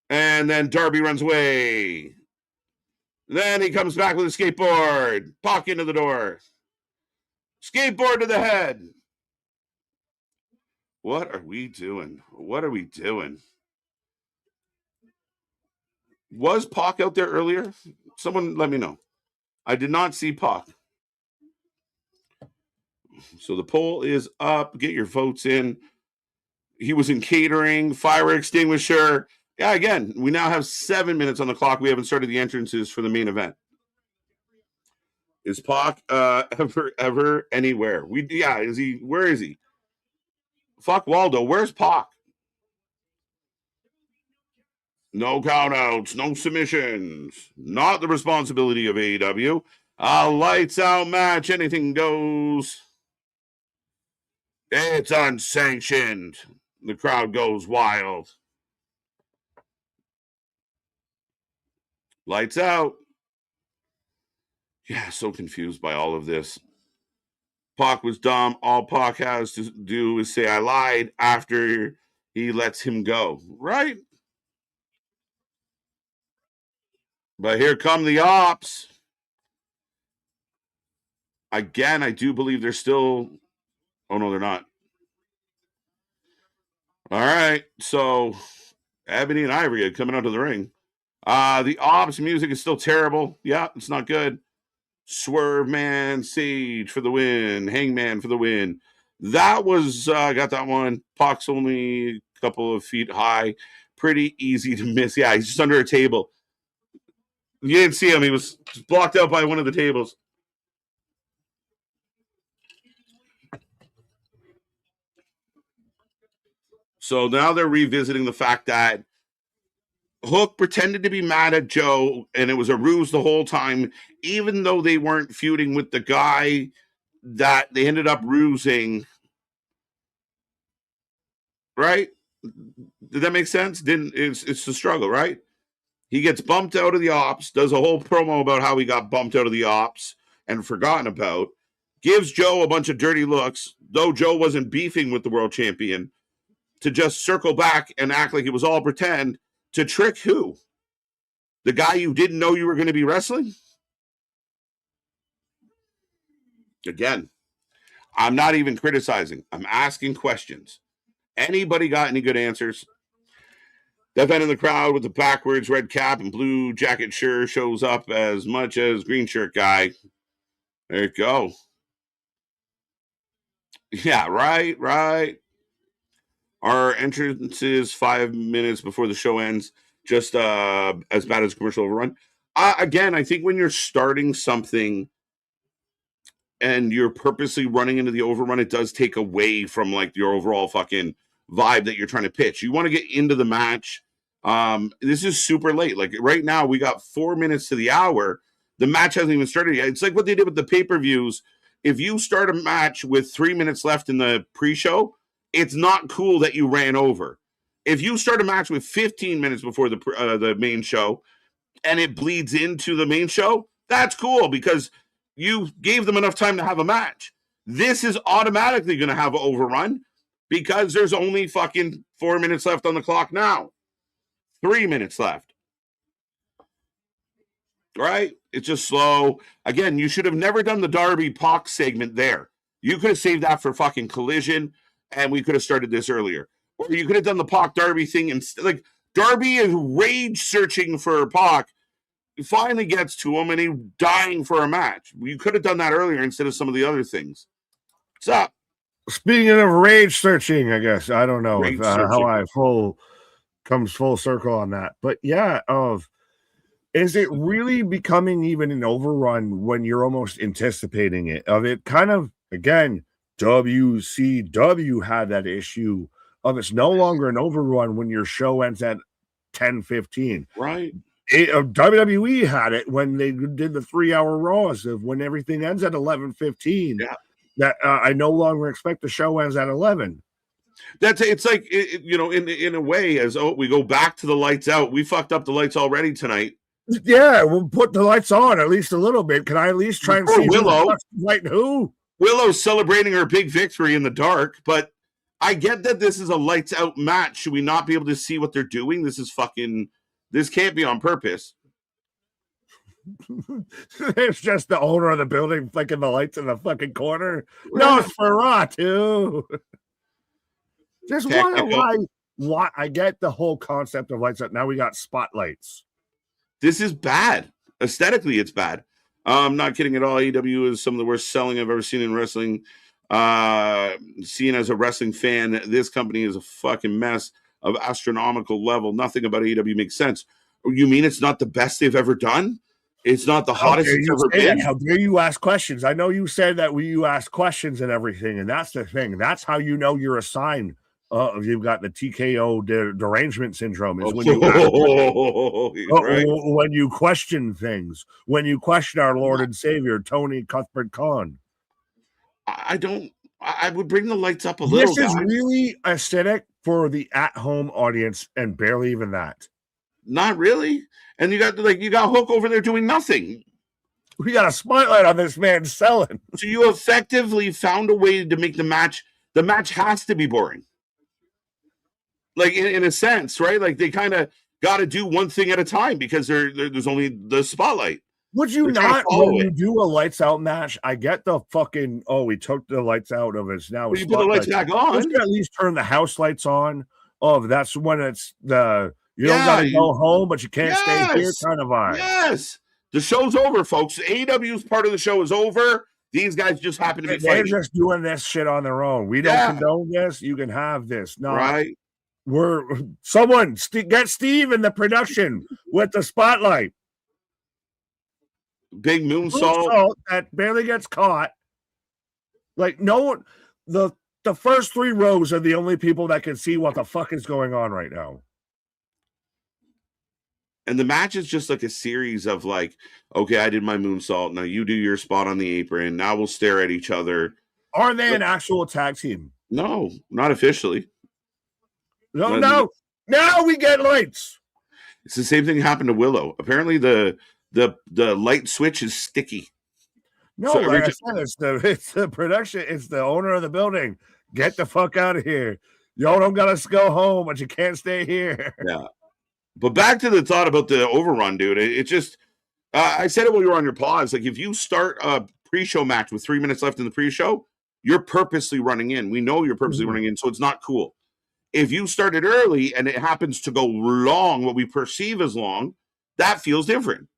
And then Darby runs away. Then he comes back with a skateboard. Pac into the door. Skateboard to the head. What are we doing? Was Pac out there earlier? Someone let me know. I did not see Pac. So the poll is up. Get your votes in. He was in catering, fire extinguisher. Yeah, again, we now have 7 minutes on the clock. We haven't started the entrances for the main event. Is Pac ever anywhere? Is he? Where is he? Fuck Waldo. Where's Pac? No countouts, no submissions. Not the responsibility of AEW. A lights out match. Anything goes. It's unsanctioned. The crowd goes wild. Lights out. Yeah, so confused by all of this. Pac was dumb. All Pac has to do is say, I lied after he lets him go. Right? But here come the ops. Again, I do believe they're still... Oh, no, they're not. All right. So, Ebony and Ivory are coming out of the ring. The ops music is still terrible. Yeah, it's not good. Swerve Man, Sage for the win. Hangman for the win. That was, got that one. Pac's only a couple of feet high. Pretty easy to miss. Yeah, he's just under a table. You didn't see him. He was blocked out by one of the tables. So now they're revisiting the fact that Hook pretended to be mad at Joe, and it was a ruse the whole time, even though they weren't feuding with the guy that they ended up rusing. Right? Did that make sense? It's the struggle, right? He gets bumped out of the ops, does a whole promo about how he got bumped out of the ops and forgotten about, gives Joe a bunch of dirty looks, though Joe wasn't beefing with the world champion, to just circle back and act like it was all pretend to trick who? The guy you didn't know you were going to be wrestling? Again, I'm not even criticizing. I'm asking questions. Anybody got any good answers? That man in the crowd with the backwards red cap and blue jacket sure shows up as much as green shirt guy. There you go. Yeah, right. Our entrance is 5 minutes before the show ends, just as bad as commercial overrun. Again, I think when you're starting something and you're purposely running into the overrun, it does take away from like your overall fucking vibe that you're trying to pitch. You want to get into the match. This is super late. Like right now, we got 4 minutes to the hour. The match hasn't even started yet. It's like what they did with the pay-per-views. If you start a match with 3 minutes left in the pre-show, it's not cool that you ran over. If you start a match with 15 minutes before the main show and it bleeds into the main show, that's cool because you gave them enough time to have a match. This is automatically going to have an overrun because there's only fucking 4 minutes left on the clock now. 3 minutes left. Right? It's just slow. Again, you should have never done the Darby Pac segment there. You could have saved that for fucking Collision, and we could have started this earlier. Or you could have done the Pac Darby thing, and like Darby is rage searching for Pac. He finally gets to him, and he's dying for a match. You could have done that earlier instead of some of the other things. What's up? Speaking of rage searching, I guess I don't know if, how I comes full circle on that, but yeah, is it really becoming even an overrun when you're almost anticipating it? Of it kind of, again, WCW had that issue of it's no longer an overrun when your show ends at 10:15. Right. WWE had it when they did the 3-hour Raws of when everything ends at 11:15. Yeah. That I no longer expect the show ends at 11. It's like in a way, as we go back to the lights out. We fucked up the lights already tonight. Yeah, we'll put the lights on at least a little bit. Can I at least try and see Willow? Who? Willow's celebrating her big victory in the dark, but I get that this is a lights out match. Should we not be able to see what they're doing? This can't be on purpose. It's just the owner of the building flicking the lights in the fucking corner. No, it's for Raw too. Just why I get the whole concept of lights out. Now we got spotlights. This is bad. Aesthetically, it's bad. I'm not kidding at all. AEW is some of the worst selling I've ever seen in wrestling. Seen as a wrestling fan, this company is a fucking mess of astronomical level. Nothing about AEW makes sense. You mean it's not the best they've ever done? It's not the hottest it's ever been? How dare you ask questions? I know you said that you ask questions and everything, and that's the thing. That's how you know you're a sign. You've got the TKO derangement syndrome. Is when when you question things, when you question our Lord and Savior, Tony Cuthbert Khan. I would bring the lights up a little. This is really aesthetic for the at-home audience, and barely even that. Not really. And you got Hook over there doing nothing. We got a spotlight on this man selling. So you effectively found a way to make the match. The match has to be boring. Like in a sense, right? Like they kind of got to do one thing at a time because there's only the spotlight. Would you not, when you do a lights out match? I get the fucking we took the lights out of it. Now you put the lights back on. Let's at least turn the house lights on. That's when it's the you don't got to go home, but you can't stay here kind of vibe. Yes, the show's over, folks. AEW's part of the show is over. These guys just happen to be fighting. They're just doing this shit on their own. We don't condone this. You can have this. No, right. Someone get Steve in the production with the spotlight. Big moonsault that barely gets caught. Like no one, the first 3 rows are the only people that can see what the fuck is going on right now. And the match is just like a series of like, okay, I did my moonsault. Now you do your spot on the apron. Now we'll stare at each other. Are they an actual tag team? No, not officially. No. Now we get lights. It's the same thing happened to Willow. Apparently, the light switch is sticky. No, like I said, it's the production. It's the owner of the building. Get the fuck out of here. Y'all don't got to go home, but you can't stay here. Yeah. But back to the thought about the overrun, dude. It just, I said it while you were on your pause. Like, if you start a pre-show match with 3 minutes left in the pre-show, you're purposely running in. We know you're purposely running in, so it's not cool. If you started early and it happens to go long, what we perceive as long, that feels different.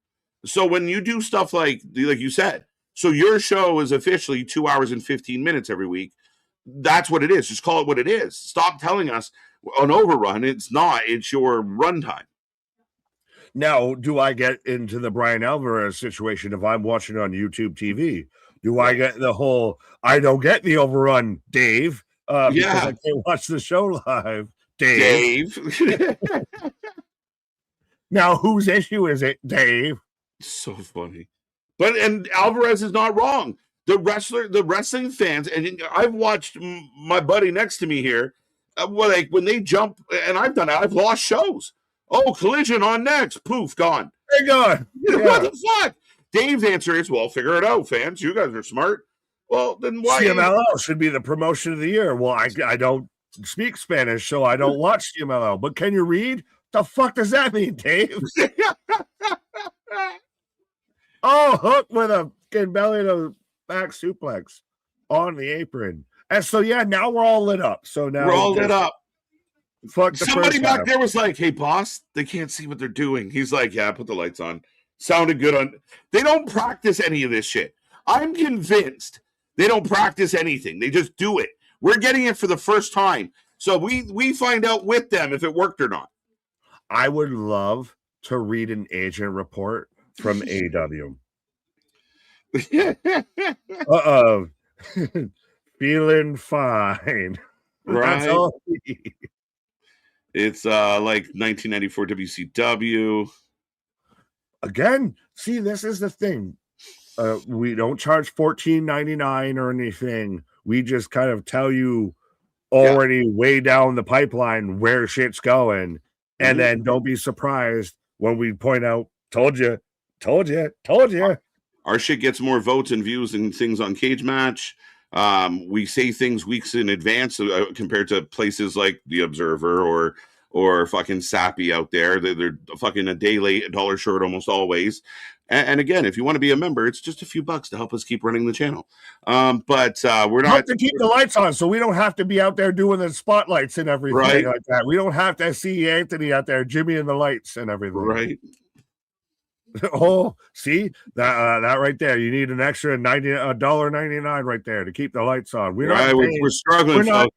So when you do stuff like you said, so your show is officially 2 hours and 15 minutes every week. That's what it is. Just call it what it is. Stop telling us an overrun. It's not. It's your runtime. Now, do I get into the Brian Alvarez situation if I'm watching on YouTube TV? Do I get the whole, I don't get the overrun, Dave, because I can't watch the show live, Dave. Now, whose issue is it, Dave? So funny. And Alvarez is not wrong. The wrestling fans, and I've watched my buddy next to me here, when they jump, and I've done it, I've lost shows. Oh, Collision on next. Poof, gone. They're gone. What the fuck? Dave's answer is, well, figure it out, fans. You guys are smart. Well, then why? CMLL should be the promotion of the year. Well, I don't speak Spanish, so I don't watch CMLL. But can you read? The fuck does that mean, Dave? Oh, Hook with a belly to back suplex on the apron. And so, now we're all lit up. So now we're all lit up. Fuck somebody back there was like, hey, boss, they can't see what they're doing. He's like, yeah, put the lights on. Sounded good on. They don't practice any of this shit. I'm convinced they don't practice anything. They just do it. We're getting it for the first time. So we find out with them if it worked or not. I would love to read an agent report from AEW. Feeling fine. Right. That's all. It's like 1994 WCW. Again, see, this is the thing. We don't charge $14.99 or anything. We just kind of tell you already way down the pipeline where shit's going. And then don't be surprised when we point out, told you. Our shit gets more votes and views than things on Cage Match. We say things weeks in advance compared to places like The Observer or fucking Sappy out there. They're fucking a day late, $1 short almost always. And again, if you want to be a member, it's just a few bucks to help us keep running the channel. But we're not to keep the lights on, so we don't have to be out there doing the spotlights and everything like that. We don't have to see Anthony out there, Jimmy and the lights and everything. Right. Oh, see that right there. You need an extra $1.99 right there to keep the lights on. We're not we're struggling. We're not,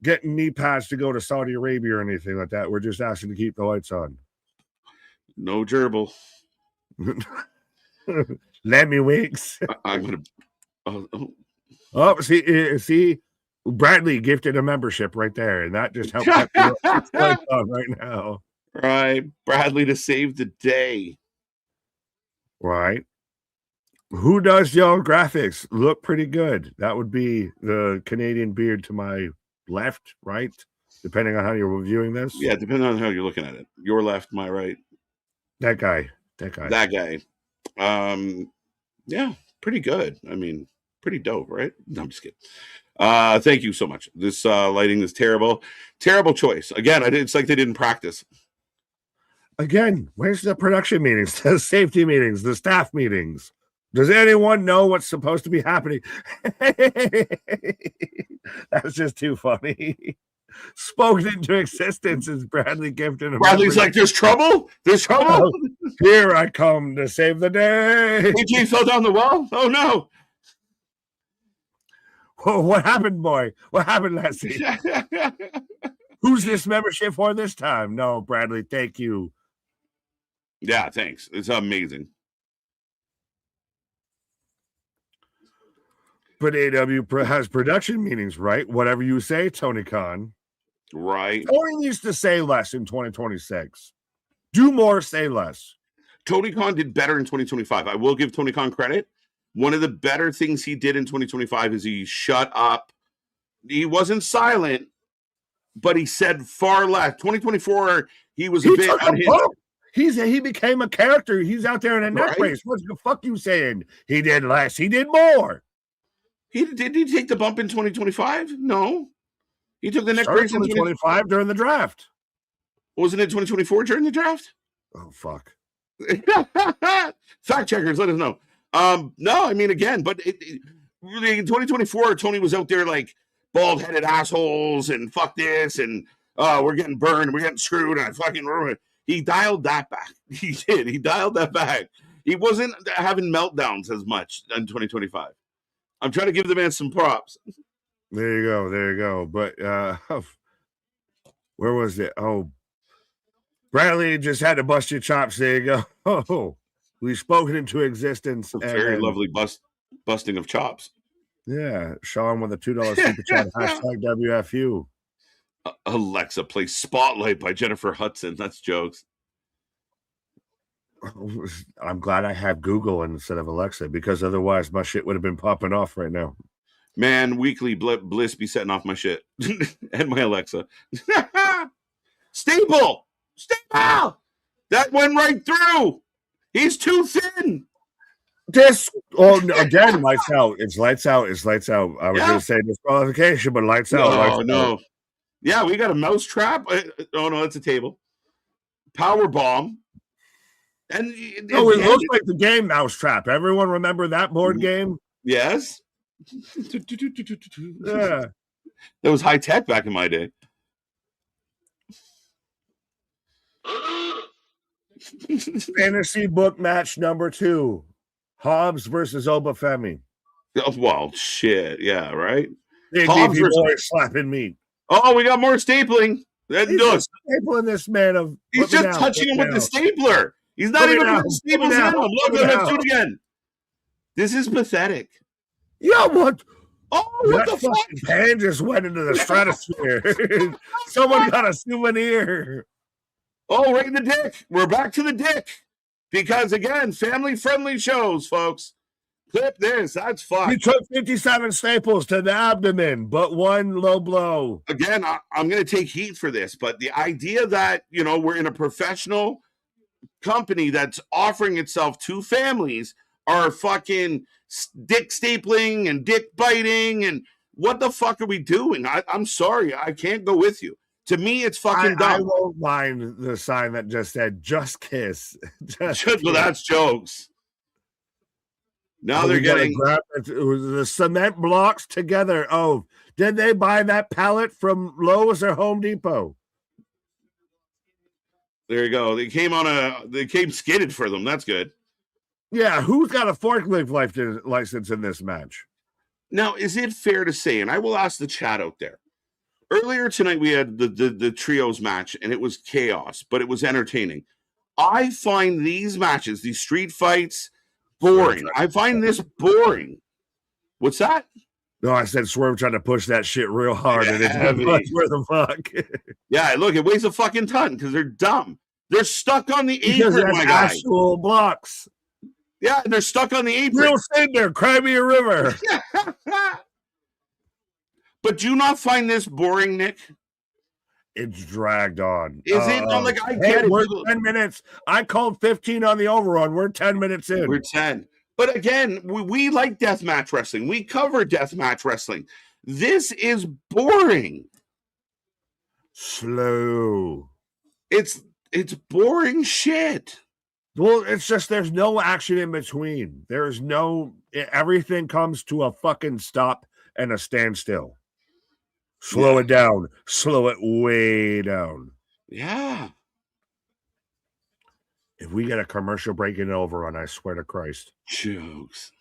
getting knee pads to go to Saudi Arabia or anything like that. We're just asking to keep the lights on. No gerbil. Let me winks. I'm gonna. See, Bradley gifted a membership right there, and that just helped the lights on right now. Right, Bradley to save the day. Right. Who does y'all graphics? Look pretty good. That would be the Canadian beard to my left, right? Depending on how you're reviewing this. Yeah, depending on how you're looking at it. Your left, my right. That guy. Yeah, pretty good. I mean, pretty dope, right? No, I'm just kidding. Thank you so much. This lighting is terrible. Terrible choice. Again, it's like they didn't practice. Again, where's the production meetings, the safety meetings, the staff meetings? Does anyone know what's supposed to be happening? That's just too funny. Spoken into existence is Bradley Gifton. Bradley's like, there's trouble? There's trouble? Here I come to save the day. AJ fell down the well? Oh, no. Oh, what happened, boy? What happened, Lassie? Who's this membership for this time? No, Bradley, thank you. Yeah, thanks. It's amazing. But AEW has production meetings, right? Whatever you say, Tony Khan. Right. Tony needs to say less in 2026. Do more, say less. Tony Khan did better in 2025. I will give Tony Khan credit. One of the better things he did in 2025 is he shut up. He wasn't silent, but he said far less. 2024, he was a He bit took a unhinged. bump. He became a character. He's out there in a neck Right? brace. What the fuck you saying? He did less. He did more. Did he take the bump in 2025? No. He took the neck Started brace in 2025 during the draft. Wasn't it 2024 during the draft? Oh, fuck. Fact checkers, let us know. No, I mean, again, but really in 2024, Tony was out there like bald-headed assholes and fuck this and we're getting burned, we're getting screwed, and I fucking ruined it. He dialed that back. He did. He dialed that back. He wasn't having meltdowns as much in 2025. I'm trying to give the man some props. There you go. There you go. But where was it? Oh, Bradley just had to bust your chops. There you go. Oh, we've spoken into existence. Very lovely busting of chops. Yeah, Sean with a $2 super chat. Hashtag WFU. Alexa, play Spotlight by Jennifer Hudson. That's jokes. I'm glad I have Google instead of Alexa, because otherwise my shit would have been popping off right now. Man, weekly Bliss be setting off my shit and my Alexa. Staple! That went right through. He's too thin. Again, lights out. It's lights out. It's lights out. I was going to say disqualification, but lights out. No. Yeah, we got a mouse trap. Oh, no, it's a table. Power bomb. And it looks like the game Mousetrap. Everyone remember that board game? Yes. Yeah. That was high tech back in my day. Fantasy book match number 2. Hobbs versus Obafemi. Oh, well, shit. Yeah, right? Hobbs versus slapping meat. Oh, we got more stapling. Stapling this man. He's just touching him with the stapler. He's not even putting staples in him. Look, let's do it again. This is pathetic. Yeah, what? Oh, what the fuck? Pan just went into the stratosphere. Someone got a souvenir. Oh, right in the dick. We're back to the dick. Because, again, family-friendly shows, folks. Clip this. That's fun. He took 57 staples to the abdomen, but one low blow. Again, I'm going to take heat for this, but the idea that, we're in a professional company that's offering itself to families are fucking dick stapling and dick biting, and what the fuck are we doing? I'm sorry, I can't go with you. To me, it's fucking dumb. I won't mind the sign that just said "Just kiss." Well, that's jokes. Now they're getting the cement blocks together. Oh, did they buy that pallet from Lowe's or Home Depot? There you go. They came skidded for them. That's good. Yeah, who's got a forklift license in this match? Now, is it fair to say, and I will ask the chat out there, earlier tonight we had the trios match, and it was chaos, but it was entertaining. I find these matches, these street fights, boring. I find this boring. What's that? No, I said Swerve trying to push that shit real hard, and it's where the fuck. Yeah, look, it weighs a fucking ton because they're dumb. They're stuck on the apron, my guy. Actual blocks. Yeah, they're stuck on the apron. Real Cinder, cry me a river. But do you not find this boring, Nick? It's dragged on. Is it? I'm like, I get it. We're 10 minutes. I called 15 on the overrun. We're 10 minutes in. We're 10. But again, we like deathmatch wrestling. We cover deathmatch wrestling. This is boring. Slow. It's boring shit. Well, it's just there's no action in between. There's no, everything comes to a fucking stop and a standstill. Slow it down. Slow it way down. Yeah. If we get a commercial break in overrun, I swear to Christ. Jokes.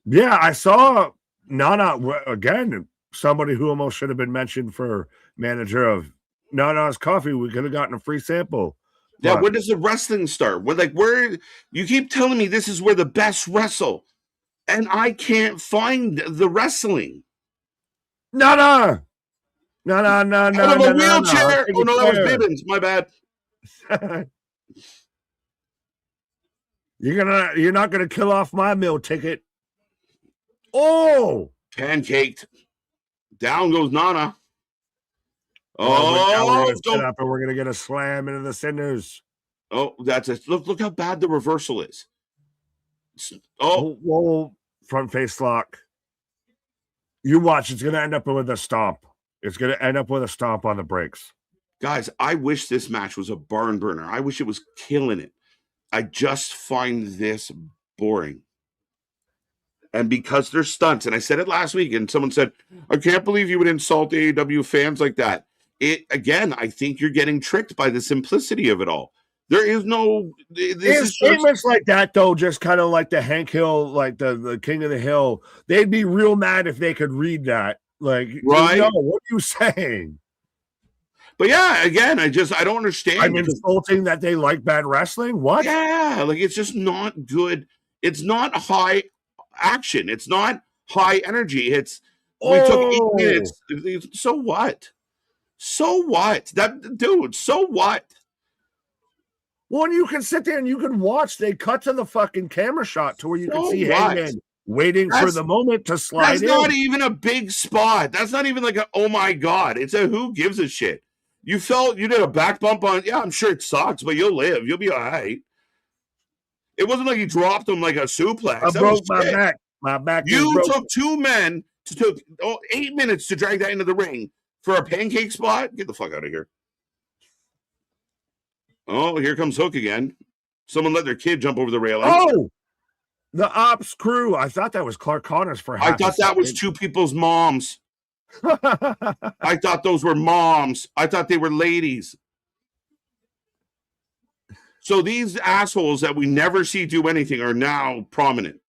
Yeah, I saw Nana again. Somebody who almost should have been mentioned for manager of Nana's Coffee. We could have gotten a free sample. Yeah, where does the wrestling start? Where you keep telling me this is where the best wrestle, and I can't find the wrestling. No. Out of a wheelchair. Oh no, that was Bibbins. My bad. You're not gonna kill off my meal ticket. Oh, pancaked. Down goes Nana. But now we're Oh, gonna sit don't. up and we're gonna get a slam into the cinders. Oh, that's it. Look how bad the reversal is. Oh, Whoa, front face lock. You watch, it's gonna end up with a stomp. It's gonna end up with a stomp on the brakes. guys, I wish this match was a barn burner. I wish it was killing it. I just find this boring. And because they're stunts, and I said it last week, and someone said, I can't believe you would insult AEW fans like that. Again, I think you're getting tricked by the simplicity of it all. There is no Statements like that, though, just kind of like the Hank Hill, like the King of the Hill. They'd be real mad if they could read that. Like, right? No, what are you saying? But yeah, again, I don't understand. I'm insulting that they like bad wrestling. What? Yeah, like it's just not good. It's not high action. It's not high energy. We took 8 minutes. So what? So what? So what? Well, you can sit there and you can watch. They cut to the fucking camera shot to where you can see Hangman waiting for the moment to slide in. That's not even a big spot. That's not even like a, oh my God. It's a who gives a shit. You did a back bump on, yeah, I'm sure it sucks, but you'll live. You'll be all right. It wasn't like he dropped him like a suplex. I broke my back. My back. You took 2 men, took 8 minutes to drag that into the ring for a pancake spot. Get the fuck out of here. Oh, here comes Hook again. Someone let their kid jump over the railing. Oh, the Ops crew. I thought that was Clark Connors for half I thought that was two people's moms. I thought those were moms. I thought they were ladies. So these assholes that we never see do anything are now prominent.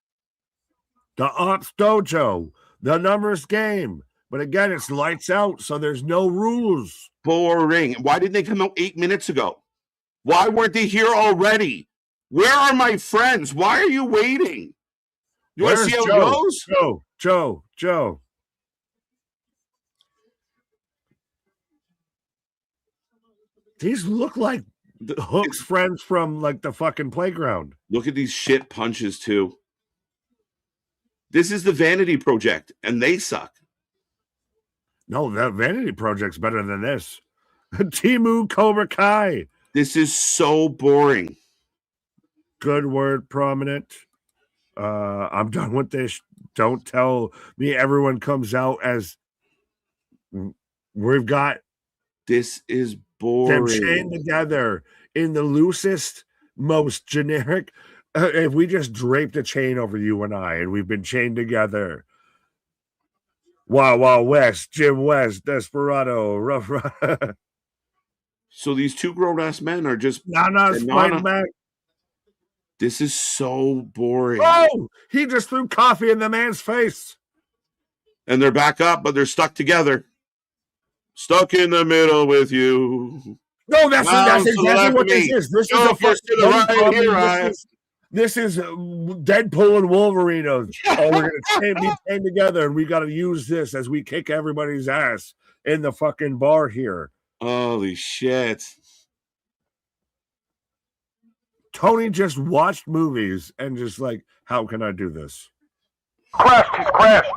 The Ops Dojo, the numbers game. But again, it's lights out, so there's no rules. Boring. Why didn't they come out 8 minutes ago? Why weren't they here already? Where are my friends? Why are you waiting? You want to see how it goes? Joe. These look like Hook's friends from like the fucking playground. Look at these shit punches too. This is the Vanity Project, and they suck. No, that Vanity Project's better than this. Timu Cobra Kai. This is so boring. Good word, prominent. I'm done with this. Don't tell me everyone comes out as we've got. This is boring. Them chained together in the loosest, most generic. If we just draped a chain over you and I, and we've been chained together. Wild West, Jim West, Desperado, Rough. So these two grown-ass men are just fighting back. This is so boring. Oh, he just threw coffee in the man's face. And they're back up, but they're stuck together. Stuck in the middle with you. No, that's exactly what this is. This is this is Deadpool and Wolverine. We're going to be chained together, and we got to use this as we kick everybody's ass in the fucking bar here. Holy shit. Tony just watched movies and just like, how can I do this? He's crashed.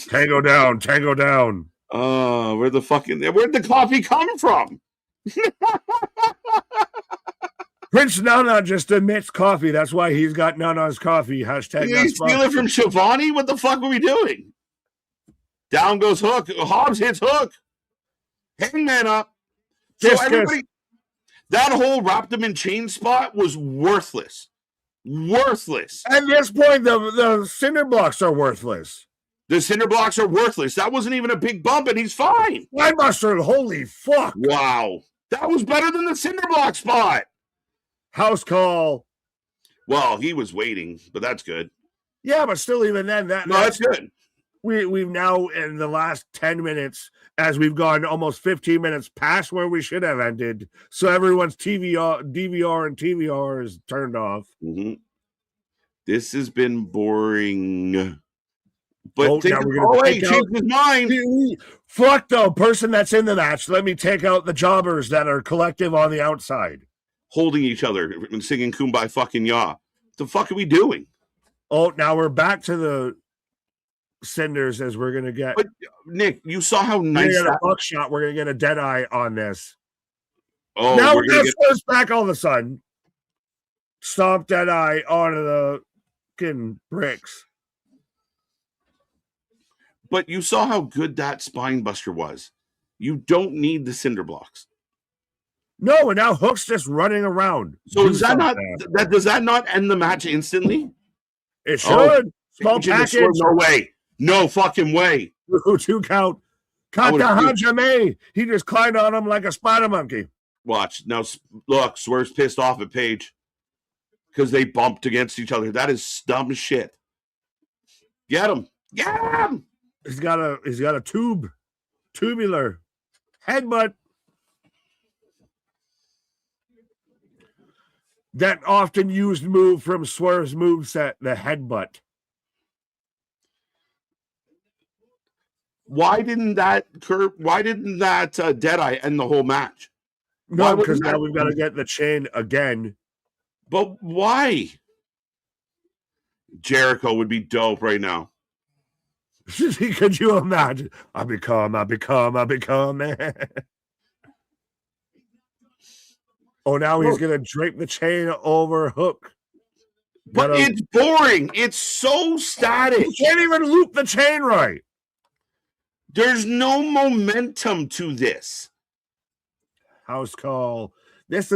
Tango down. Oh, where'd the coffee come from? Prince Nana just admits coffee. That's why he's got Nana's coffee. Hashtag. Did he steal it from Shivani? What the fuck are we doing? Down goes Hook. Hobbs hits Hook. Hangman up. So everybody, that whole wrapped him in chain spot was worthless. Worthless. At this point, the cinder blocks are worthless. The cinder blocks are worthless. That wasn't even a big bump, and he's fine. Mustard, holy fuck. Wow. That was better than the cinder block spot. House call. Well, he was waiting, but that's good. Yeah, but still, even then, that's good. We've now, in the last 10 minutes, as we've gone almost 15 minutes past where we should have ended, so everyone's DVR and TVR is turned off. Mm-hmm. This has been boring. But he changed his mind. Fuck the person that's in the match. Let me take out the jobbers that are collective on the outside. Holding each other and singing Kumbaya fucking Ya. What the fuck are we doing? Oh, now we're back to the cinders as we're gonna get. But Nick, you saw how We're nice gonna get a that. buckshot. We're gonna get a Deadeye on this. Oh, now we're we're gonna gonna get back all of a sudden. Stomp Deadeye onto the fucking bricks. But you saw how good that spine buster was. You don't need the cinder blocks. No, and now Hook's just running around. So does that not end the match instantly? It should. Small Package. package. No way. No fucking way. 2 count. Katahajime. He just climbed on him like a spider monkey. Watch. Now, look, Swerve's pissed off at Paige because they bumped against each other. That is dumb shit. Get him. Get him. He's got a tubular headbutt. That often used move from Swerve's moveset, the headbutt. Why didn't that Deadeye end the whole match? No, because now we've got to get the chain again. But why? Jericho would be dope right now. Could you imagine? I become, man. Oh, now he's going to drape the chain over Hook. But it's boring. It's so static. You can't even loop the chain right. There's no momentum to this. House call. It's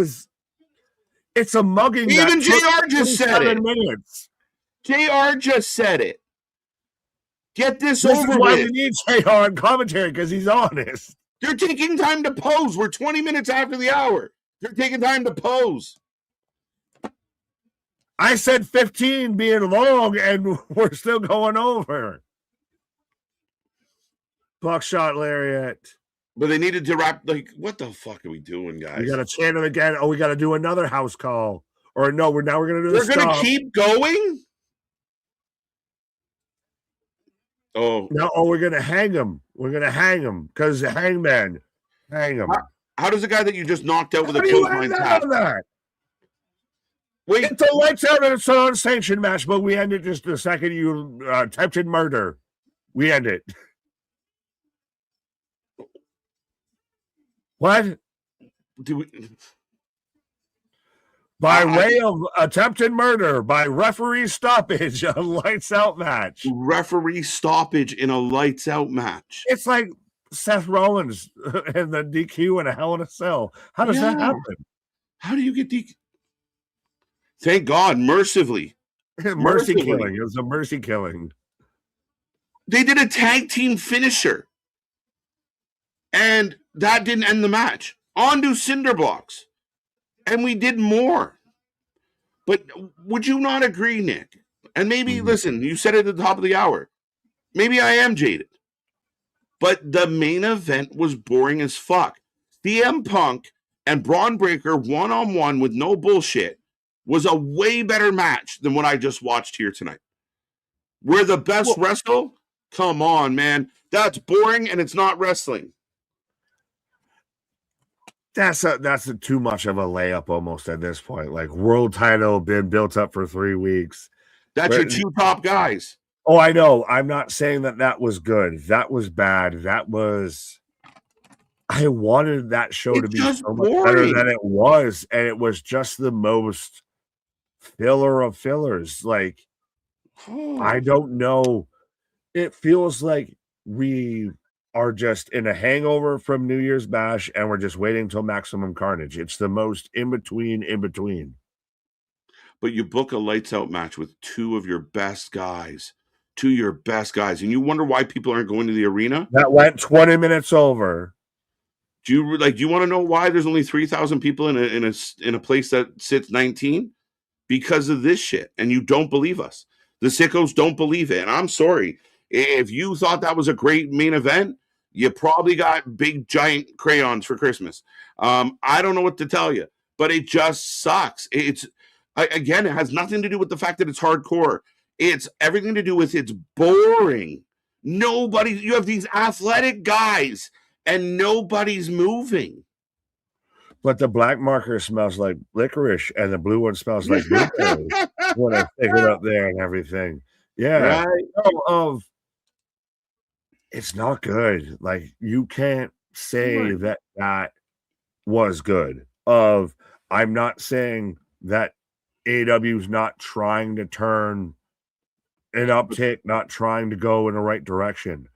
a mugging. Even JR just said it. Minutes. JR just said it. Get this over with. Why we need JR on commentary, because he's honest. They're taking time to pose. We're 20 minutes after the hour. They're taking time to pose. I said 15 being long, and we're still going over. Buckshot lariat. But they needed to wrap, like, what the fuck are we doing, guys? We got to chant it again. Oh, we got to do another house call. Or no, we're going to do this. We're going to keep going? Oh. No, we're going to hang him. We're going to hang him because the hangman. Hang him. How does a guy that you just knocked out with a clothesline tap? Wait. It's a lights out and it's an unsanctioned match, but we end it just the second you attempted murder. We end it. What? By way of attempted murder by referee stoppage, a lights out match. Referee stoppage in a lights out match. It's like Seth Rollins and the DQ in a Hell in a Cell. How does that happen? How do you get DQ? Thank God, mercifully. Mercy killing. It was a mercy killing. They did a tag team finisher. And that didn't end the match. On to cinder blocks. And we did more. But would you not agree, Nick? And maybe, listen, you said it at the top of the hour. Maybe I am jaded. But the main event was boring as fuck. CM Punk and Braun Breaker one-on-one with no bullshit was a way better match than what I just watched here tonight. We're the best wrestle? Come on, man. That's boring and it's not wrestling. That's too much of a layup almost at this point. Like, world title been built up for 3 weeks. That's your two top guys. Oh, I know. I'm not saying that was good. That was bad. I wanted that show to be so much better than it was. And it was just the most filler of fillers. Like, I don't know. It feels like we are just in a hangover from New Year's Bash and we're just waiting till Maximum Carnage. It's the most in between. But you book a lights out match with two of your best guys. And you wonder why people aren't going to the arena? That went 20 minutes over. Do you want to know why there's only 3,000 people in a place that sits 19? Because of this shit. And you don't believe us. The sickos don't believe it. And I'm sorry. If you thought that was a great main event, you probably got big giant crayons for Christmas. I don't know what to tell you, but it just sucks. It has nothing to do with the fact that it's hardcore. It's everything to do with it's boring. You have these athletic guys and nobody's moving. But the black marker smells like licorice and the blue one smells like blueberry when I stick it up there and everything. Yeah. Right. it's not good. Like, you can't say Right. that was good. I'm not saying that AEW's not trying to turn an uptick, not trying to go in the right direction,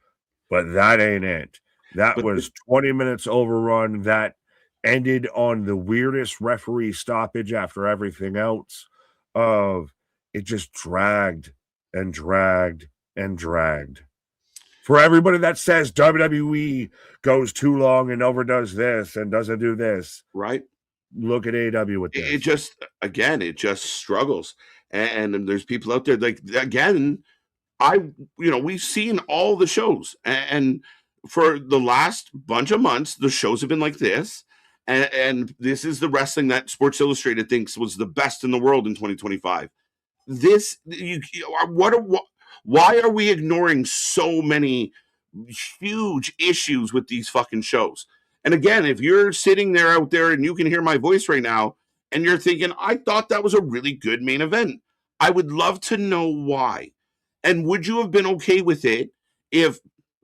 but that ain't it. That But was 20 minutes overrun that ended on the weirdest referee stoppage after everything else. Of it just dragged and dragged and dragged. For everybody that says WWE goes too long and overdoes this and doesn't do this, right. look at AEW with It this. just it just struggles. And there's people out there like again, we've seen all the shows, and for the last bunch of months, the shows have been like this. And this is the wrestling that Sports Illustrated thinks was the best in the world in 2025. This why are we ignoring so many huge issues with these fucking shows? And again, if you're sitting there out there and you can hear my voice right now and you're thinking, I thought that was a really good main event, I would love to know why. And would you have been okay with it if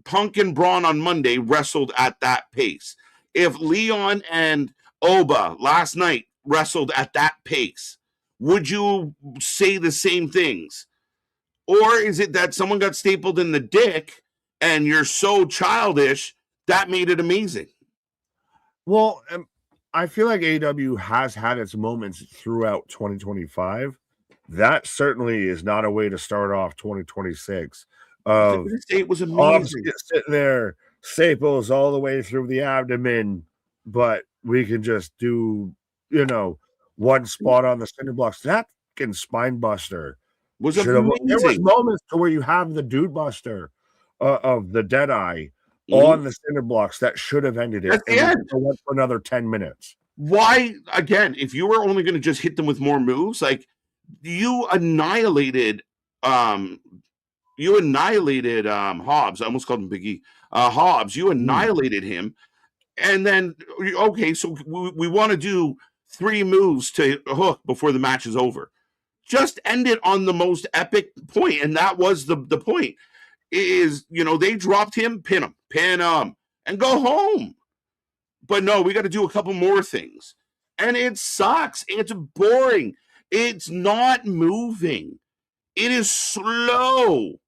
Punk and Braun on Monday wrestled at that pace? If Leon and Oba last night wrestled at that pace? Would you say the same things? Or is it that someone got stapled in the dick and you're so childish that made it amazing? Well, I feel like AEW has had its moments throughout 2025. That certainly is not a way to start off 2026. Of It was arms amazing. sitting there, staples all the way through the abdomen, but we can just do, one spot on the cinder blocks. That fucking spine buster Was should have. There was amazing. moments to where you have the dude buster of the dead eye Mhm. on the cinder blocks that should have ended it, That's the and we end. still went for another 10 minminutes. Why, again, if you were only going to just hit them with more moves, like you annihilated um Hobbs. I almost called him Big E. Hobbs, you annihilated him. And then, okay, so we want to do 3 moves to Hook before the match is over. Just end it on the most epic point, and that was the point. Is they dropped him, pin him, and go home. But no, we got to do a couple more things, and it sucks. It's boring. It's not moving. It is slow.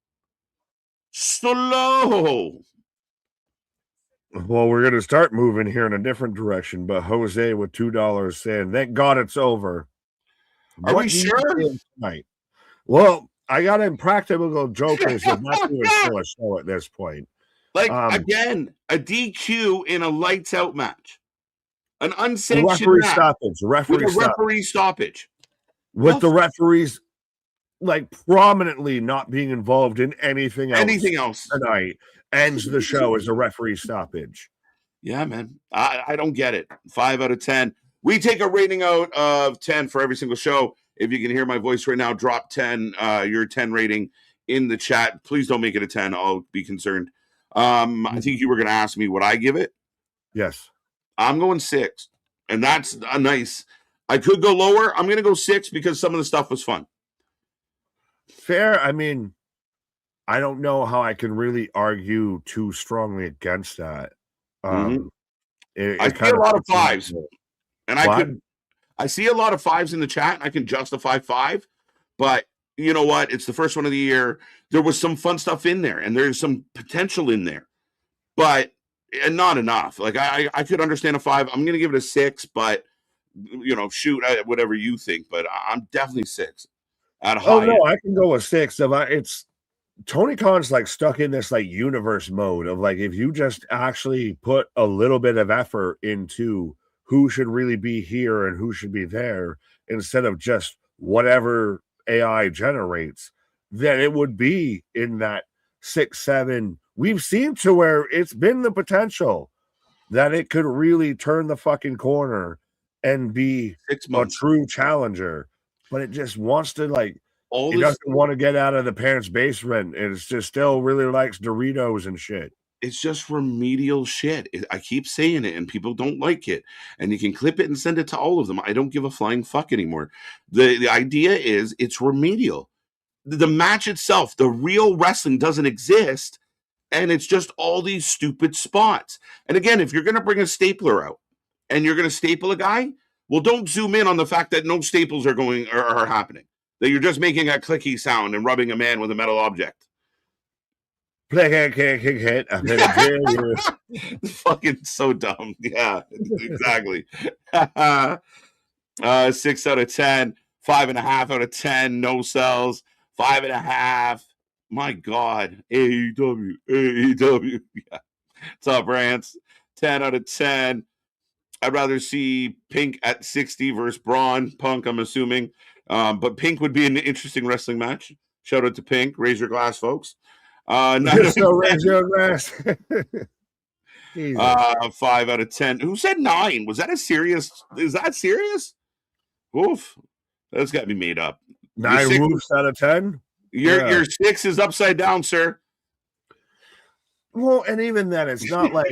Well, we're going to start moving here in a different direction, but Jose with $2 saying, "Thank God it's over." Are we What do you sure? feel tonight? Well, I got Impractical Jokers if that's even still a show at this point. Like Um, again, a DQ in a lights out match, an the unsanctioned referee match stoppage, with a referee stoppage. with the referees like prominently not being involved in anything else tonight ends the show as a referee stoppage. Yeah, man. I don't get it. 5 out of 10. We take a rating out of 10 for every single show. If you can hear my voice right now, drop 10, your 10 rating in the chat. Please don't make it a 10. I'll be concerned. I think you were going to ask me what I give it. Yes. I'm going 6. And that's a nice. I could go lower. I'm going to go 6 because some of the stuff was fun. Fair. I mean, I don't know how I can really argue too strongly against that. I see a lot of 5s. And I see a lot of 5s in the chat, and I can justify 5. But you know what? It's the first one of the year. There was some fun stuff in there, and there's some potential in there, but not enough. Like I could understand a 5. I'm going to give it a 6, but shoot, whatever you think. But I'm definitely 6 at high. Oh no, I can go with 6. It's Tony Khan's like stuck in this like universe mode of like if you just actually put a little bit of effort into who should really be here and who should be there instead of just whatever AI generates, then it would be in that 6, 7. We've seen to where it's been the potential that it could really turn the fucking corner and be 6 a months. true challenger, but it just wants to like All he this, doesn't want to get out of the parents' basement. It's just still really likes Doritos and shit. it's just remedial shit. I keep saying it, and people don't like it. And you can clip it and send it to all of them. I don't give a flying fuck anymore. The idea is it's remedial. The match itself, the real wrestling doesn't exist. And it's just all these stupid spots. And again, if you're going to bring a stapler out and you're going to staple a guy, well, don't zoom in on the fact that no staples are happening. That you're just making a clicky sound and rubbing a man with a metal object. Fucking so dumb. Yeah, exactly. 6 out of 10, 5.5 out of 10, no sells, 5.5. My God, AEW. Yeah, top rants. 10 out of 10. I'd rather see Pink at 60 versus Braun. Punk, I'm assuming. But Pink would be an interesting wrestling match. Shout out to Pink. Raise your glass, folks. So raise your glass. 5 out of 10. Who said 9? Was that a serious? Is that serious? Oof. That's got to be made up. 9 roofs out of 10? Your 6 is upside down, sir. Well, and even then, it's not like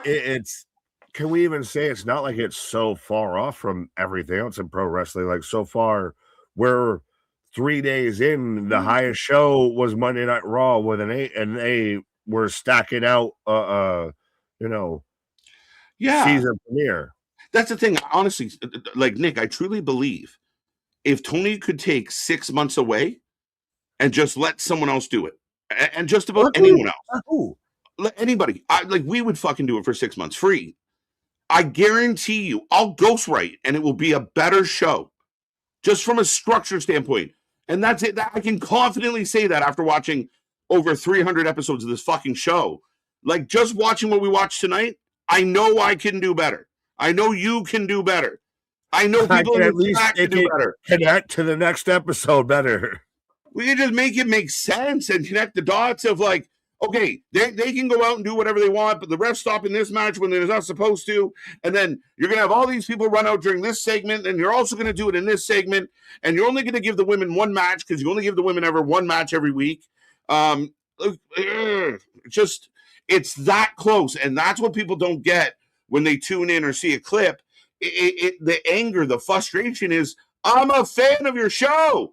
it's. Can we even say it's not like it's so far off from everything else in pro wrestling? Like so far, we're 3 days in. The highest show was Monday Night Raw with an 8, and they were stacking out, season premiere. That's the thing. Honestly, like Nick, I truly believe if Tony could take 6 months away and just let someone else do it, and just about anyone else, let anybody, we would fucking do it for 6 months free. I guarantee you, I'll ghostwrite, and it will be a better show, just from a structure standpoint. And that's it. I can confidently say that after watching over 300 episodes of this fucking show. Like, just watching what we watched tonight, I know I can do better. I know you can do better. I know people in the chat can do better. Connect to the next episode better. We can just make it make sense and connect the dots of like, okay, they can go out and do whatever they want, but the ref's stopping this match when they're not supposed to. And then you're going to have all these people run out during this segment, and you're also going to do it in this segment. And you're only going to give the women one match because you only give the women ever one match every week. It's that close. And that's what people don't get when they tune in or see a clip. The anger, the frustration is, I'm a fan of your show.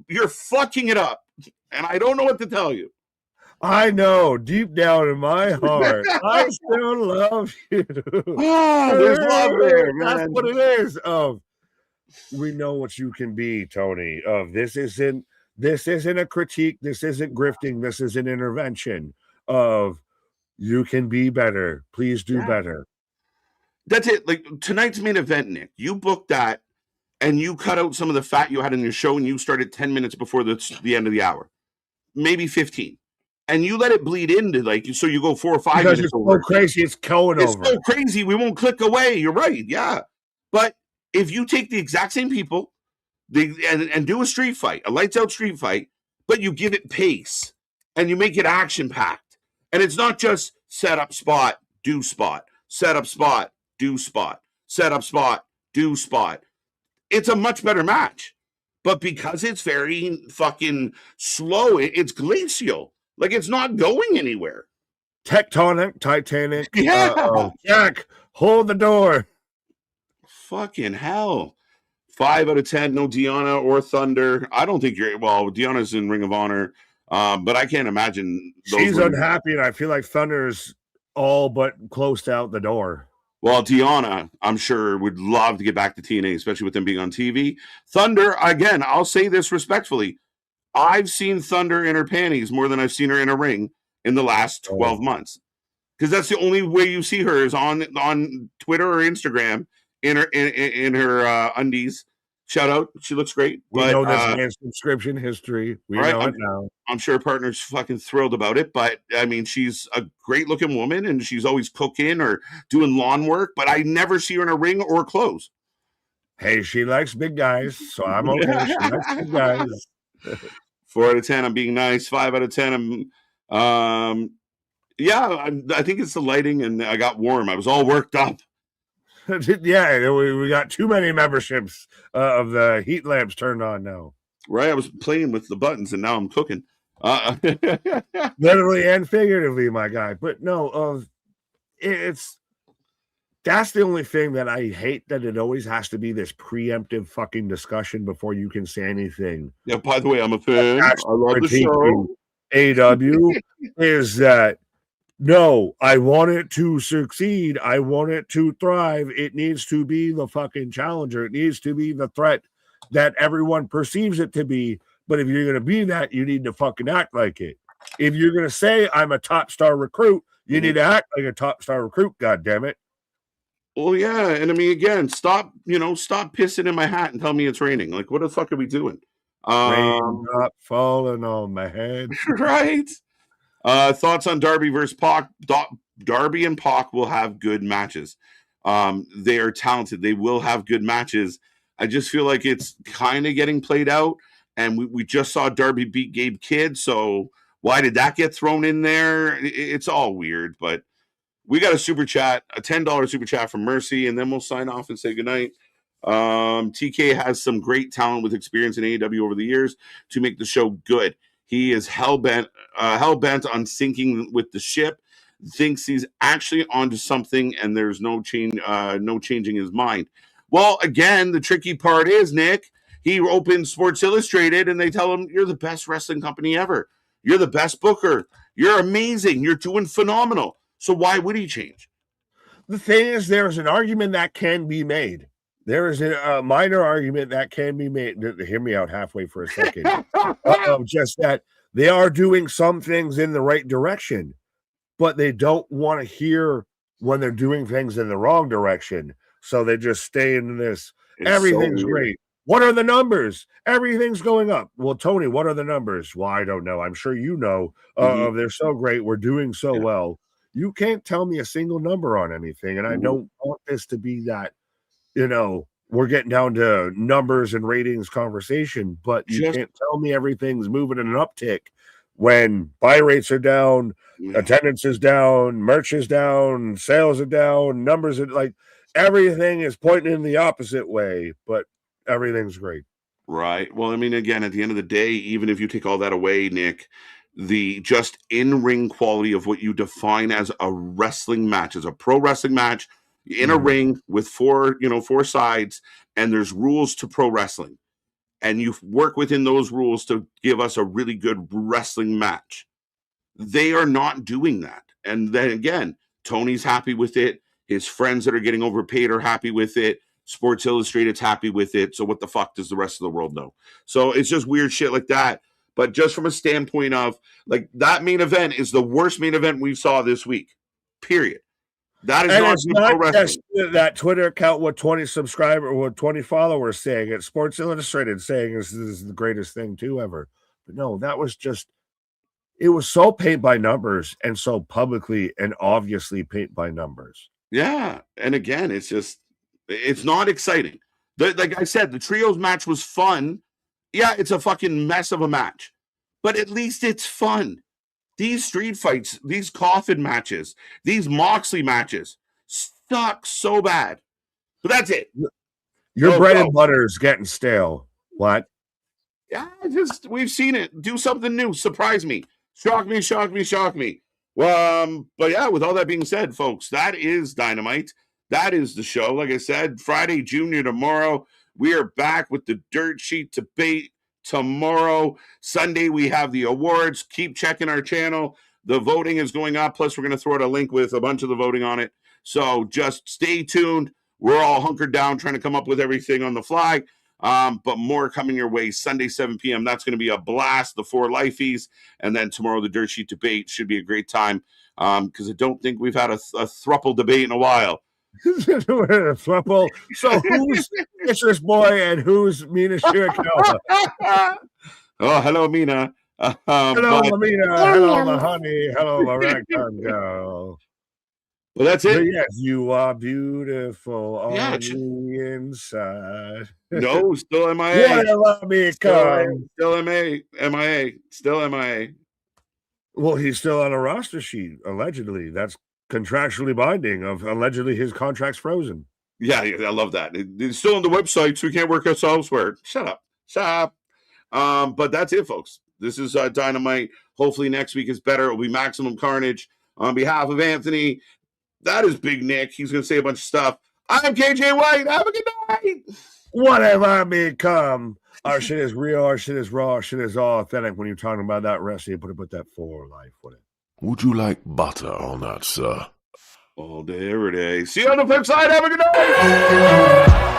You're fucking it up. And I don't know what to tell you. I know deep down in my heart, I still love you. Oh, there's love there, man. That's what it is. We know what you can be, Tony. This isn't a critique. This isn't grifting. This is an intervention. You can be better. Please do better. That's it. Like tonight's main event, Nick. You booked that, and you cut out some of the fat you had in your show, and you started 10 minutes before the end of the hour, maybe 15. And you let it bleed into so you go 4 or 5 minutes. It's so crazy, it's going over. It's so crazy, we won't click away. You're right, yeah. But if you take the exact same people and do a street fight, a lights out street fight, but you give it pace and you make it action packed, and it's not just set up spot, do spot, set up spot, do spot, set up spot, do spot. It's a much better match. But because it's very fucking slow, it's glacial. Like, it's not going anywhere. Tectonic, Titanic. Yeah. Jack, hold the door. Fucking hell. 5 out of 10, no Deanna or Thunder. I don't think Deanna's in Ring of Honor, but I can't imagine. She's unhappy, and I feel like Thunder's all but closed out the door. Well, Deanna, I'm sure, would love to get back to TNA, especially with them being on TV. Thunder, again, I'll say this respectfully. I've seen Thunder in her panties more than I've seen her in a ring in the last 12 months. Because that's the only way you see her is on Twitter or Instagram in her undies. Shout out. She looks great. We know this man's subscription history. We know it now. I'm sure her partner's fucking thrilled about it. But, I mean, she's a great-looking woman, and she's always cooking or doing lawn work. But I never see her in a ring or clothes. Hey, she likes big guys, so I'm okay. She likes big guys. 4 out of 10, I'm being nice. 5 out of 10, I think it's the lighting, and I got warm. I was all worked up. Yeah, we got too many memberships of the heat lamps turned on now. Right, I was playing with the buttons, and now I'm cooking. Literally and figuratively, my guy. But no, that's the only thing that I hate, that it always has to be this preemptive fucking discussion before you can say anything. Yeah, by the way, I'm a fan. I love the show. AEW is that no, I want it to succeed. I want it to thrive. It needs to be the fucking challenger. It needs to be the threat that everyone perceives it to be. But if you're going to be that, you need to fucking act like it. If you're going to say I'm a top star recruit, you need to act like a top star recruit. God damn it. Well, yeah, and I mean, again, stop pissing in my hat and tell me it's raining. Like, what the fuck are we doing? Raindrop falling on my head. Right? Thoughts on Darby versus Pac? Darby and Pac will have good matches. They are talented. They will have good matches. I just feel like it's kind of getting played out, and we just saw Darby beat Gabe Kidd, so why did that get thrown in there? It's all weird, but we got a super chat, a $10 super chat from Mercy, and then we'll sign off and say goodnight. TK has some great talent with experience in AEW over the years to make the show good. He is hell-bent on sinking with the ship, thinks he's actually onto something, and there's no changing his mind. Well, again, the tricky part is, Nick, he opens Sports Illustrated, and they tell him, you're the best wrestling company ever. You're the best booker. You're amazing. You're doing phenomenal. So why would he change? The thing is, there's an argument that can be made. There is a minor argument that can be made. Hear me out halfway for a second. Just that they are doing some things in the right direction, but they don't want to hear when they're doing things in the wrong direction. So they just stay in this. Everything's great. What are the numbers? Everything's going up. Well, Tony, what are the numbers? Well, I don't know. I'm sure you know. They're so great. We're doing so well. You can't tell me a single number on anything. And I don't want this to be that, we're getting down to numbers and ratings conversation, but you can't tell me everything's moving in an uptick when buy rates are down, attendance is down, merch is down, sales are down, numbers are like everything is pointing in the opposite way, but everything's great. Right. Well, I mean, again, at the end of the day, even if you take all that away, Nick, the just in-ring quality of what you define as a wrestling match, as a pro wrestling match in a ring with four sides, and there's rules to pro wrestling, and you work within those rules to give us a really good wrestling match. They are not doing that. And then again, Tony's happy with it. His friends that are getting overpaid are happy with it. Sports Illustrated's happy with it. So what the fuck does the rest of the world know? So it's just weird shit like that. But just from a standpoint of, like, that main event is the worst main event we saw this week. Period. That is not just that Twitter account with 20 subscribers or 20 followers saying it. Sports Illustrated saying this is the greatest thing too ever. But no, that was just, it was so paint by numbers and so publicly and obviously paint by numbers. Yeah. And again, it's not exciting. Like I said, the trios match was fun. Yeah, it's a fucking mess of a match, but at least it's fun. These street fights, these coffin matches, these Moxley matches suck so bad. But that's it. Your bread and butter is getting stale. What? Yeah, we've seen it. Do something new. Surprise me. Shock me, shock me, shock me. But yeah, with all that being said, folks, that is Dynamite. That is the show. Like I said, Friday Junior tomorrow. We are back with the Dirt Sheet debate tomorrow. Sunday, we have the awards. Keep checking our channel. The voting is going up. Plus, we're going to throw out a link with a bunch of the voting on it. So just stay tuned. We're all hunkered down trying to come up with everything on the fly. But more coming your way Sunday, 7 p.m. That's going to be a blast, the 4 lifeies. And then tomorrow, the Dirt Sheet debate should be a great time because I don't think we've had a thruple debate in a while. Thruple. So who's Fisher's boy and who's Mina Shirakawa? Oh, hello, Mina. Hello, Mina. Hello, my honey. Hello, my ragtime girl. Well, that's it. But yes, you are beautiful on the inside. No, still MIA. Still MIA. Still MIA. Well, he's still on a roster sheet, allegedly. That's contractually binding of allegedly his contract's frozen. Yeah, I love that. It's still on the website, so we can't work us elsewhere. Shut up. But that's it, folks. This is Dynamite. Hopefully next week is better. It'll be Maximum Carnage. On behalf of Anthony, that is Big Nick. He's going to say a bunch of stuff. I'm KJ White. Have a good night. What have I become? Our shit is real. Our shit is raw. Our shit is all authentic. When you're talking about that wrestling, you put that for life with it. Would you like butter on that, sir? All day, every day. See you on the flip side. Have a good night.